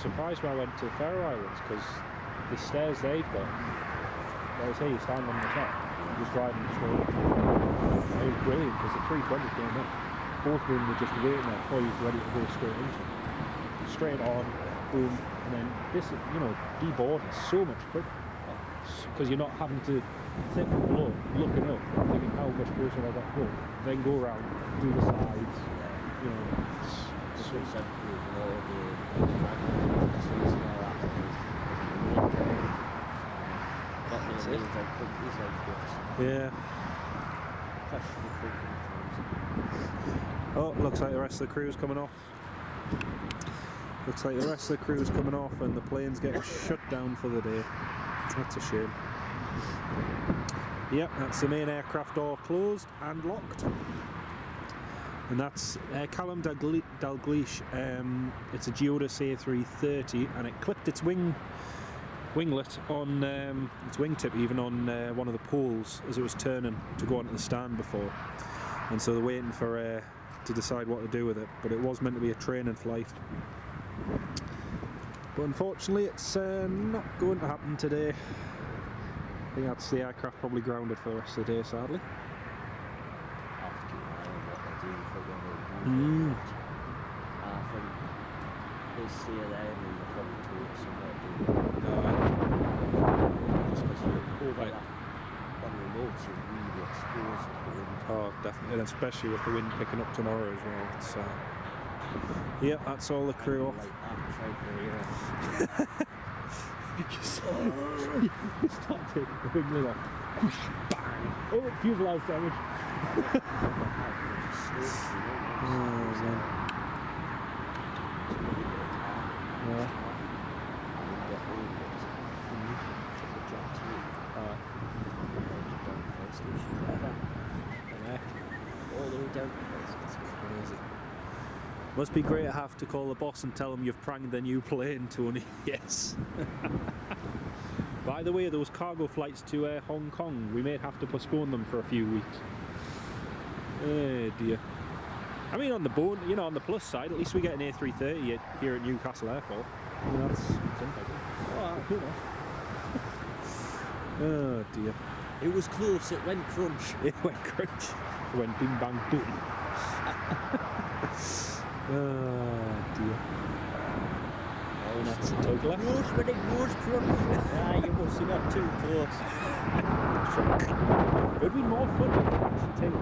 surprised when I went to the Faroe Islands, because the stairs they've got, like I say, you stand on the top, just driving straight. It was brilliant, because the 320 came up. Both of them were just waiting there for you, ready to go straight into it. Straight on, boom, and then this, deboarding is so much quicker, because you're not having to sit below, looking up, thinking how much closer I got to go, then go around, do the sides, So yeah. Oh, looks like the rest of the crew's coming off. Looks like the rest of the crew's coming off and the plane's getting shut down for the day. That's a shame. Yep, that's the main aircraft door closed and locked. And that's Callum Dalgleish. It's a Geodis A330 and it clipped its winglet on its wingtip even on one of the poles as it was turning to go onto the stand before. And so they're waiting for to decide what to do with it. But it was meant to be a training flight. But unfortunately it's not going to happen today. I think that's the aircraft probably grounded for the rest of the day, sadly. I think they stay there and they'll probably do somewhere to do. Just because you're over that on the roads, you're really exposed to the wind. Oh, definitely, and especially with the wind picking up tomorrow as well. It's Yep, that's all the crew off. Like that, trying to, You start taking the big lid off. Bang! Oh, fuselage damage. Yeah. All the way down to the first. It's crazy. Must be great to have to call the boss and tell him you've pranked the new plane, Tony. Yes. By the way, those cargo flights to Hong Kong, we may have to postpone them for a few weeks. Oh dear. I mean, on the on the plus side, at least we get an A330 here at Newcastle Airport. You know, that's something. Oh, you know. Oh dear. It was close, it went crunch. It went crunch. It went bing bang boom. Oh dear. Oh, that's a tug left. Close when it was crunch. Ah, you must have got too close. It would be more fun if you actually take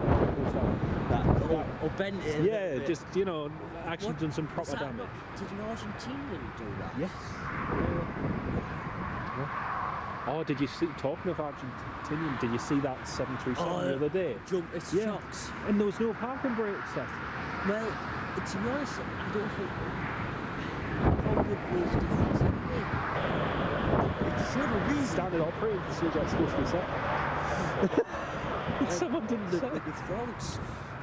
That, or bent it. yeah, just, actually done some proper Was that- damage. Did an Argentinian do that? Yes. Oh, did you see, talking of Argentinian, did you see that 737 the other day? Jump, it's Yeah. shocks. And there was no parking brake set. Well, to be honest, I don't think probably makes a difference anyway. It should have really. Standard operating procedure that's supposed to be set. Someone didn't set it. The frogs.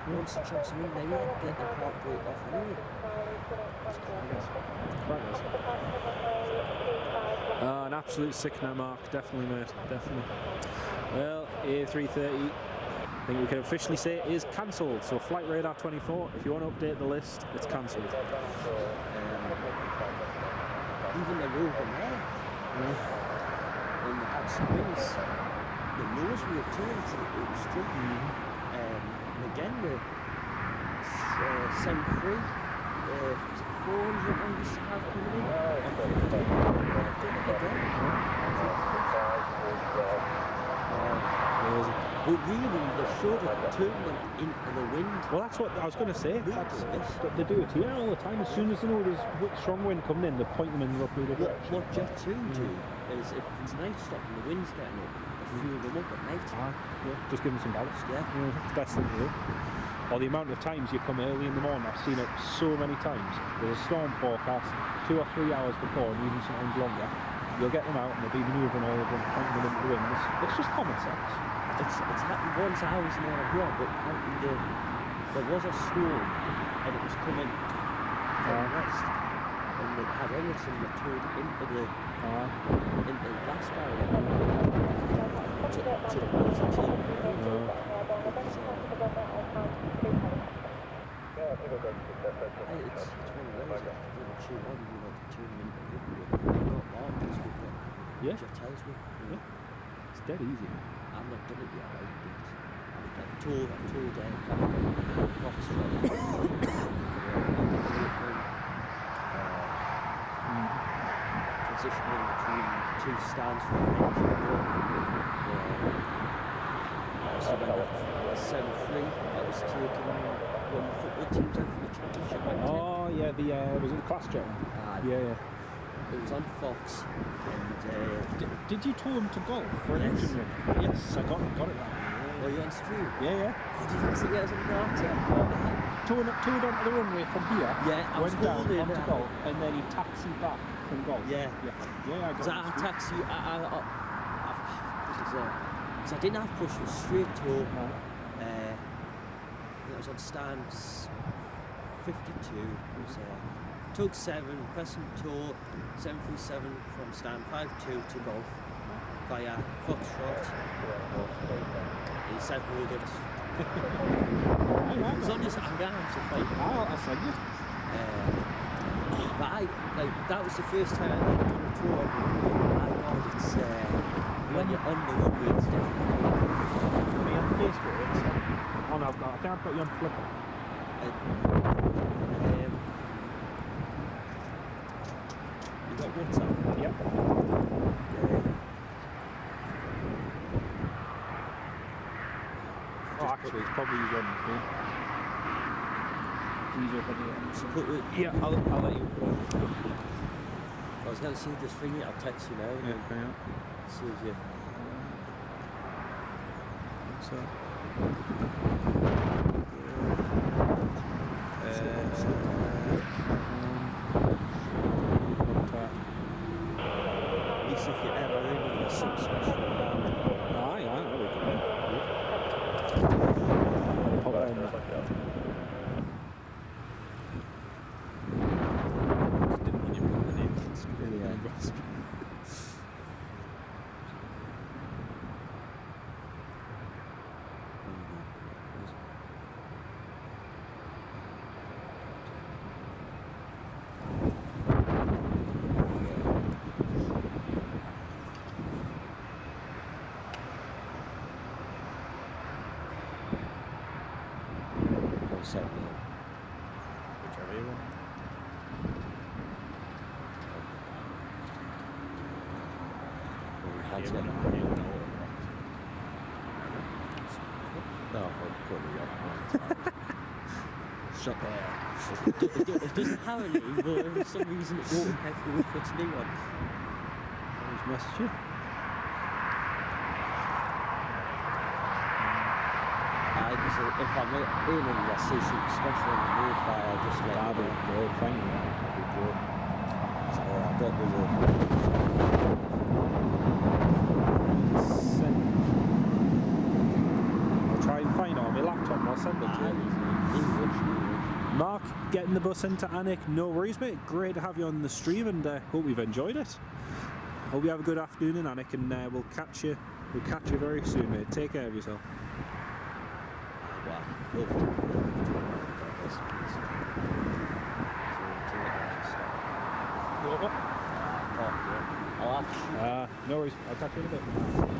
Once the chucks them in, they won't get the park brake off anyway. An absolute sickener, Mark. Definitely, mate. Definitely. Well, A330, I think we can officially say it is cancelled. So Flight Radar 24, if you want to update the list, it's cancelled. Even the road in there, when they had some wings, the nose wheel turned, so it was straight. And again, the 7-3, 400 one used to have coming in, and 50. Done it again. But really, they should have turned them into the wind. Well, that's what I was going to say. They do it here all the time. As soon as they know there's strong wind coming in, they point them in roughly the direction. What Jet 2 do is if it's night stop and the wind's getting up, they fuel them up at night. Yeah, just give them some ballast. Yeah. That's the best thing to do. Or the amount of times you come early in the morning, I've seen it so many times. There's a storm forecast 2 or 3 hours before, and even sometimes longer. You'll get them out and they'll be manoeuvring all of them, pointing them into the wind. It's just common sense. It's happened once I was near abroad, but there was a storm and it was coming from the west, and they had Emirates and they turned into the glass barrier to the altitude. It's one of those that didn't shoot on, turn them into rugby. We've got markers, we've got Jetels with. It's dead easy. I've not done it yet, but I've told Foxtrot, transitioning between 2 stands for an engine. So then that 7-3, that was taken when the football teams out for the championship. Oh, yeah, was it the class jet one? Yeah. It was on Fox, and Did you tow him to golf for an Yes. engine room? Yes, I got it now. were you on stream? Yeah. Did you see it as a narrator? Towed onto the runway from here. Yeah, I was went down holding onto it. golf, and then he taxied back from golf. Yeah. I got Because I it. taxi, because I didn't have push, it was straight tow. It was on stand 52. It was tug 7, crescent tow 737 from stand 52 to golf via Foxtrot. He said hold it. It was on his I'm going to fight. I'll send you. But that was the first time I'd done a tour. My God, it's when you're on the runway, it's different. Me on Facebook. Oh no, I think I've got you on Flipper. You got WhatsApp? Yep. Oh, actually, it's probably you on the phone. easier for me. Just put it. Yeah, I'll let you go. I was going to see this thing, I'll text you now. And Yeah, hang on. see if you. So, At least if you're ever in there's some special around. aye, that'll be good. Pop that in there. Just didn't want you putting the names on screen. Yeah. Whichever you want. That's Yeah, it. we're not- yeah, No, I'll put it up. Shut there. It doesn't have any, but for some reason it won't affect me with its new one. Who's messaged you? Because if I'm in and I see something special on the new file, I'll just let That'd you be know. great, thank you. That'd be great. So I've got the Send. I'll try and find it on my laptop and I'll send it to you. English. Mark, getting the bus into Alnwick, no worries mate, great to have you on the stream and hope you've enjoyed it. Hope you have a good afternoon in Alnwick and we'll catch you very soon mate, take care of yourself. No worries, I'll catch you in a bit.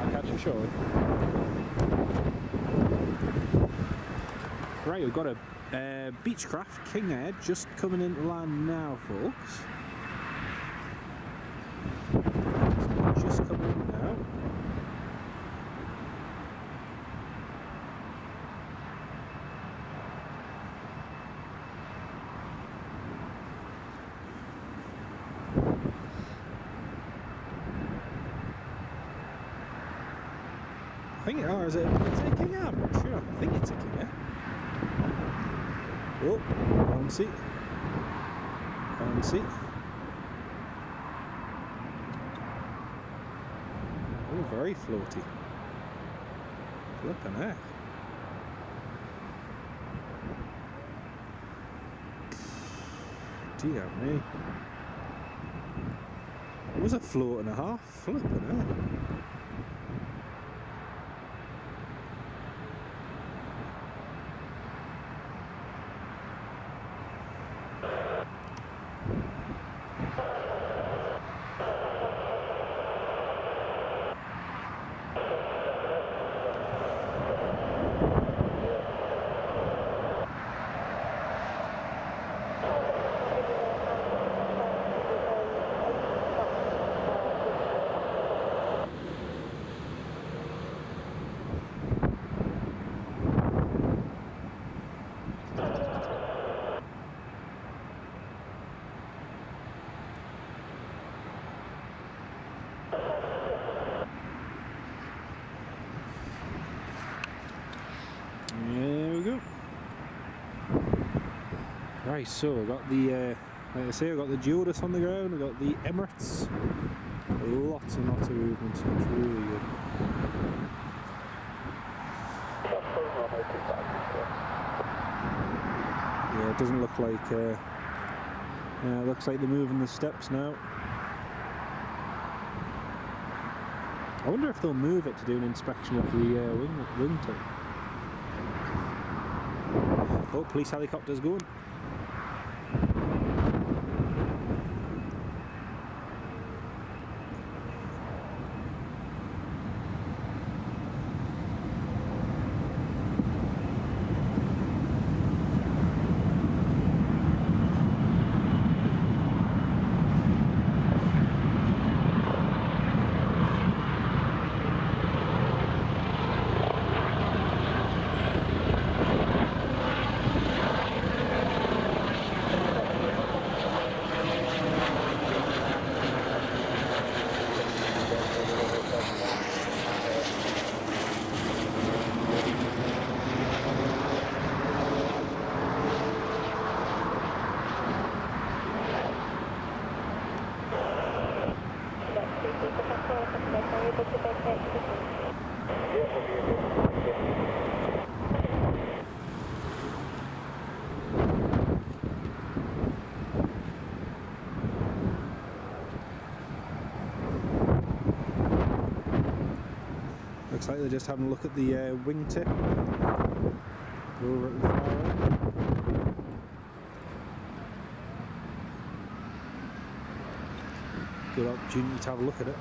I'll catch you shortly. Right, we've got a Beechcraft King Air just coming into land now, folks. Just coming in now. I think, or is it a King Air? I'm not sure. I think it's a King Air. Oh, on seat. On seat. Oh, very floaty. Flippin' heck. Dear me. It was a float and a half. Flippin' heck. There we go. Right, so we've got the, like I say, we've got the Geodis on the ground, we've got the Emirates. Lots and lots of movement, so it's really good. Yeah, it doesn't look like, yeah, it looks like they're moving the steps now. I wonder if they'll move it to do an inspection of the wing tip. Oh, police helicopter's going. able to make that decision? Yes, we'll be able to. Looks like they're just having a look at the wingtip over at the far end. Good opportunity to have a look at it.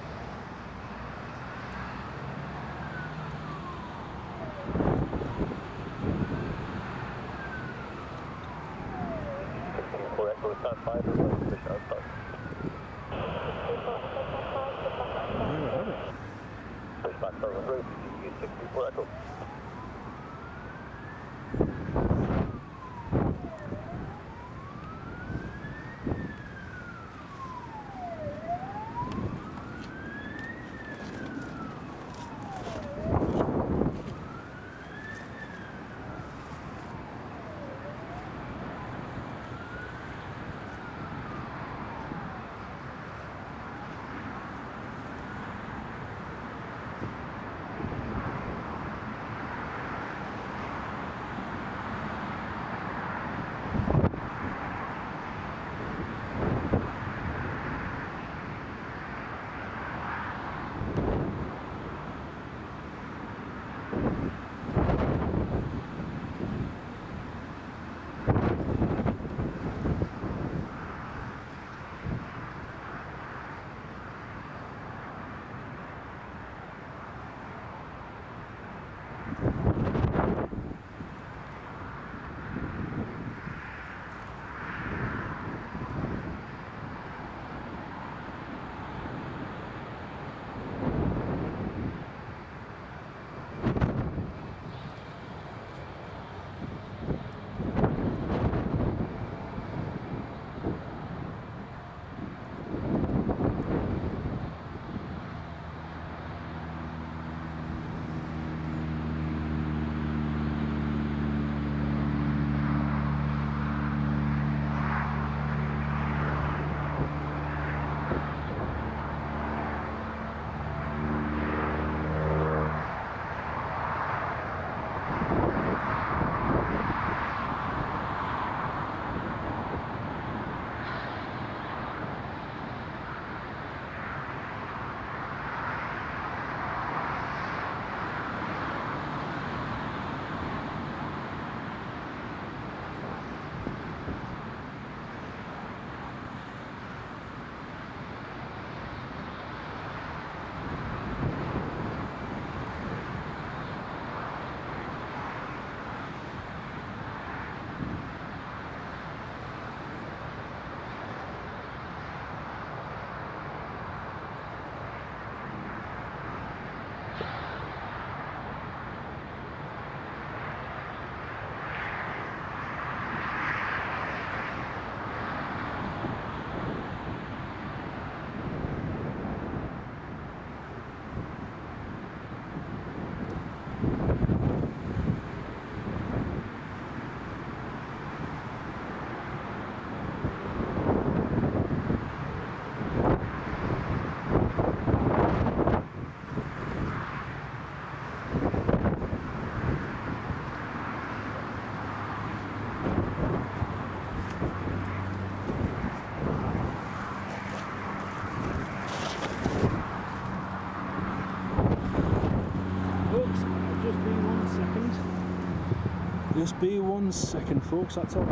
Just be 1 second, folks, that's all.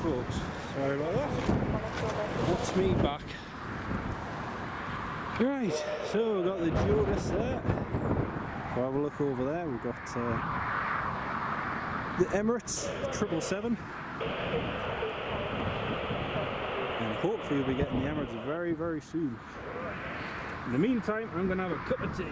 folks. Sorry about that. What's me back? Right, so we've got the Geodis there. If I have a look over there, we've got the Emirates 777. And hopefully we'll be getting the Emirates very, very soon. In the meantime, I'm going to have a cup of tea.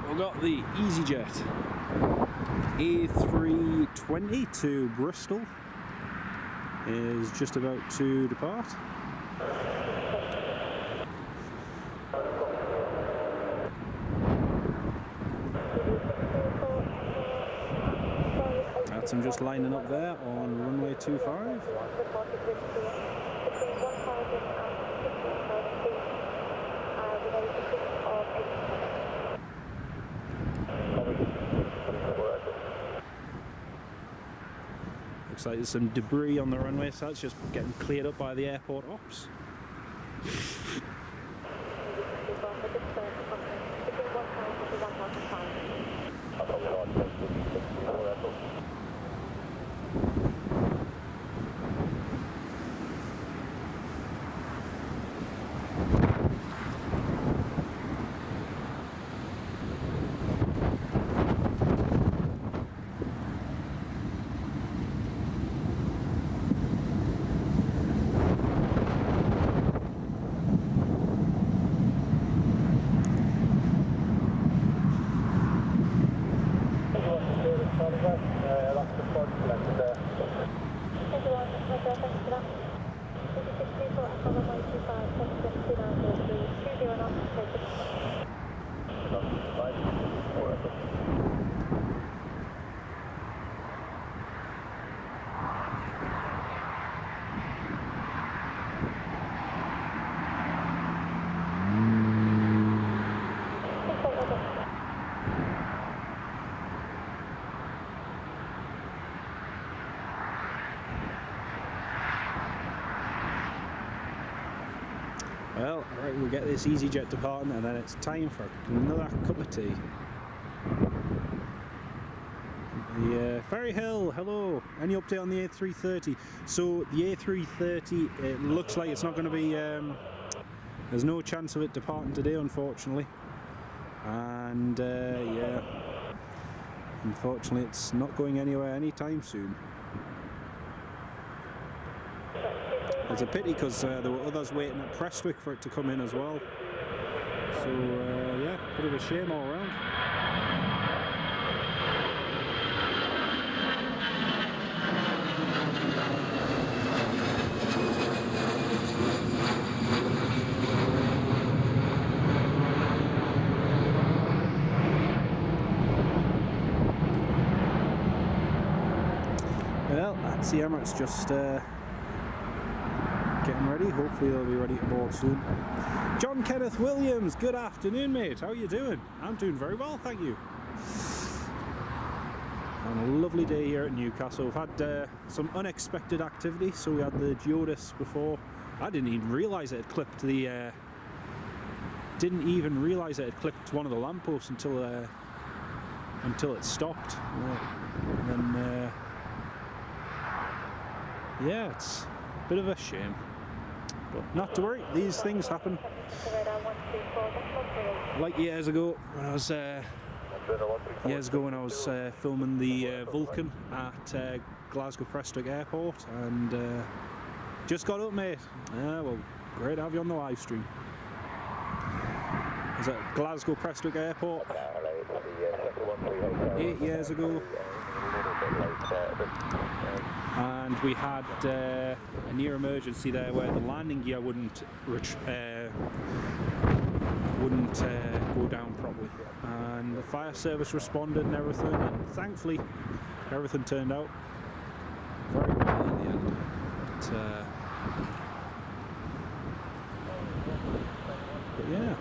We've got the EasyJet A330 to Bristol is just about to depart. That's him just lining up there on runway 25. Looks like there's some debris on the runway, so it's just getting cleared up by the airport ops. Well, right, we'll get this EasyJet departing and then it's time for another cup of tea. The Ferry Hill, hello. Any update on the A330? So the A330, it looks like it's not going to be, there's no chance of it departing today, unfortunately. And yeah, unfortunately it's not going anywhere anytime soon. It's a pity because there were others waiting at Prestwick for it to come in as well. So yeah, bit of a shame all around. Well, that's the Emirates just getting ready. Hopefully they'll be ready to board soon. John Kenneth Williams, good afternoon, mate. How are you doing? I'm doing very well, thank you. On a lovely day here at Newcastle. We've had some unexpected activity. So we had the Geodis before. I didn't even realise it had clipped the. Didn't even realise it had clipped one of the lampposts until it stopped. And then yeah, it's a bit of a shame. But not to worry, these things happen. Like years ago when I was filming the Vulcan at Glasgow Prestwick Airport, and just got up, mate. Yeah, well, great to have you on the live stream. I was at Glasgow Prestwick Airport 8 years ago. and we had a near emergency there where the landing gear wouldn't go down properly, and the fire service responded and everything, and thankfully everything turned out very well in the end. But yeah.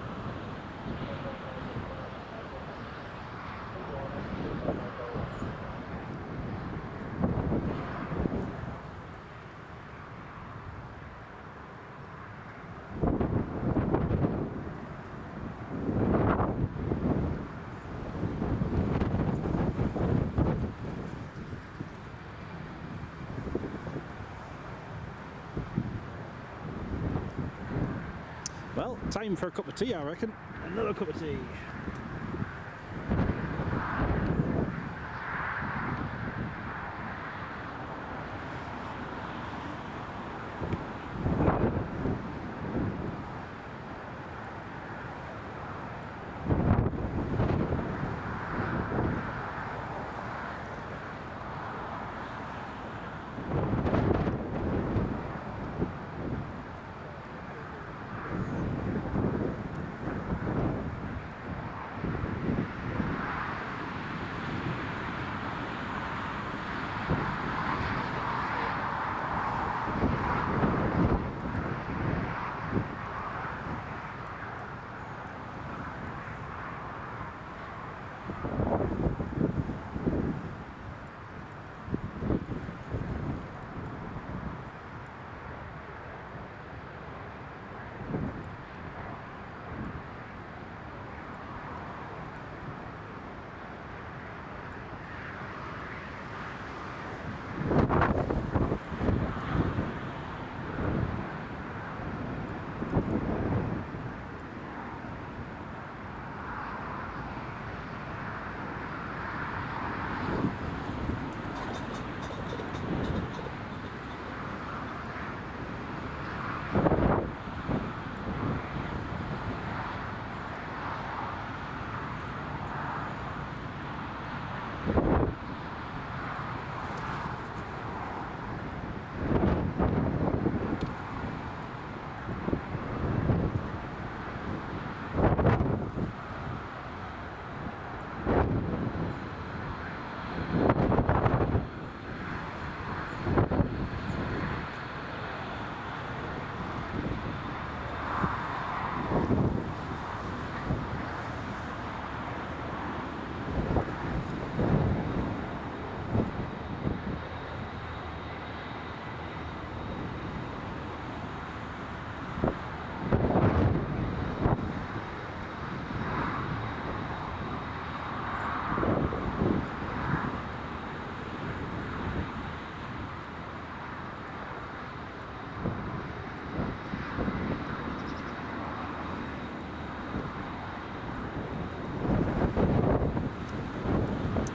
Well, time for a cup of tea, I reckon. Another cup of tea.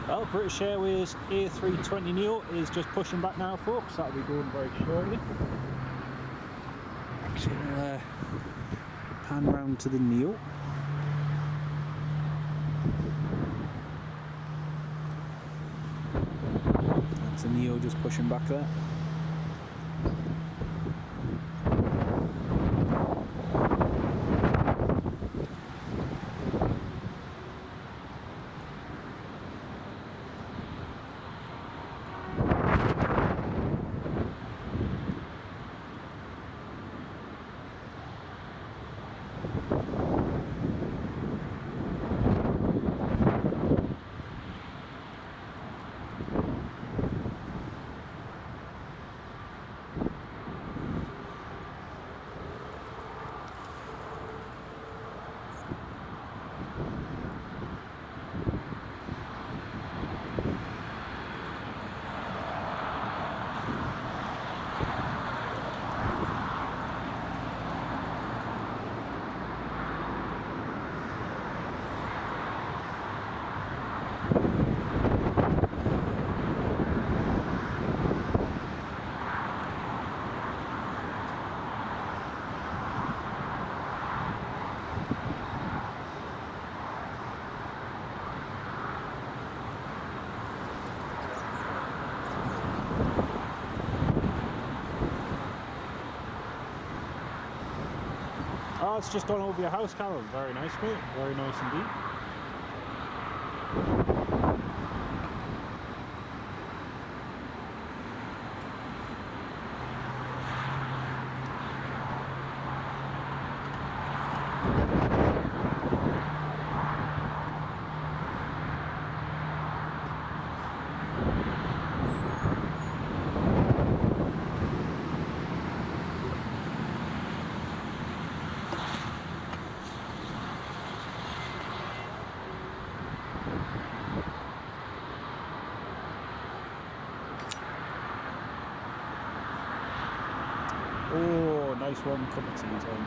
Well, British Airways A320 Neo is just pushing back now, folks. That'll be going very shortly. Actually, I'll pan round to the Neo. That's the Neo just pushing back there. Oh, it's just gone over your house, Callum. Very nice, mate. Very nice indeed. Oh, nice one, cup of tea time.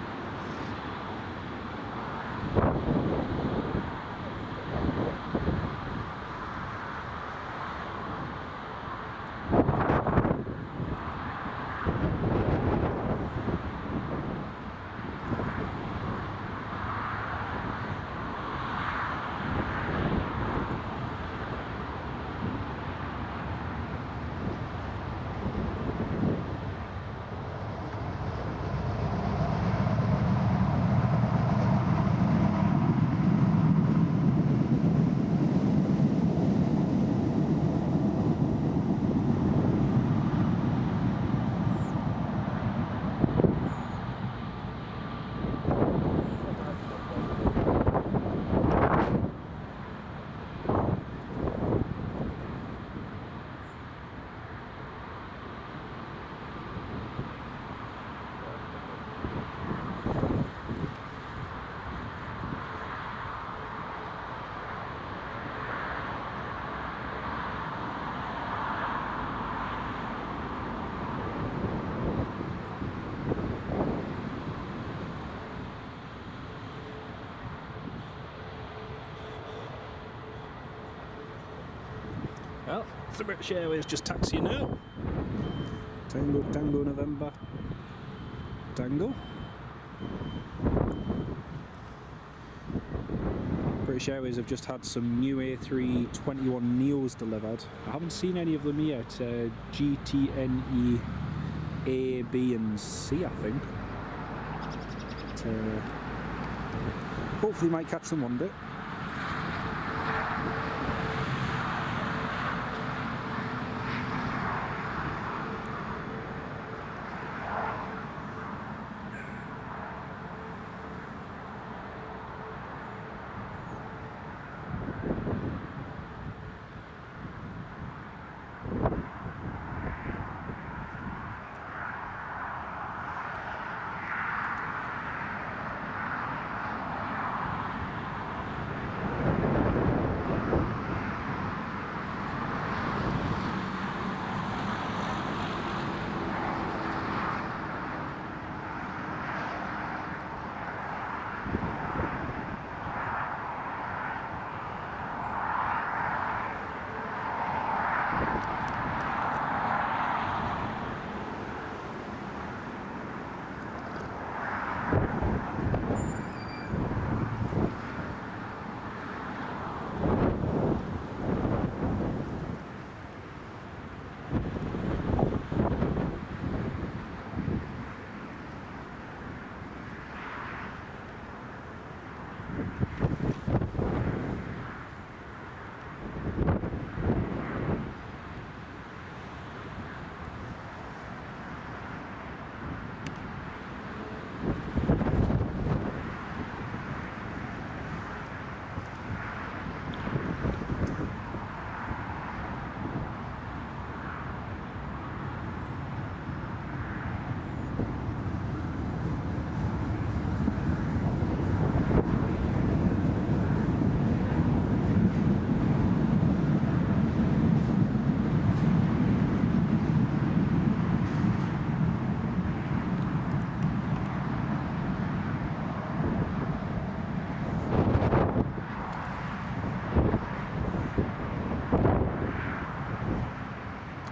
Well, the British Airways just taxi now. Tango, Tango, November, Tango. British Airways have just had some new A321 Neos delivered. I haven't seen any of them yet. GTNE A, B and C, I think. But, hopefully might catch them one day.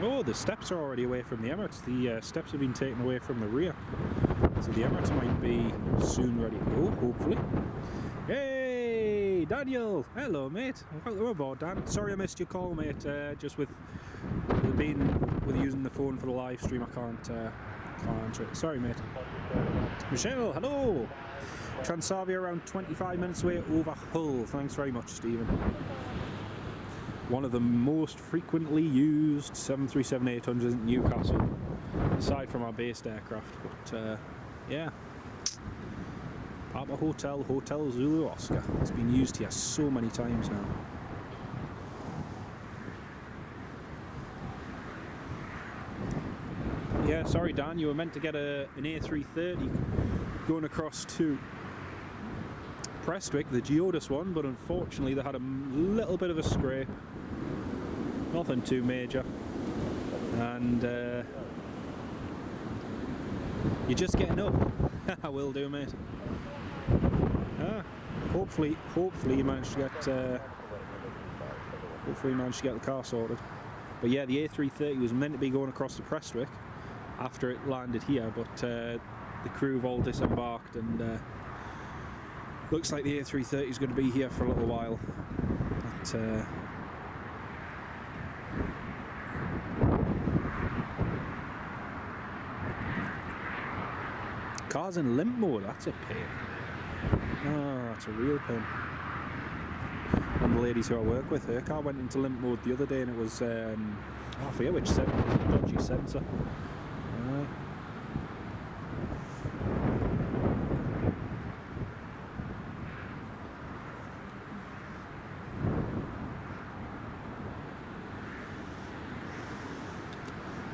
Oh, the steps are already away from the Emirates. The steps have been taken away from the rear. So the Emirates might be soon ready to go, hopefully. Hey, Daniel! Hello, mate. Welcome aboard, Dan. Sorry I missed your call, mate. Just with using the phone for the live stream, I can't answer it. Sorry, mate. Michelle, hello! Transavia around 25 minutes away over Hull. Thanks very much, Stephen. One of the most frequently used 737-800s in Newcastle, aside from our based aircraft. But yeah, Papa Hotel, Hotel Zulu Oscar. It's been used here so many times now. Yeah, sorry Dan, you were meant to get an A330 going across to Prestwick, the Geodis one, but unfortunately they had a little bit of a scrape. Nothing too major. And you're just getting up. I will do, mate. Hopefully you managed to get the car sorted. But yeah, the A330 was meant to be going across to Prestwick after it landed here, but the crew have all disembarked, and looks like the A330 is going to be here for a little while. But, car's in limp mode, that's a pain. Oh, that's a real pain. One of the ladies who I work with, her car went into limp mode the other day, and it was, I forget which sensor, it was a dodgy sensor.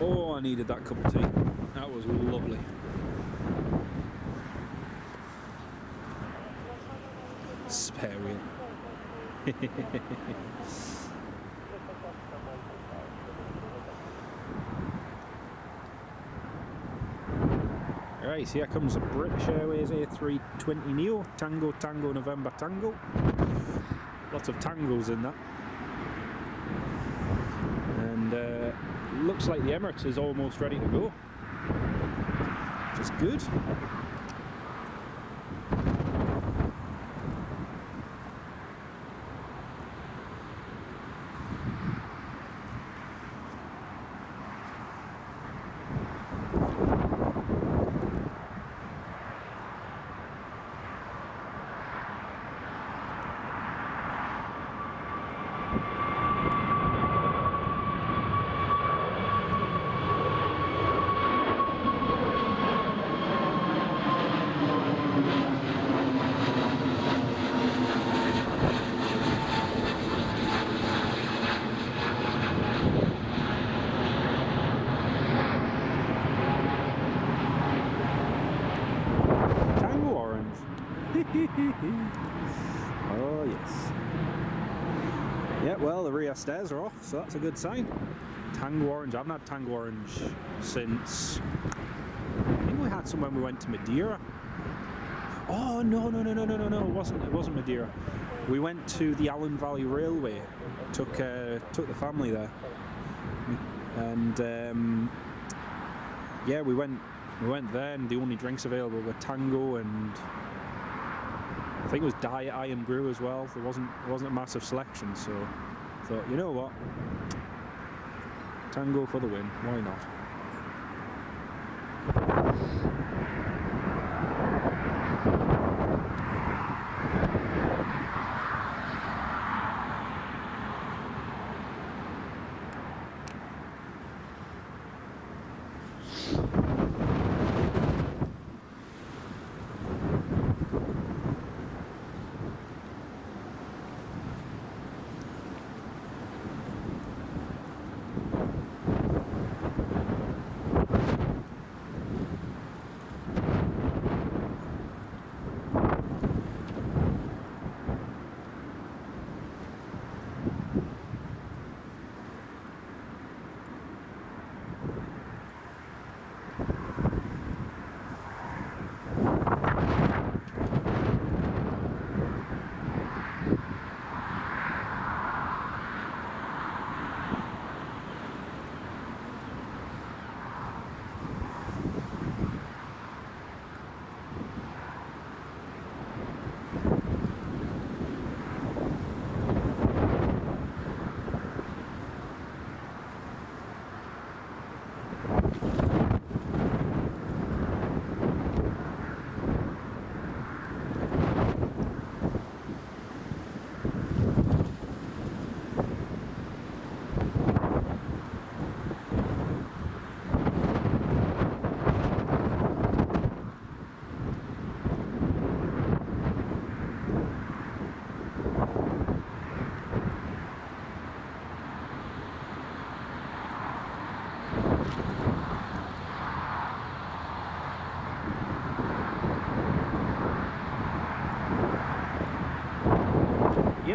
Oh, I needed that cup of tea. That was lovely. Spare wheel. Right, so here comes the British Airways A320 Neo, Tango, Tango, November, Tango. Lots of tangos in that. And looks like the Emirates is almost ready to go, which is good. Oh yes. Yeah, well, the rear stairs are off, so that's a good sign. Tango orange. I haven't had tango orange since, I think we had some when we went to Madeira. Oh no, it wasn't Madeira. We went to the Allen Valley Railway. Took the family there, and yeah, we went there, and the only drinks available were tango and I think it was Diet Iron Brew as well. There wasn't a massive selection, so I thought, you know what, tango for the win, why not?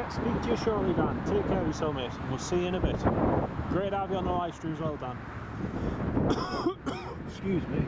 Yeah, speak to you shortly, Dan. Take care of yourself, mate. We'll see you in a bit. Great to have you on the live stream as well, Dan. Excuse me.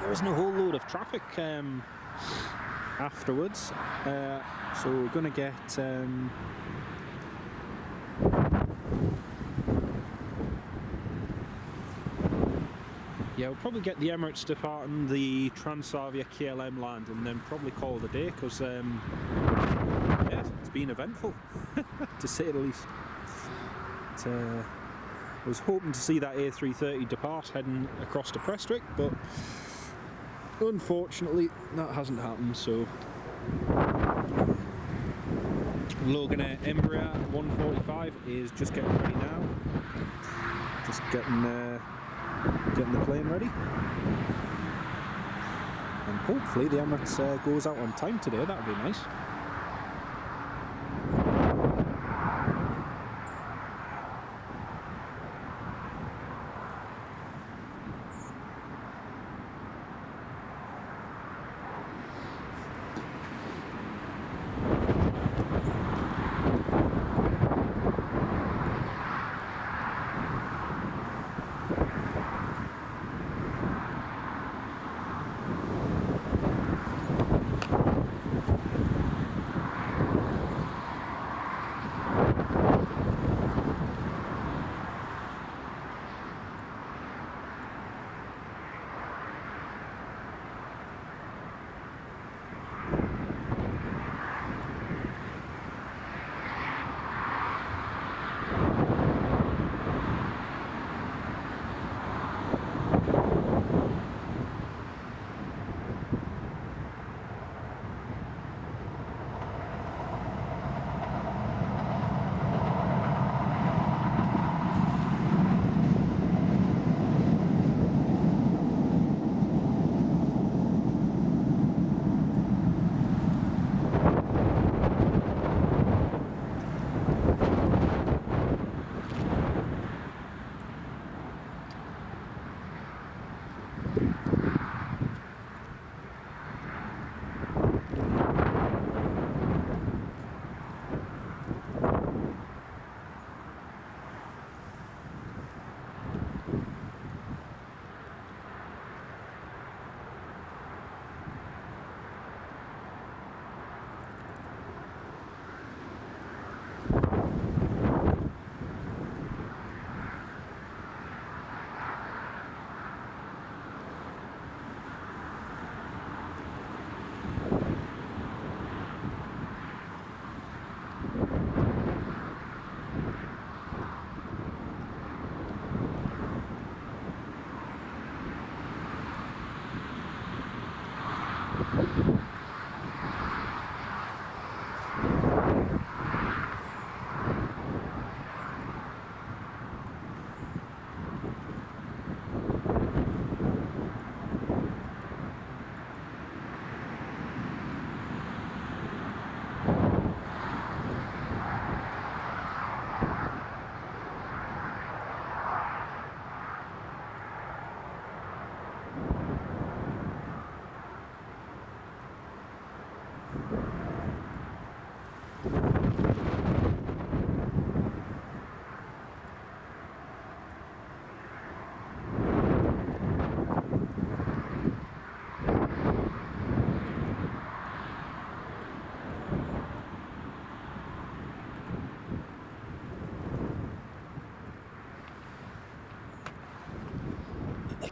There isn't a whole load of traffic afterwards, so we're going to get yeah, we'll probably get the Emirates departing, the Transavia KLM land, and then probably call it a day, because yeah, it's been eventful to say the least. I was hoping to see that A330 depart heading across to Prestwick, but unfortunately that hasn't happened. So Logan Air Embraer 145 is just getting ready now, just getting the plane ready, and hopefully the Emirates goes out on time today. That would be nice.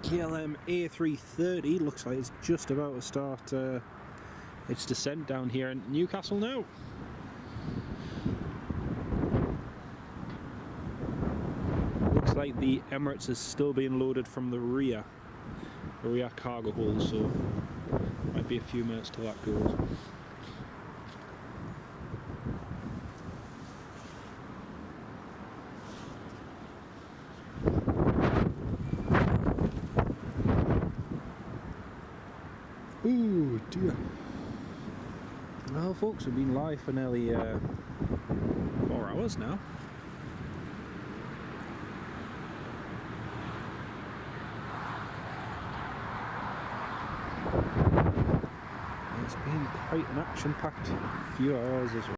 KLM A330 looks like it's just about to start its descent down here in Newcastle now. Looks like the Emirates is still being loaded from the rear cargo hold, so might be a few minutes till that goes. Ooh dear. Well folks, we've been live for nearly 4 hours now. It's been quite an action-packed few hours as well.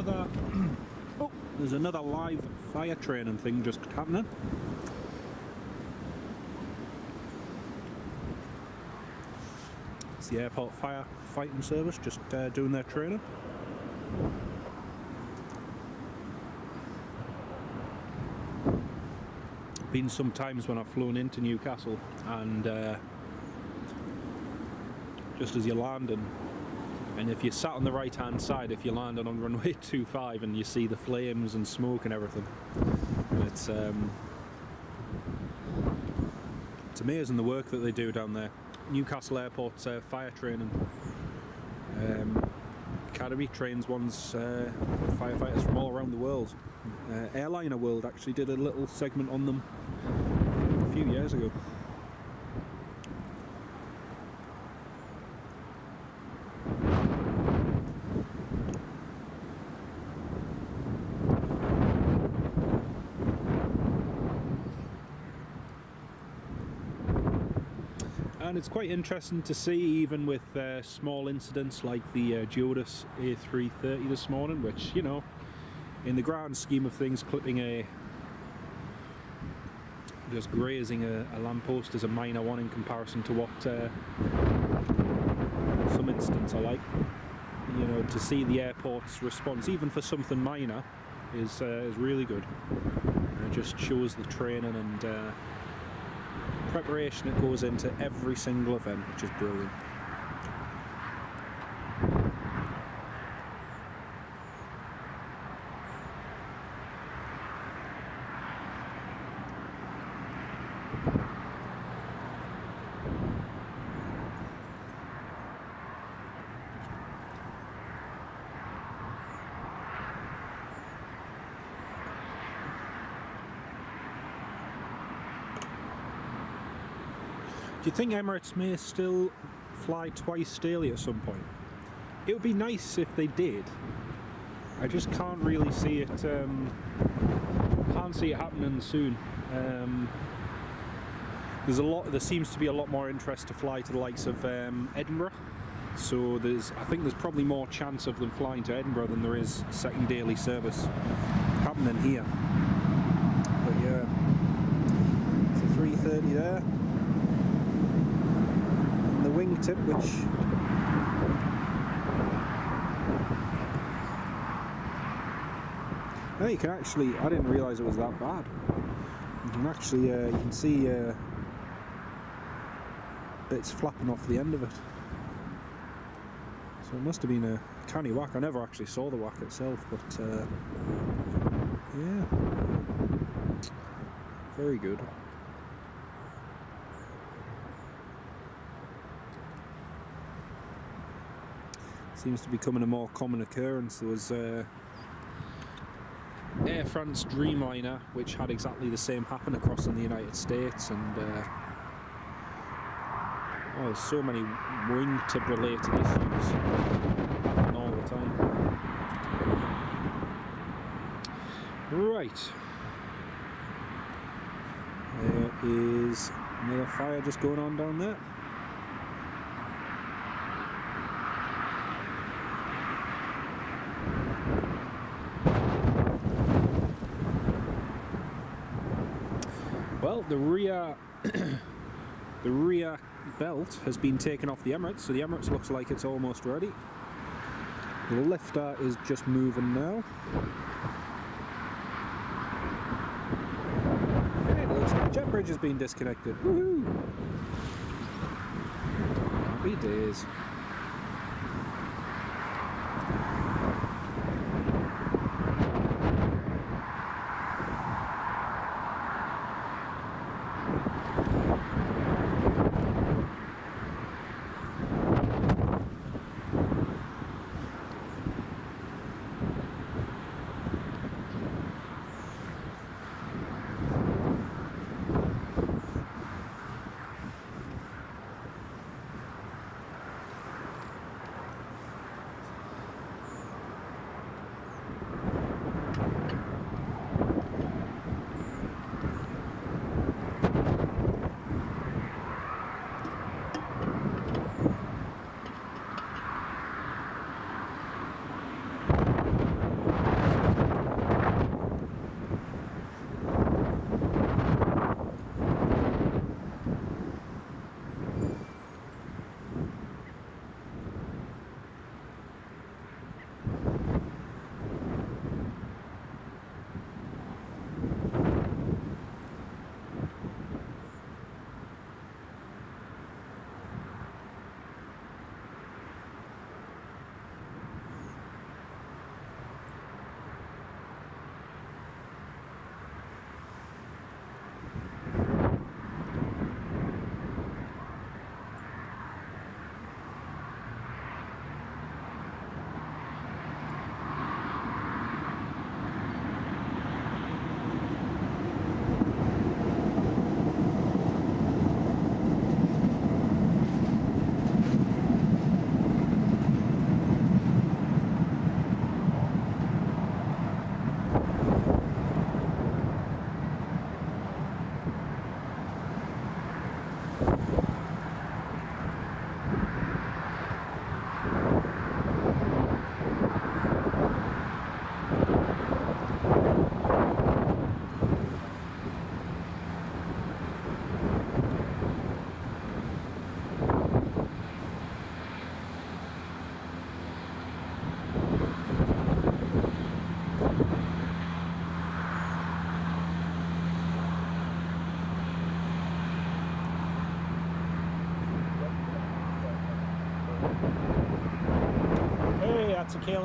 another oh, there's another live fire training thing just happening. It's the airport fire fighting service just doing their training. Been some times when I've flown into Newcastle and just as you're landing, and if you're sat on the right hand side, if you're landing on runway 25 and you see the flames and smoke and everything, it's amazing the work that they do down there. Newcastle Airport's fire training academy trains one's firefighters from all around the world. Airliner World actually did a little segment on them a few years ago. And it's quite interesting to see, even with small incidents like the Geodis A330 this morning, which, you know, in the grand scheme of things, clipping just grazing a lamppost is a minor one in comparison to what some incidents are like. You know, to see the airport's response, even for something minor, is really good. It just shows the training and preparation that goes into every single event, which is brilliant. Do you think Emirates may still fly twice daily at some point? It would be nice if they did. I just can't really see it. Can't see it happening soon. There seems to be a lot more interest to fly to the likes of Edinburgh. So I think there's probably more chance of them flying to Edinburgh than there is second daily service happening here. But yeah, it's a 330 there. The wingtip, which now you can actually, I didn't realise it was that bad. You can actually, you can see bits flapping off the end of it. So it must have been a canny whack. I never actually saw the whack itself, but yeah, very good. Seems to be becoming a more common occurrence. There was Air France Dreamliner, which had exactly the same happen across in the United States, and there's so many wingtip related issues happening all the time. Right, there is another fire just going on down there. Well, the rear belt has been taken off the Emirates, so the Emirates looks like it's almost ready. The lifter is just moving now. And it looks like the jet bridge has been disconnected. Woohoo! Happy days.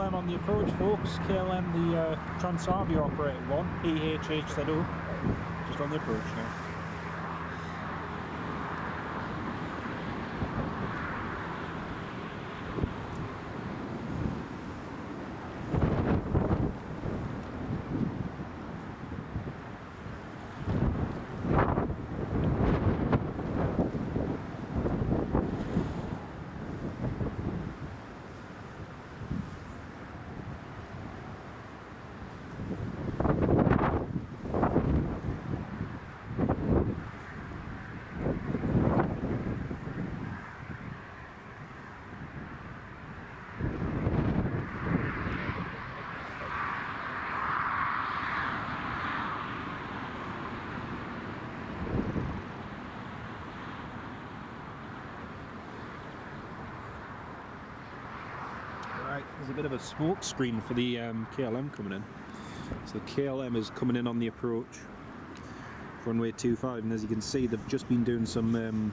KLM on the approach, folks. KLM, the Transavia operated one, PHHZO, just on the approach now. Right, there's a bit of a smoke screen for the KLM coming in. So KLM is coming in on the approach, runway 25, and as you can see, they've just been doing some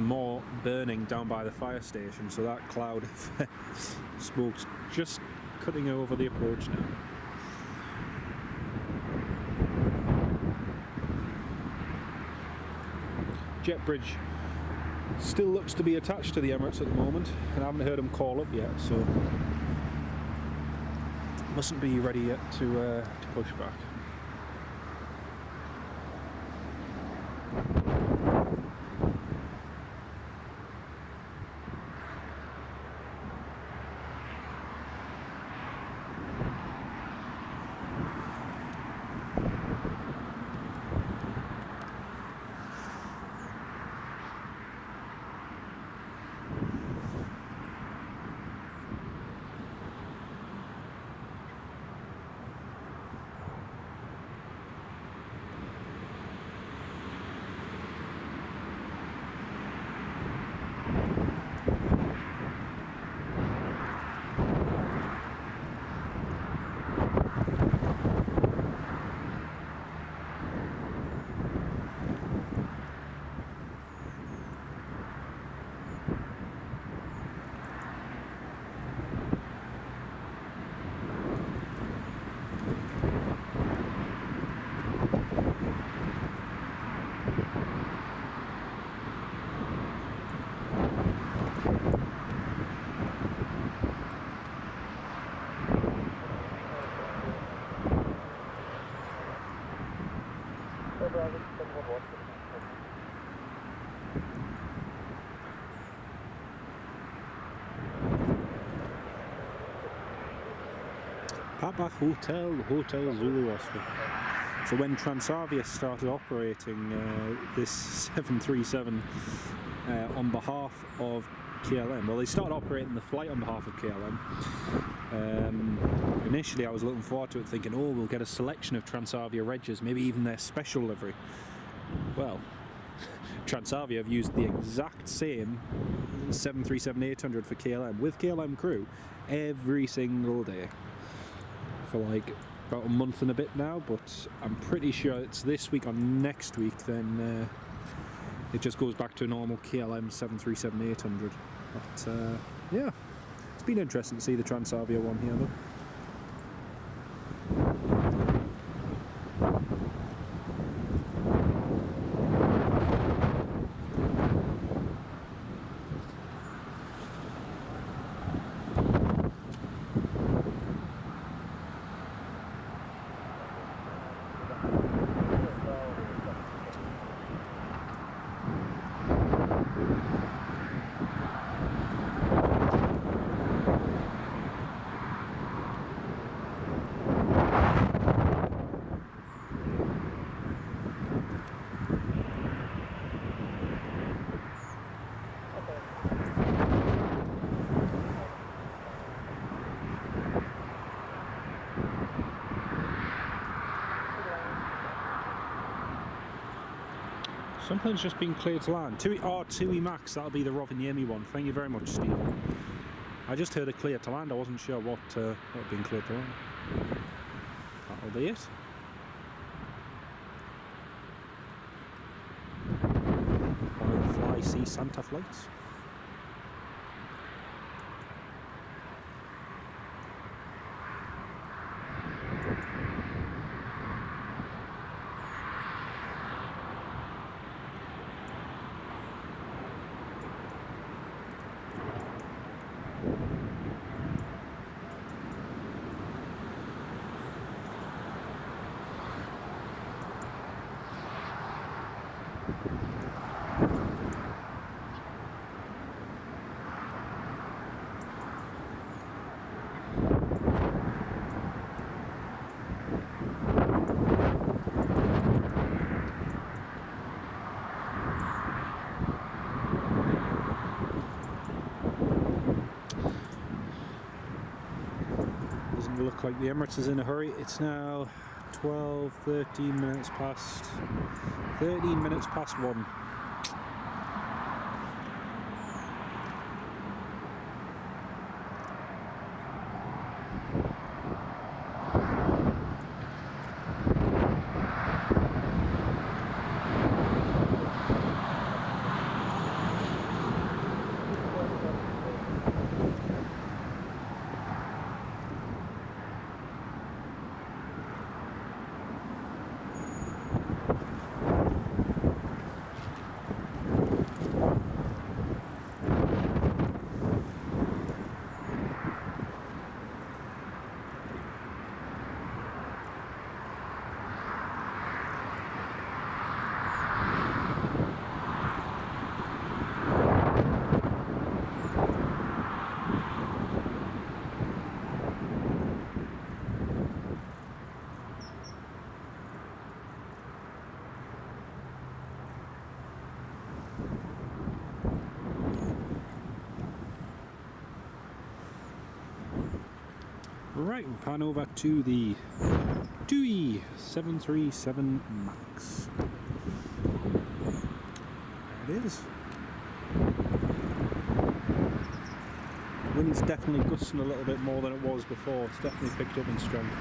more burning down by the fire station. So that cloud of smoke's just cutting over the approach now. Jet bridge still looks to be attached to the Emirates at the moment, and I haven't heard them call up yet, so mustn't be ready yet to push back. Papa Hotel Zulu Oscar. So when Transavia started operating this 737 on behalf of KLM, well, they started operating the flight on behalf of KLM. Initially I was looking forward to it, thinking, oh, we'll get a selection of Transavia Regs, maybe even their special livery. Well, Transavia have used the exact same 737-800 for KLM with KLM crew every single day for like about a month and a bit now, but I'm pretty sure it's this week or next week then it just goes back to a normal KLM 737-800. But yeah, it's been interesting to see the Transavia one here though. Something's just been cleared to land. TUI Max, that'll be the Rovaniemi one. Thank you very much, Steve. I just heard a clear to land. I wasn't sure what had been cleared to land. That'll be it. Fly Sea Santa flights. Starting to look like the Emirates is in a hurry. It's now 12, 13 minutes past, 13 minutes past 1. Right, we'll pan over to the TUI 737 MAX. There it is. Wind's definitely gusting a little bit more than it was before. It's definitely picked up in strength.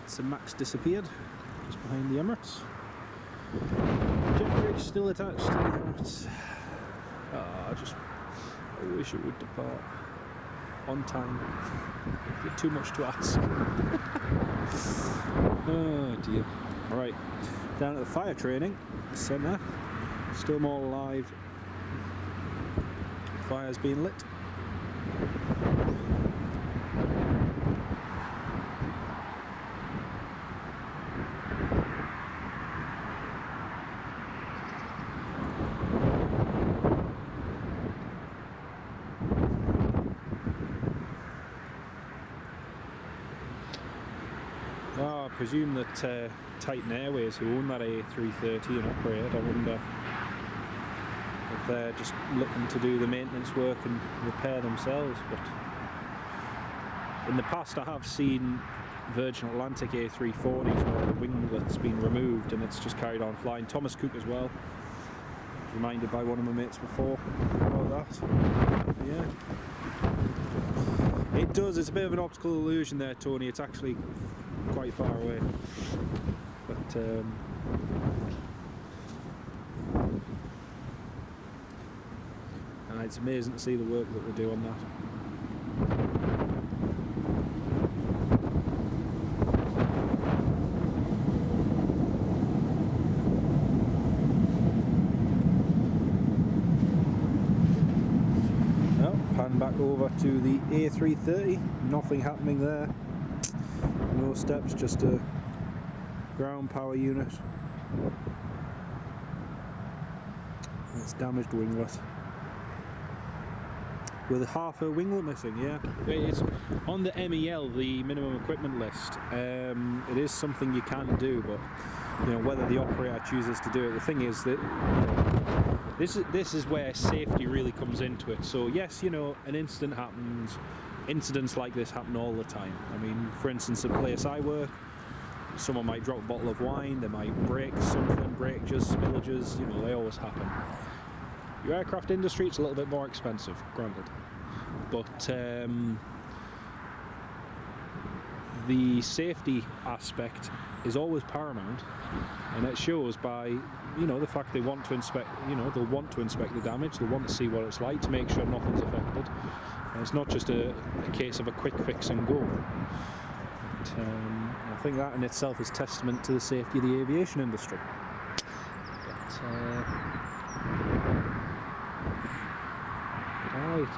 So Max disappeared just behind the Emirates. Jet bridge still attached to the Emirates. I wish it would depart on time. It's too much to ask. Oh dear. Right, down at the fire training centre, still more live fires being lit. I presume that Titan Airways, who own that A330 and operate, I wonder if they're just looking to do the maintenance work and repair themselves. But in the past I have seen Virgin Atlantic A340s where the winglet's been removed and it's just carried on flying. Thomas Cook as well. I was reminded by one of my mates before about that. Yeah. It does, it's a bit of an optical illusion there, Tony. It's actually quite far away. But and it's amazing to see the work that they do on that. Pan back over to the A330, nothing happening there, no steps, just a ground power unit. It's damaged winglet with half a winglet missing. Yeah, it's on the MEL, the minimum equipment list. It is something you can do, but you know, whether the operator chooses to do it. The thing is that this is where safety really comes into it. So yes, you know, an incident happens. Incidents like this happen all the time. I mean, for instance, at the place I work, someone might drop a bottle of wine, they might break something, breakages, spillages, you know, they always happen. Your aircraft industry, it's a little bit more expensive, granted. But the safety aspect is always paramount, and it shows by, you know, the fact they want to inspect, you know, they'll want to inspect the damage, they'll want to see what it's like to make sure nothing's affected. And it's not just a case of a quick fix and go. But, I think that in itself is testament to the safety of the aviation industry. But, it's good.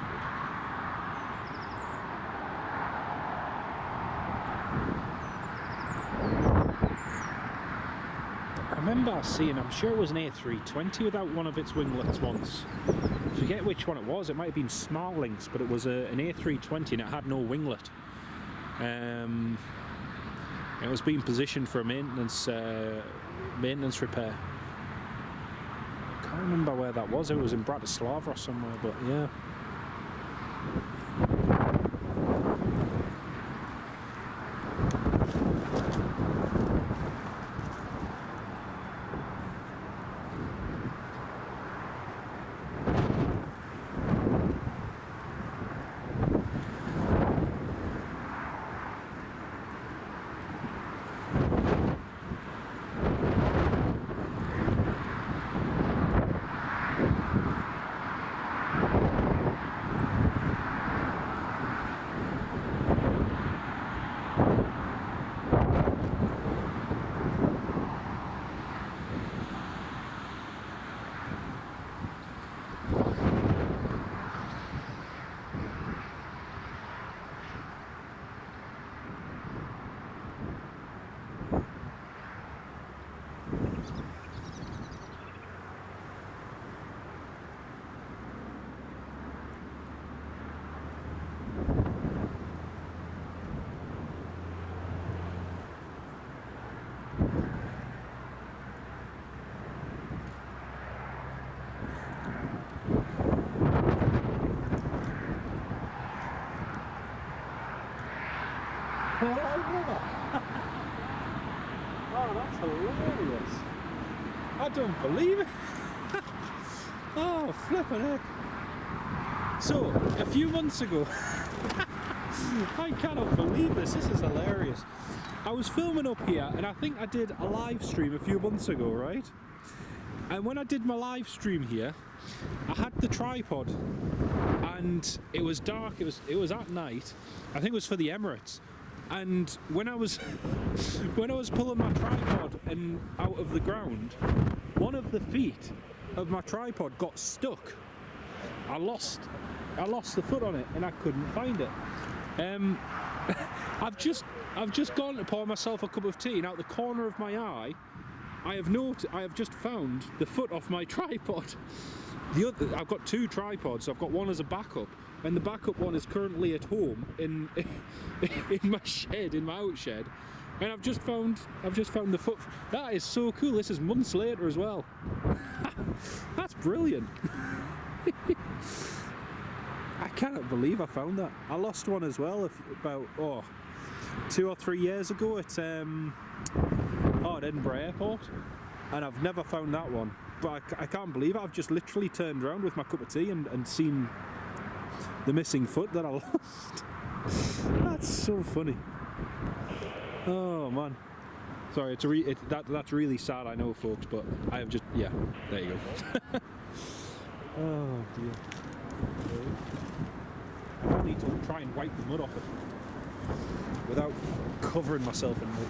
I remember seeing, I'm sure it was an A320 without one of its winglets once. I forget which one it was, it might have been Smarlings, but it was an A320 and it had no winglet. It was being positioned for a maintenance repair. I can't remember where that was, it was in Bratislava or somewhere, but yeah. Oh, that's hilarious. I don't believe it. Oh, flipping heck. So, a few months ago, I cannot believe this. This is hilarious. I was filming up here, and I think I did a live stream a few months ago, right? And when I did my live stream here, I had the tripod, and it was dark. It was at night. I think it was for the Emirates. And when I was pulling my tripod out of the ground, one of the feet of my tripod got stuck. I lost the foot on it, and I couldn't find it. I've just gone to pour myself a cup of tea, and out the corner of my eye, I have just found the foot off my tripod. I've got two tripods. I've got one as a backup, and the backup one is currently at home in my shed, in my out shed. And I've just found the foot. That is so cool. This is months later as well. That's brilliant. I cannot believe I found that. I lost one as well about 2 or 3 years ago at Edinburgh Airport, and I've never found that one. But I can't believe it. I've just literally turned around with my cup of tea and seen the missing foot that I lost. That's so funny. Oh man. Sorry, that's really sad, I know, folks, but I have just, yeah, there you go. Oh dear. I need to try and wipe the mud off it without covering myself in mud.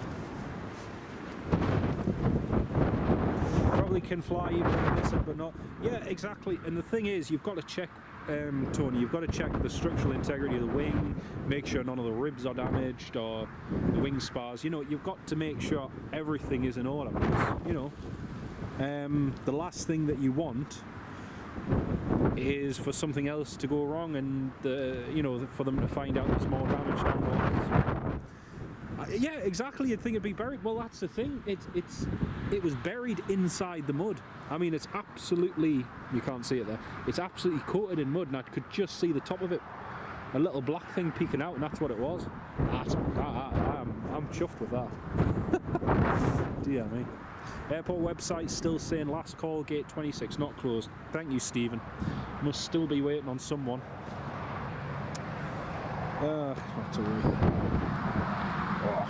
Probably can fly even when I miss it, but not. Yeah, exactly. And the thing is, you've got to check, Tony, you've got to check the structural integrity of the wing, make sure none of the ribs are damaged or the wing spars. You know, you've got to make sure everything is in order because, you know, the last thing that you want is for something else to go wrong and you know, for them to find out there's more damage down the yeah, exactly. You'd think it'd be buried. Well, that's the thing. It was buried inside the mud. I mean, it's absolutely, you can't see it there. It's absolutely coated in mud, and I could just see the top of it, a little black thing peeking out, and that's what it was. I'm chuffed with that. Dear me. Airport website still saying last call, gate 26, not closed. Thank you, Stephen. Must still be waiting on someone. Not to worry. Oh.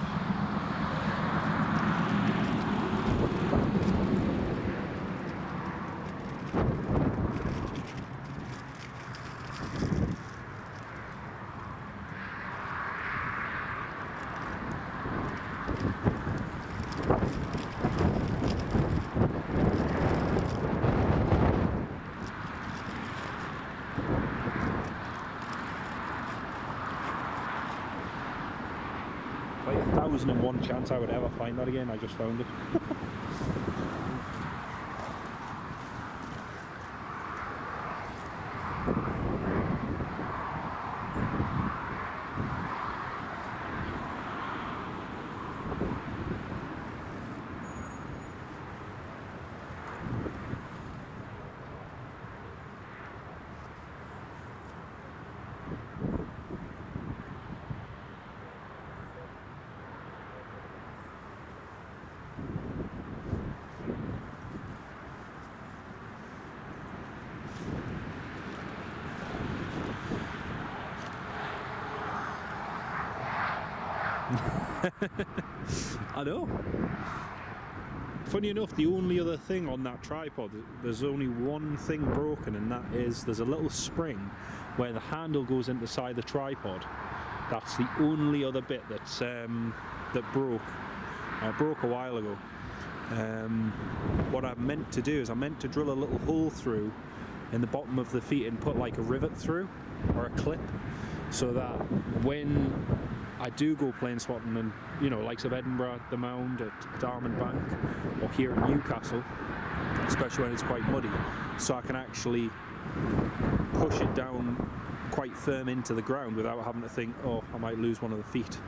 Like 1,001 chance I would ever find that again. I just found it. I know. Funny enough, the only other thing on that tripod, there's only one thing broken, and that is there's a little spring where the handle goes into the side of the tripod. That's the only other bit that's that broke. Broke a while ago. What I meant to do is I meant to drill a little hole through in the bottom of the feet and put like a rivet through or a clip, so that when I do go plane spotting and, you know, likes of Edinburgh, the Mound, at Armand Bank, or here in Newcastle, especially when it's quite muddy, so I can actually push it down quite firm into the ground without having to think, oh, I might lose one of the feet.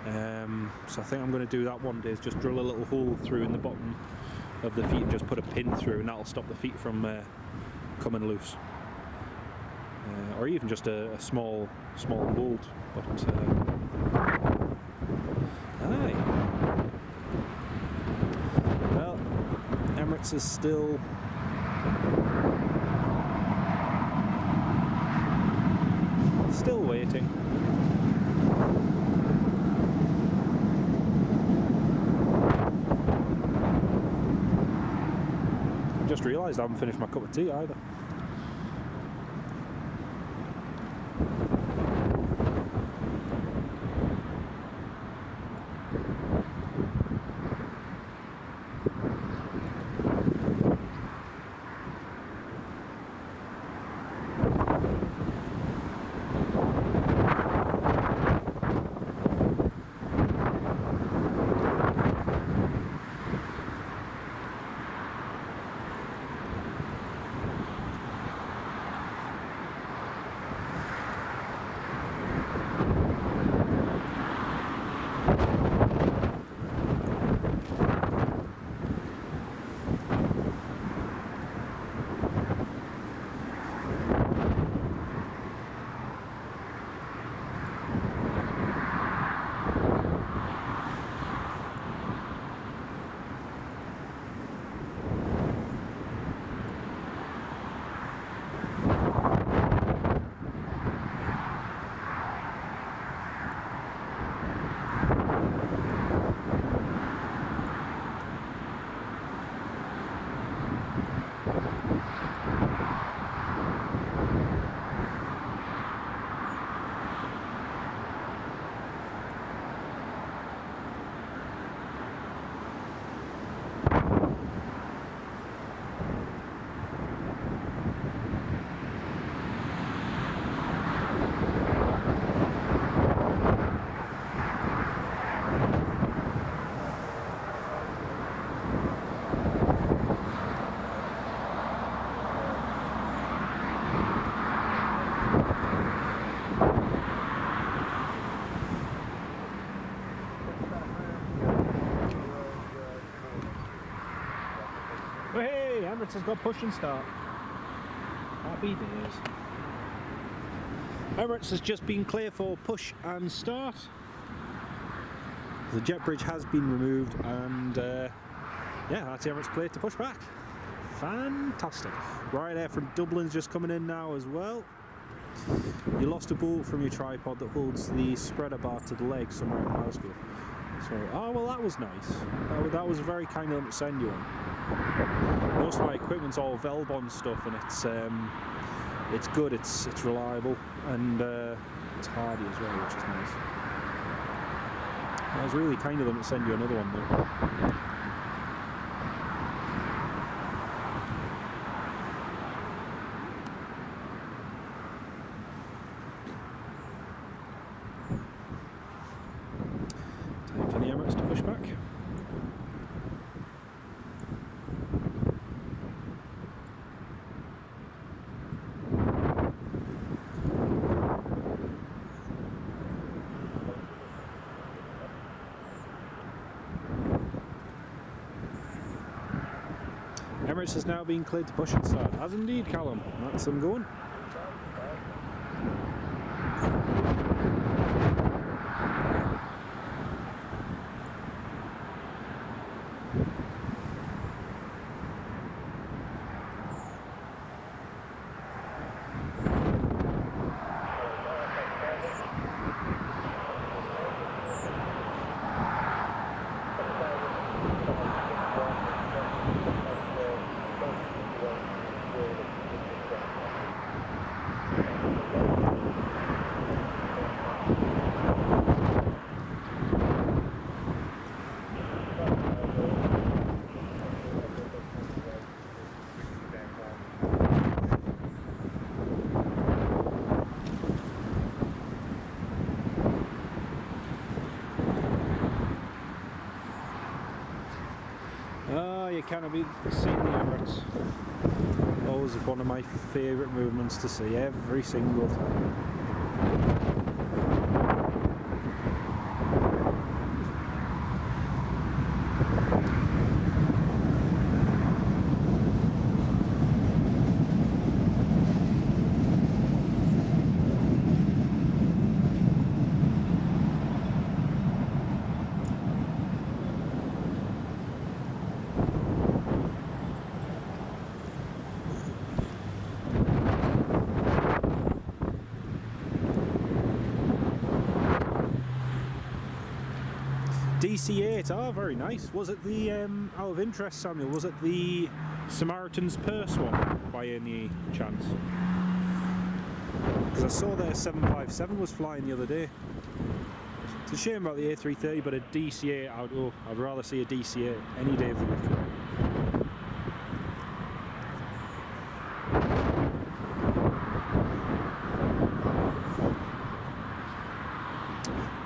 So I think I'm going to do that one day, is just drill a little hole through in the bottom of the feet and just put a pin through, and that'll stop the feet from coming loose. Or even just a small bolt, but aye. Well, Emirates is still waiting. Just realised I haven't finished my cup of tea either. Emirates has got push and start. Happy days. Emirates has just been clear for push and start. The jet bridge has been removed, and yeah, that's the Emirates clear to push back. Fantastic. Ryanair from Dublin's just coming in now as well. You lost a bolt from your tripod that holds the spreader bar to the leg somewhere in Glasgow. So, oh well, that was nice. That was very kind of them to send you one. Most of my equipment's all Velbon stuff, and it's good, it's reliable, and it's hardy as well, which is nice. That was really kind of them to send you another one though. Time for the Emirates to push back. Emirates has now been cleared to push and start. As indeed, Callum. That's them going. You cannot be seeing the Emirates. Always one of my favourite movements to see every single time. DC-8, oh very nice. Was it the, out of interest Samuel, was it the Samaritan's Purse one by any chance? Because I saw their 757 was flying the other day. It's a shame about the A330, but a DC-8, I'd rather see a DC-8 any day of the week.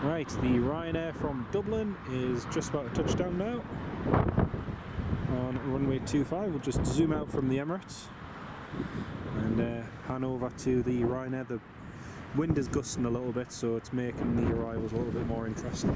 Right, the Ryanair from Dublin is just about to touch down now on runway 25. We'll just zoom out from the Emirates and hand over to the Ryanair. The wind is gusting a little bit, so it's making the arrivals a little bit more interesting.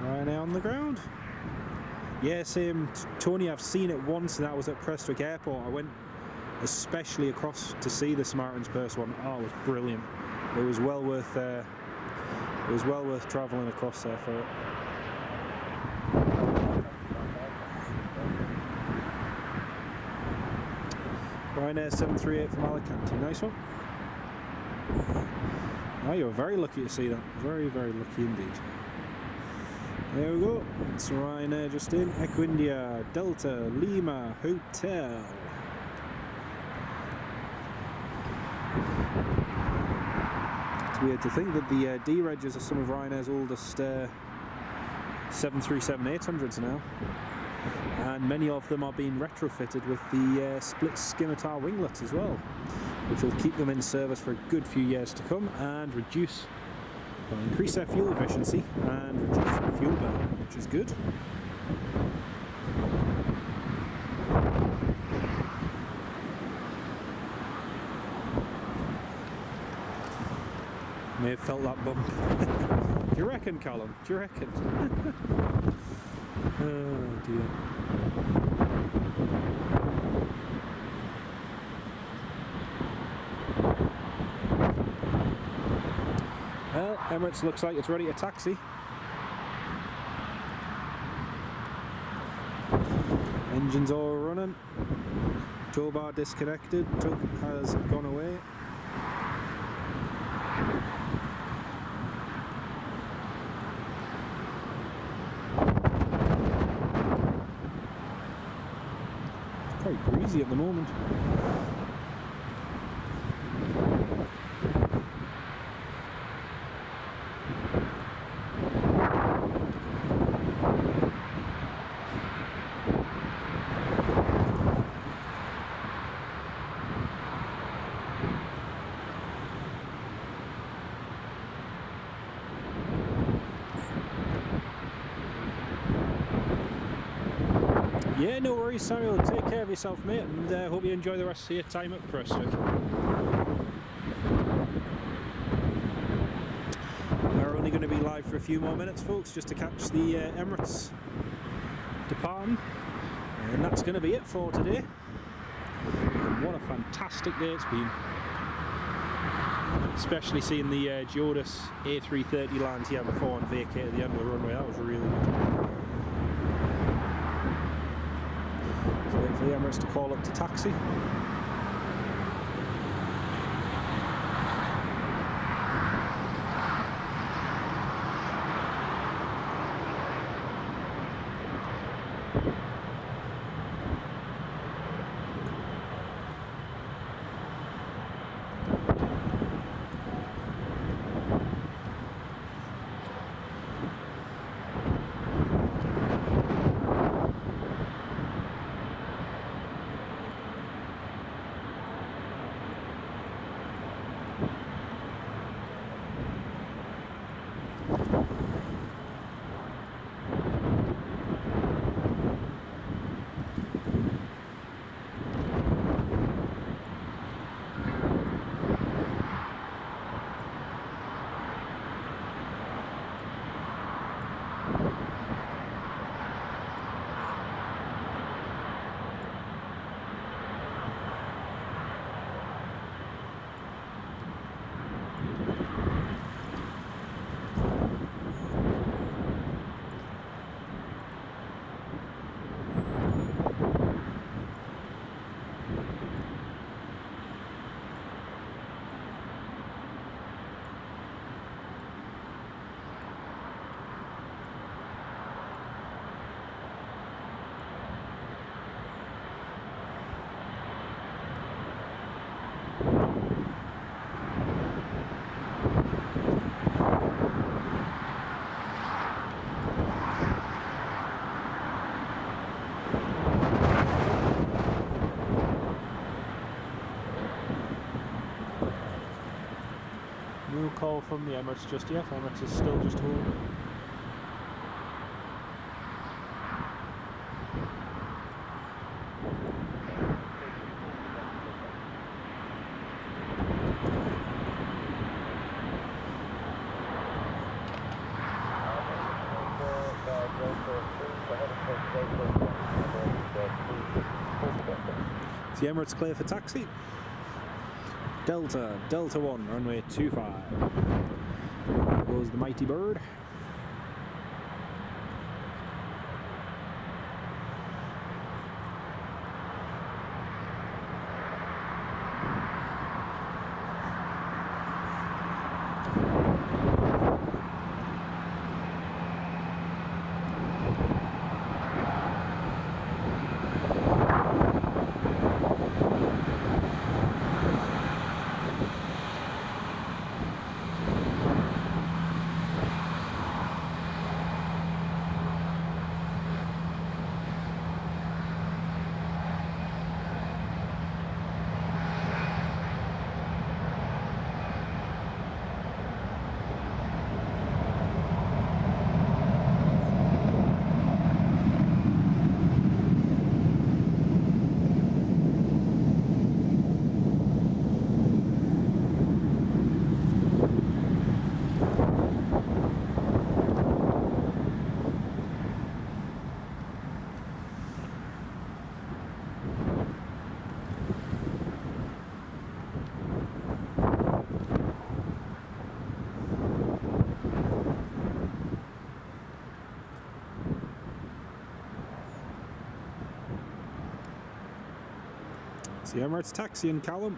Ryanair on the ground. Yeah, same Tony, I've seen it once, and that was at Prestwick Airport. I went especially across to see the Samaritan's Purse one. Oh, it was brilliant. It was well worth travelling across there for it. Ryanair 738 from Alicante, nice one. Oh, you were very lucky to see that. Very, very lucky indeed. There we go. It's Ryanair just in. Equindia, Delta, Lima, Hotel. It's weird to think that the D-Regs are some of Ryanair's oldest 737-800s now. and many of them are being retrofitted with the split scimitar winglets as well, which will keep them in service for a good few years to come and increase their fuel efficiency and reduce the fuel bill, which is good. May have felt that bump. Do you reckon, Callum? Do you reckon? Oh dear. Well, Emirates looks like it's ready to taxi. Engines all running. Tow bar disconnected. Tug has gone away. Quite breezy at the moment. Yeah, no worries, Samuel. Take care of yourself, mate, and hope you enjoy the rest of your time at Prestwick. We're only going to be live for a few more minutes, folks, just to catch the Emirates departing, and that's going to be it for today. And what a fantastic day it's been, especially seeing the Geodis A330 land here before and vacate at the end of the runway. That was really good. So wait for the Emirates to call up to taxi. No call from the Emirates just yet. Emirates is still just holding. Is the Emirates clear for taxi? Delta 1, runway 25. There goes the mighty bird. the Emirates taxiing, Callum.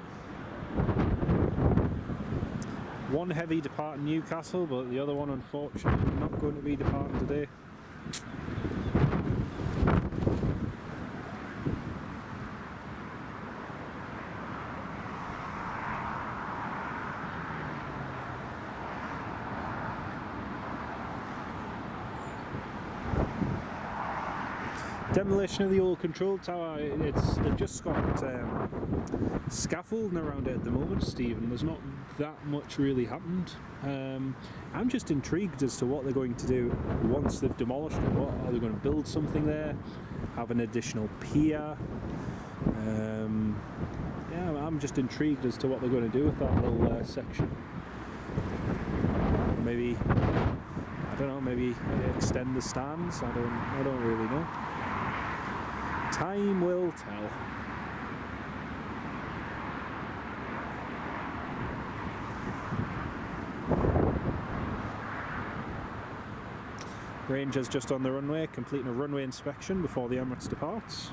One heavy departing Newcastle, but the other one unfortunately not going to be departing today. Demolition of the old control tower. They've just got scaffolding around it at the moment, Stephen. There's not that much really happened. I'm just intrigued as to what they're going to do once they've demolished it. What are they going to build something there? Have an additional pier? Yeah, I'm just intrigued as to what they're going to do with that little section. Maybe, I don't know. Maybe extend the stands. I don't really know. Time will tell. Rangers just on the runway, completing a runway inspection before the Emirates departs.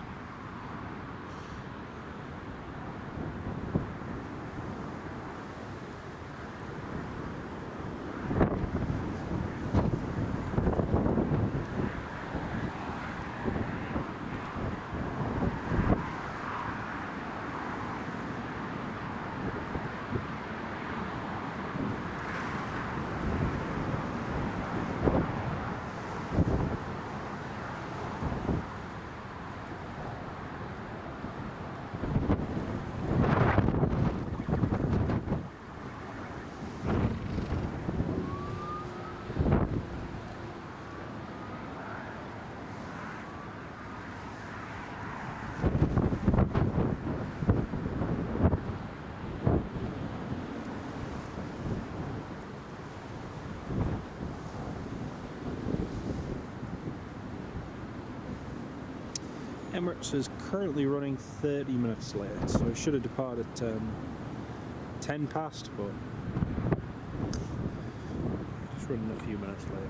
Emirates is currently running 30 minutes late, so it should have departed at 10 past, but just running a few minutes late.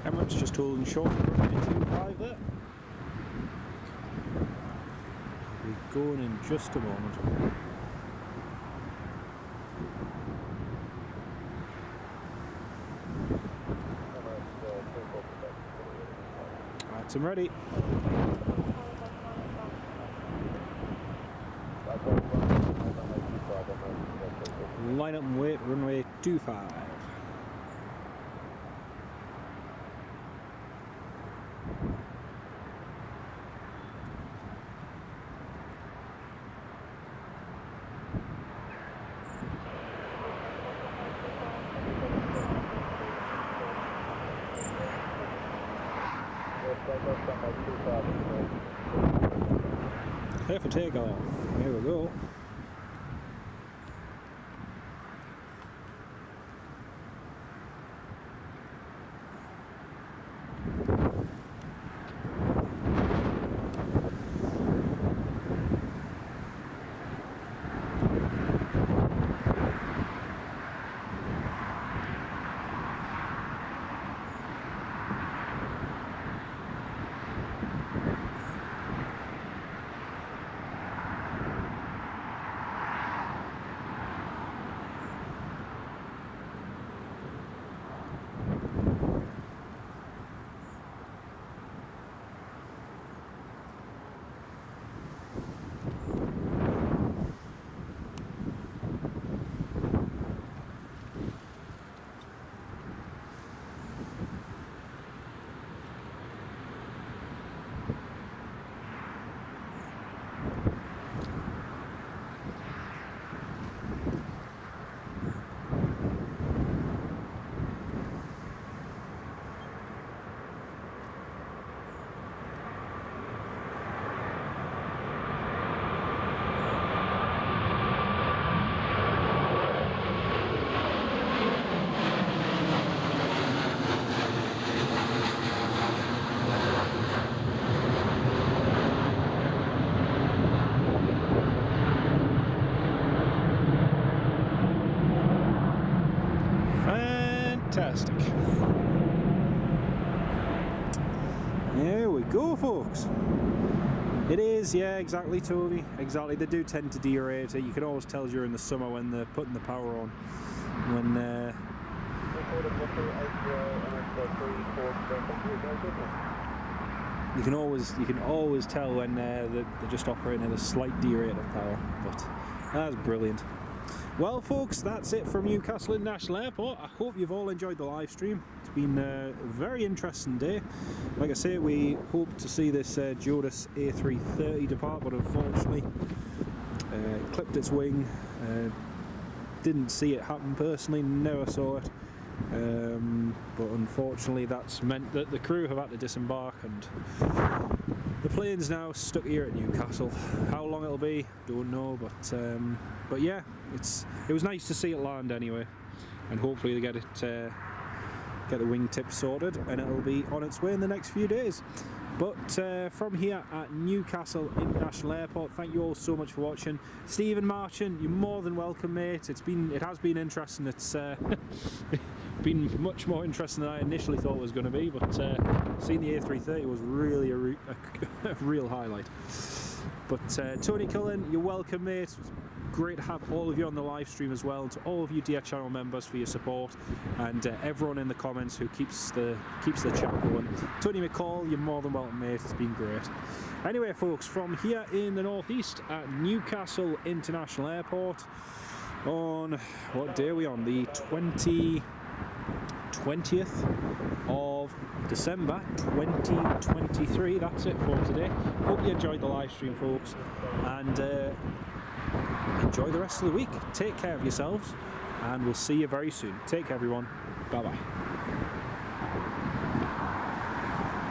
Emirates just holding short for 925 there. We're going in just a moment. Right, I'm ready. Line up and wait, runway 25. Clear for takeoff. Here we go. There we go, folks. It is, yeah, exactly, Toby. Exactly. They do tend to derate it. You can always tell during the summer when they're putting the power on. When you can always tell when they're just operating at a slight derate of power. But that's brilliant. Well, folks, that's it from Newcastle International Airport. I hope you've all enjoyed the live stream. It's been a very interesting day. Like I say, we hope to see this Geodis A330 depart, but unfortunately it clipped its wing. Didn't see it happen personally, never saw it. But unfortunately that's meant that the crew have had to disembark, and the plane's now stuck here at Newcastle. How long it'll be, don't know, but yeah, it was nice to see it land anyway, and hopefully they get the wingtip sorted and it'll be on its way in the next few days. But from here at Newcastle International Airport, thank you all so much for watching. Stephen Marchant, you're more than welcome, mate. It has been interesting. It's been much more interesting than I initially thought it was going to be, but seeing the A330 was really a real highlight. But Tony Cullen, you're welcome, mate. It's great to have all of you on the live stream as well, and to all of you dear channel members for your support, and everyone in the comments who keeps the chat going. Tony McCall, you're more than welcome, mate. It's been great. Anyway, folks, from here in the northeast at Newcastle International Airport, on what day are we on? The 20th of December 2023. That's it for today. Hope you enjoyed the live stream, folks, and enjoy the rest of the week. Take care of yourselves, and we'll see you very soon. Take care, everyone. Bye bye.